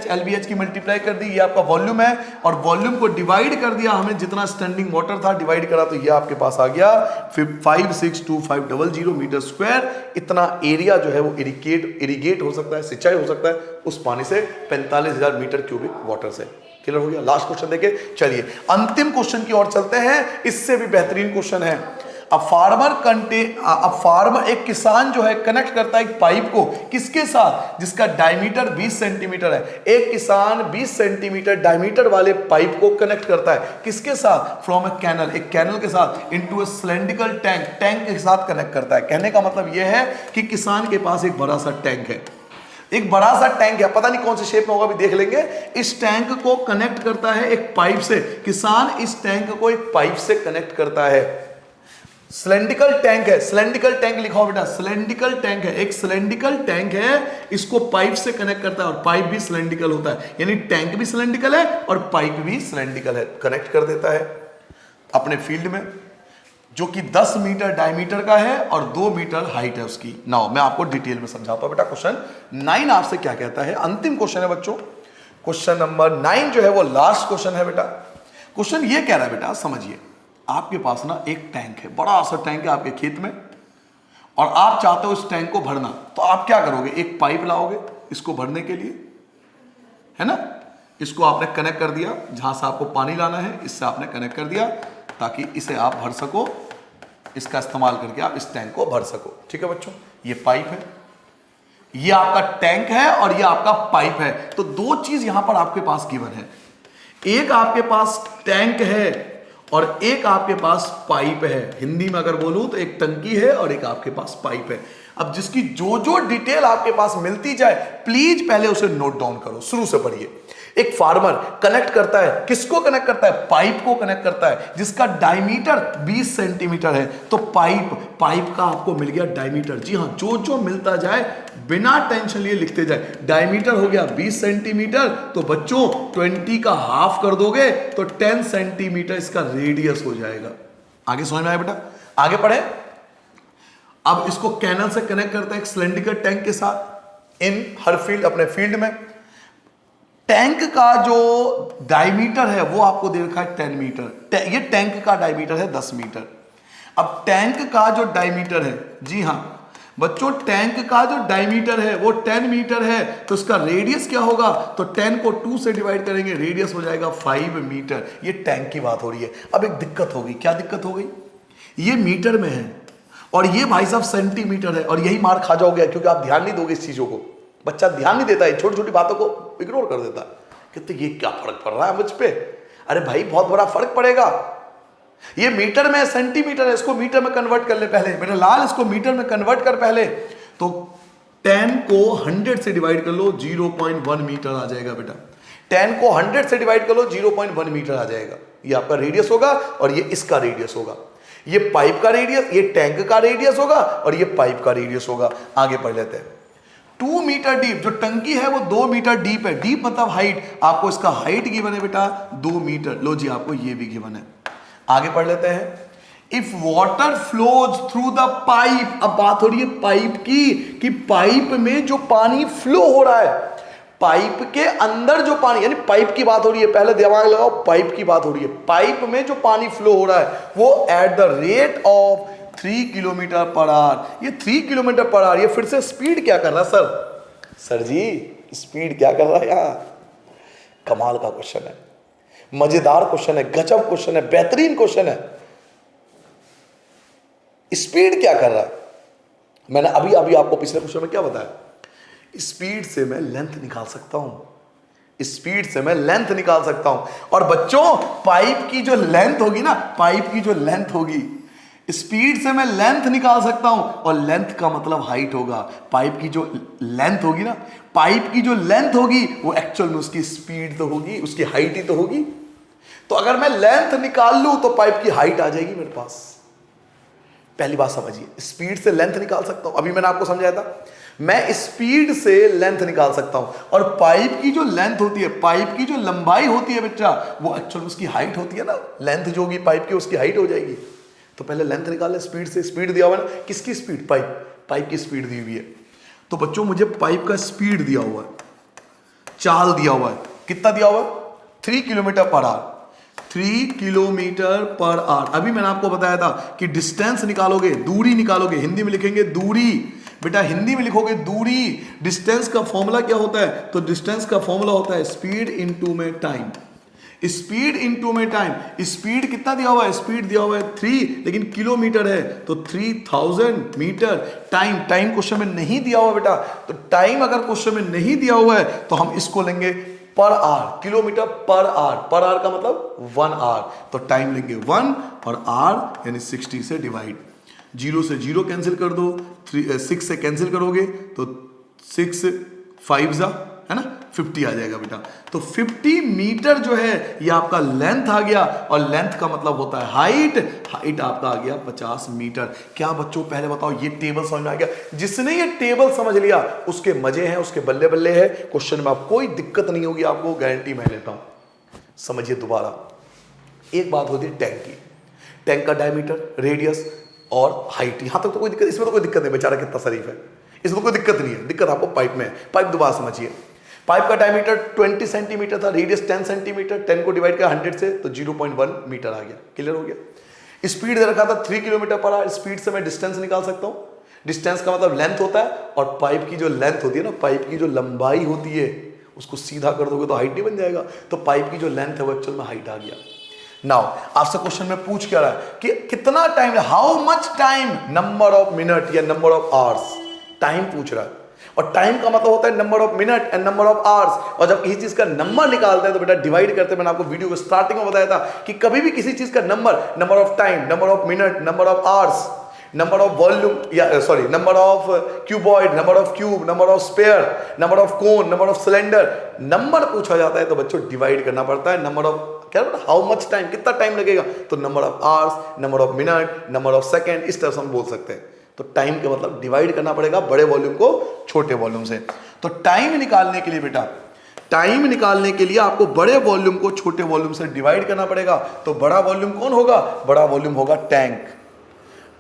Speaker 1: LBH की मल्टीप्लाई कर दी, ये आपका वॉल्यूम है, और वॉल्यूम को डिवाइड कर दिया हमने, जितना स्टैंडिंग वाटर था डिवाइड करा, तो ये आपके पास आ गया 562500 मीटर स्क्वायर। इतना एरिया जो है वो इरिगेट हो सकता है, सिंचाई हो सकता है उस पानी से 45000 मीटर क्यूबिक वाटर से। क्लियर हो गया? लास्ट क्वेश्चन देखे, चलिए अंतिम क्वेश्चन की ओर चलते हैं। इससे भी बेहतरीन क्वेश्चन है। अब फार्मर एक किसान जो है कनेक्ट करता है एक पाइप को, किसके साथ, जिसका डायमीटर 20 सेंटीमीटर है। एक किसान 20 सेंटीमीटर डायमीटर वाले पाइप को कनेक्ट करता है, किसके साथ, फ्रॉम ए कैनल, एक कैनल के साथ, इनटू ए सिलेंड्रिकल टैंक के साथ कनेक्ट करता है। कहने का मतलब यह है कि किसान के पास एक बड़ा सा टैंक है, एक बड़ा सा टैंक है, पता नहीं कौन से शेप में होगा, भी देख लेंगे। इस टैंक को कनेक्ट करता है एक पाइप से, किसान इस टैंक को एक पाइप से कनेक्ट करता है। सिलेंड्रिकल टैंक है, सिलेंड्रिकल टैंक लिखा हो बेटा, सिलेंड्रिकल टैंक है, एक सिलेंड्रिकल टैंक है, इसको पाइप से कनेक्ट करता है, और पाइप भी सिलेंड्रिकल होता है, यानी टैंक भी सिलेंड्रिकल है और पाइप भी सिलेंड्रिकल है। कनेक्ट कर देता है अपने फील्ड में, जो कि 10 मीटर डायमीटर का है और 2 मीटर हाइट है उसकी। नाउ मैं आपको डिटेल में समझाता हूं बेटा। क्वेश्चन 9 आपसे क्या कहता है, अंतिम क्वेश्चन है बच्चों। क्वेश्चन नंबर 9 जो है वो लास्ट क्वेश्चन है बेटा। क्वेश्चन ये कह रहा है बेटा, समझिए, आपके पास ना एक टैंक है, बड़ा सा टैंक है आपके खेत में, और आप चाहते हो इस टैंक को भरना, तो आप क्या करोगे, एक पाइप लाओगे इसको भरने के लिए, है ना। इसको आपने कनेक्ट कर दिया, जहां से आपको पानी लाना है इससे आपने कनेक्ट कर दिया, ताकि इसे आप भर सको, इसका इस्तेमाल करके आप इस टैंक को भर सको। ठीक है बच्चों, ये पाइप है, ये आपका टैंक है और ये आपका पाइप है। तो दो चीज यहां पर आपके पास गिवन है, एक आपके पास टैंक है और एक आपके पास पाइप है। हिंदी में अगर बोलूं तो एक टंकी है और एक आपके पास पाइप है। अब जिसकी जो जो डिटेल आपके पास मिलती जाए, प्लीज पहले उसे नोट डाउन करो, शुरू से पढ़िए। एक फार्मर कनेक्ट करता है, किसको कनेक्ट करता है, पाइप को कनेक्ट करता है, जिसका डायमीटर 20 सेंटीमीटर है। तो पाइप का आपको मिल गया डायमीटर। जी हां, जो जो मिलता जाए बिना टेंशन लिए लिखते जाए। डायमीटर हो गया 20 सेंटीमीटर, तो बच्चों 20 का हाफ कर दोगे तो 10 सेंटीमीटर इसका रेडियस हो जाएगा। आगे समझ में आया बेटा? आगे पढ़े। अब इसको कैनल से कनेक्ट करता है एक सिलेंड्रिकल टैंक के साथ, इन हर फील्ड, अपने फील्ड में। टैंक का जो डायमीटर है वो आपको दे रखा है 10 मीटर। ये टैंक का डायमीटर है 10 मीटर। अब टैंक का जो डायमीटर है, जी हां बच्चों, टैंक का जो डायमीटर है वो 10 मीटर है, तो इसका रेडियस क्या होगा, तो 10 को 2 से डिवाइड करेंगे, रेडियस हो जाएगा 5 मीटर। ये टैंक की बात हो रही है। अब एक दिक्कत हो गई, क्या दिक्कत हो गई, ये मीटर में है और ये भाई साहब सेंटीमीटर है, और यही मार खा जाओगे क्योंकि आप ध्यान नहीं दोगे इस चीजों को। बच्चा ध्यान नहीं देता है, छोटी छोटी बातों को इग्नोर कर देता है, कहते ये क्या फर्क पड़ रहा है मुझ पे। अरे भाई बहुत बड़ा फर्क पड़ेगा। ये मीटर में सेंटीमीटर है, इसको मीटर में कन्वर्ट कर ले पहले, मेरे लाल इसको मीटर में कन्वर्ट कर पहले। तो 10 को 100 से डिवाइड कर लो, 0.1 मीटर आ जाएगा बेटा। 10 को 100 से डिवाइड कर लो, 0.1 मीटर आ जाएगा। ये आपका रेडियस होगा और ये इसका रेडियस होगा। ये पाइप का रेडियस, ये टैंक का रेडियस होगा और ये पाइप का रेडियस होगा। आगे पढ़ लेते हैं। 2 मीटर डीप, जो टंकी है वो 2 मीटर डीप है। डीप मतलब हाइट, आपको इसका हाइट गिवन है बेटा 2 मीटर। लो जी, आपको ये भी गिवन है। आगे पढ़ लेते हैं। If water flows through the pipe, अब बात हो रही है पाइप की, कि पाइप में जो पानी फ्लो हो रहा है, पाइप के अंदर जो पानी, यानी पाइप की बात हो रही है, पहले दिमाग लगाओ, पाइप की बात हो रही है। पाइप में जो पानी फ्लो हो रहा है वो at the rate of 3 kilometre per our. ये 3 किलोमीटर पर आवर, ये फिर से स्पीड क्या कर रहा है सर जी स्पीड क्या कर रहा है यार? कमाल का क्वेश्चन है, मजेदार क्वेश्चन है, गजब क्वेश्चन है, बेहतरीन क्वेश्चन है। स्पीड क्या कर रहा है? मैंने अभी आपको पिछले क्वेश्चन में क्या बताया? स्पीड से मैं लेंथ निकाल सकता हूं, स्पीड से मैं लेंथ निकाल सकता हूं। और बच्चों, पाइप की जो लेंथ होगी ना, पाइप की जो लेंथ होगी, स्पीड से मैं लेंथ निकाल सकता हूं, और लेंथ का मतलब हाइट होगा। पाइप की जो लेंथ होगी ना, पाइप की जो लेंथ होगी वो एक्चुअल में उसकी स्पीड तो होगी, उसकी हाइट ही तो होगी। तो अगर मैं लेंथ निकाल लूं तो पाइप की हाइट आ जाएगी मेरे पास। पहली बात समझिए, स्पीड से लेंथ निकाल सकता हूं। अभी मैंने आपको समझाया था, मैं स्पीड से लेंथ निकाल सकता हूं, और पाइप की जो लेंथ होती है, पाइप की जो लंबाई होती है बच्चा, वो एक्चुअल उसकी हाइट होती है ना। लेंथ जो होगी पाइप की उसकी हाइट हो जाएगी। तो पहले लेंथ निकाल ले स्पीड से। स्पीड दिया हुआ है ना, किसकी स्पीड? पाइप की स्पीड दी हुई है। तो बच्चों, मुझे पाइप का स्पीड दिया हुआ है, चाल दिया हुआ है। कितना दिया हुआ है? 3 kilometre per our. 3 kilometre per our. अभी मैंने आपको बताया था कि डिस्टेंस निकालोगे, दूरी निकालोगे, हिंदी में लिखेंगे दूरी। बेटा हिंदी में लिखोगे दूरी। डिस्टेंस का फॉर्मूला क्या होता है? तो डिस्टेंस का फॉर्मूला होता है स्पीड इनटू में टाइम। स्पीड इनटू में टाइम। स्पीड कितना दिया हुआ है? स्पीड दिया हुआ है 3, लेकिन किलोमीटर है तो 3000 मीटर। टाइम क्वेश्चन में नहीं दिया हुआ बेटा, तो टाइम अगर क्वेश्चन में नहीं दिया हुआ है तो हम इसको लेंगे per hour, kilometre per our. Per hour का मतलब 1 आवर, तो टाइम लेंगे 1 और आवर यानी 60 से डिवाइड। 0 से 0 कैंसिल कर दो, 6 से कैंसिल करोगे तो 6 5 जा, है ना, 50 आ जाएगा बेटा। तो 50 मीटर जो है ये आपका लेंथ आ गया, और लेंथ का मतलब होता है हाइट। हाइट आपका आ गया 50 मीटर। क्या बच्चों, पहले बताओ ये टेबल समझ में आ गया? जिसने ये टेबल समझ लिया उसके मजे हैं, उसके बल्ले बल्ले है। क्वेश्चन में आप कोई दिक्कत नहीं होगी, आपको गारंटी मैं लेता हूं। समझिए दोबारा, एक बात होती है टैंक की। टैंक का डायमीटर, रेडियस और हाइट, यहां तक तो कोई दिक्कत, इसमें तो कोई दिक्कत नहीं, बेचारा कितना शरीफ है, इसमें कोई दिक्कत नहीं है। दिक्कत आपको पाइप में है। पाइप दोबारा समझिए, पाइप का डायमीटर 20 सेंटीमीटर था, रेडियस 10 सेंटीमीटर, 10 को डिवाइड किया 100 से तो 0.1 मीटर आ गया। क्लियर हो गया? स्पीड दे रखा था 3 किलोमीटर पर आवर। स्पीड से मैं डिस्टेंस निकाल सकता हूं। डिस्टेंस का मतलब लेंथ होता है, और पाइप की जो लेंथ होती है ना, पाइप की जो लंबाई होती है, उसको सीधा कर दोगे तो हाइट नहीं बन जाएगा। तो पाइप की जो लेंथ है वो एक्चुअल में हाइट आ गया। नाउ आपसे क्वेश्चन में पूछ क्या रहा है कि कितना time, how much time, number of minute या नंबर ऑफ आवर्स, टाइम पूछ रहा है। और टाइम का मतलब होता है number of minute and number of hours. और जब किसी चीज का नंबर निकालते हैं तो बेटा डिवाइड करते हैं। मैंने आपको वीडियो को स्टार्टिंग में बताया था कि कभी भी किसी चीज का number of time, number of minute, number of hours, number of volume या sorry number of cuboid, number of cube, number of sphere, number of cone, number of cylinder, number पूछा जाता है तो बच्चों डिवाइड करना पड़ता है। नंबर ऑफ क्या, हाउ मच टाइम, कितना टाइम लगेगा, तो number of hours, number of minute, number of second, इस तरह से हम बोल सकते हैं। तो टाइम का मतलब डिवाइड करना पड़ेगा बड़े वॉल्यूम को छोटे वॉल्यूम से। तो टाइम निकालने के लिए बेटा, टाइम निकालने के लिए आपको बड़े वॉल्यूम को छोटे वॉल्यूम से डिवाइड करना पड़ेगा। तो बड़ा वॉल्यूम कौन होगा? बड़ा वॉल्यूम होगा टैंक।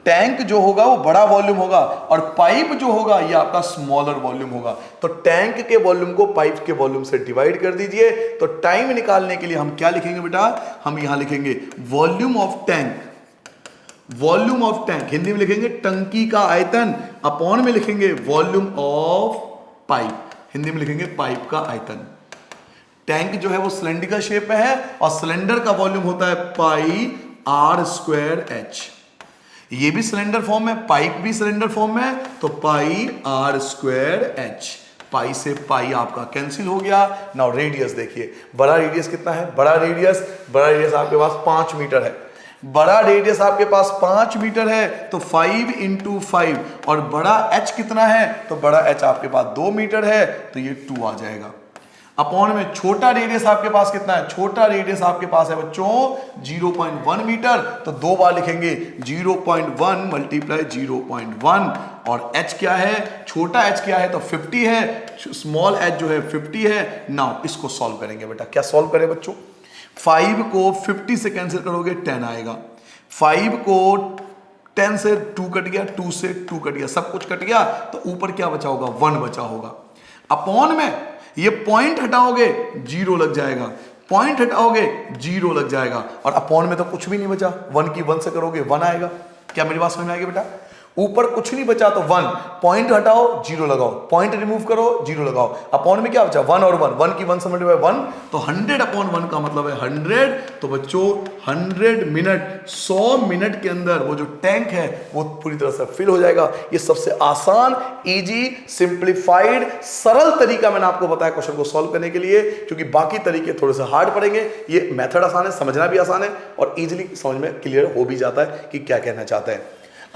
Speaker 1: टैंक जो होगा वो बड़ा वॉल्यूम होगा, और पाइप जो होगा ये आपका स्मॉलर वॉल्यूम होगा। तो टैंक के वॉल्यूम को पाइप के वॉल्यूम से डिवाइड कर दीजिए। तो टाइम निकालने के लिए हम क्या लिखेंगे बेटा? हम यहां लिखेंगे volume of tank. Volume of tank Hindi में लिखेंगे टंकी का आयतन, अपॉन में लिखेंगे वॉल्यूम ऑफ पाइप, हिंदी में लिखेंगे पाइप का आयतन। टैंक जो है वो सिलेंड्रिकल शेप में है, और सिलेंडर का वॉल्यूम होता है पाई आर स्क्वायर एच। ये भी सिलेंडर फॉर्म में, पाइप भी सिलेंडर फॉर्म में है, तो पाई आर स्क्वायर एच। पाई से पाई आपका कैंसिल हो गया। नाउ रेडियस देखिए, बड़ा रेडियस कितना है? बड़ा रेडियस आपके पास 5 मीटर है। बड़ा रेडियस आपके पास 5 मीटर है तो 5 × 5, और बड़ा h कितना है? तो बड़ा h आपके पास 2 मीटर है तो ये 2 आ जाएगा। अपॉन में छोटा रेडियस आपके पास कितना है, छोटा रेडियस आपके पास है बच्चों 0.1 मीटर, तो 2 बार लिखेंगे 0.1 मल्टीप्लाई 0.1, और h क्या है, छोटा h क्या है तो 50 है, स्मॉल h जो है 50 है। नाउ इसको सॉल्व करेंगे बेटा, क्या सॉल्व करें बच्चों, 5 को 50 से कैंसिल करोगे 10 आएगा, 5 को 10 से 2 कट गया, 2 से 2 कट गया, सब कुछ कट गया, तो ऊपर क्या बचा होगा, 1 बचा होगा। अपॉन में ये पॉइंट हटाओगे 0 लग जाएगा, पॉइंट हटाओगे 0 लग जाएगा, और अपॉन में तो कुछ भी नहीं बचा, 1 की 1 से करोगे 1 आएगा। क्या मेरी बात समझ में आएगी बेटा, ऊपर कुछ नहीं बचा तो 1, पॉइंट हटाओ 0 लगाओ, पॉइंट रिमूव करो 0 लगाओ, अपॉन में क्या बचा 1 और 1, 1 की 1 से मल्टीप्लाई 1, तो 100 अपॉन 1 का मतलब है 100। तो बच्चों 100 मिनट, 100 मिनट के अंदर वो जो टैंक है वो पूरी तरह से फिल हो जाएगा। ये सबसे आसान, इजी, सिंप्लीफाइड, सरल तरीका मैंने आपको बताया क्वेश्चन को सॉल्व करने के लिए, क्योंकि बाकी तरीके थोड़े से हार्ड पड़ेंगे। ये मेथड आसान है, समझना भी आसान है, और इजीली समझ में क्लियर हो भी जाता है कि क्या कहना चाहते हैं।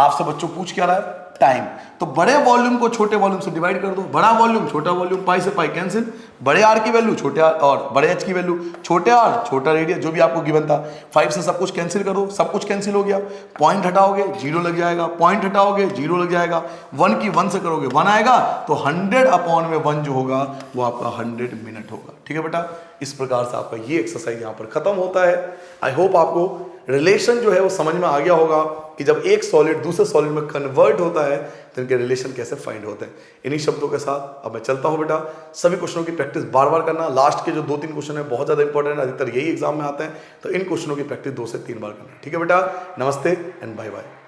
Speaker 1: आपसे बच्चों पूछ क्या रहा है, टाइम, तो बड़े वॉल्यूम को छोटे वॉल्यूम से डिवाइड कर दो, बड़ा वॉल्यूम छोटा वॉल्यूम, पाई से पाई कैंसिल, बड़े आर की वैल्यू छोटे आर और बड़े एच की वैल्यू, छोटे आर छोटा रेडियस, जो भी आपको गिवन था, 5 से सब कुछ कैंसिल करो, सब कुछ कैंसिल हो गया, पॉइंट हटाओगे 0 लग जाएगा, पॉइंट हटाओगे 0 लग जाएगा, 1 की 1 से करोगे 1 आएगा, तो 100 अपॉन में 1 जो होगा वो आपका 100 मिनट होगा। ठीक है बेटा, इस प्रकार से आपका ये एक्सरसाइज यहाँ पर खत्म होता है। आई होप आपको रिलेशन जो है वो समझ में आ गया होगा कि जब एक सॉलिड दूसरे सॉलिड में कन्वर्ट होता है तो इनके रिलेशन कैसे फाइंड होते हैं। इन्हीं शब्दों के साथ अब मैं चलता हूं बेटा। सभी क्वेश्चनों की प्रैक्टिस बार बार करना, लास्ट के जो 2-3 क्वेश्चन है बहुत ज़्यादा इंपॉर्टेंट है, अधिकतर यही एग्जाम में आते हैं, तो इन क्वेश्चनों की प्रैक्टिस 2 से 3 बार करना। ठीक है बेटा, नमस्ते एंड बाय बाय।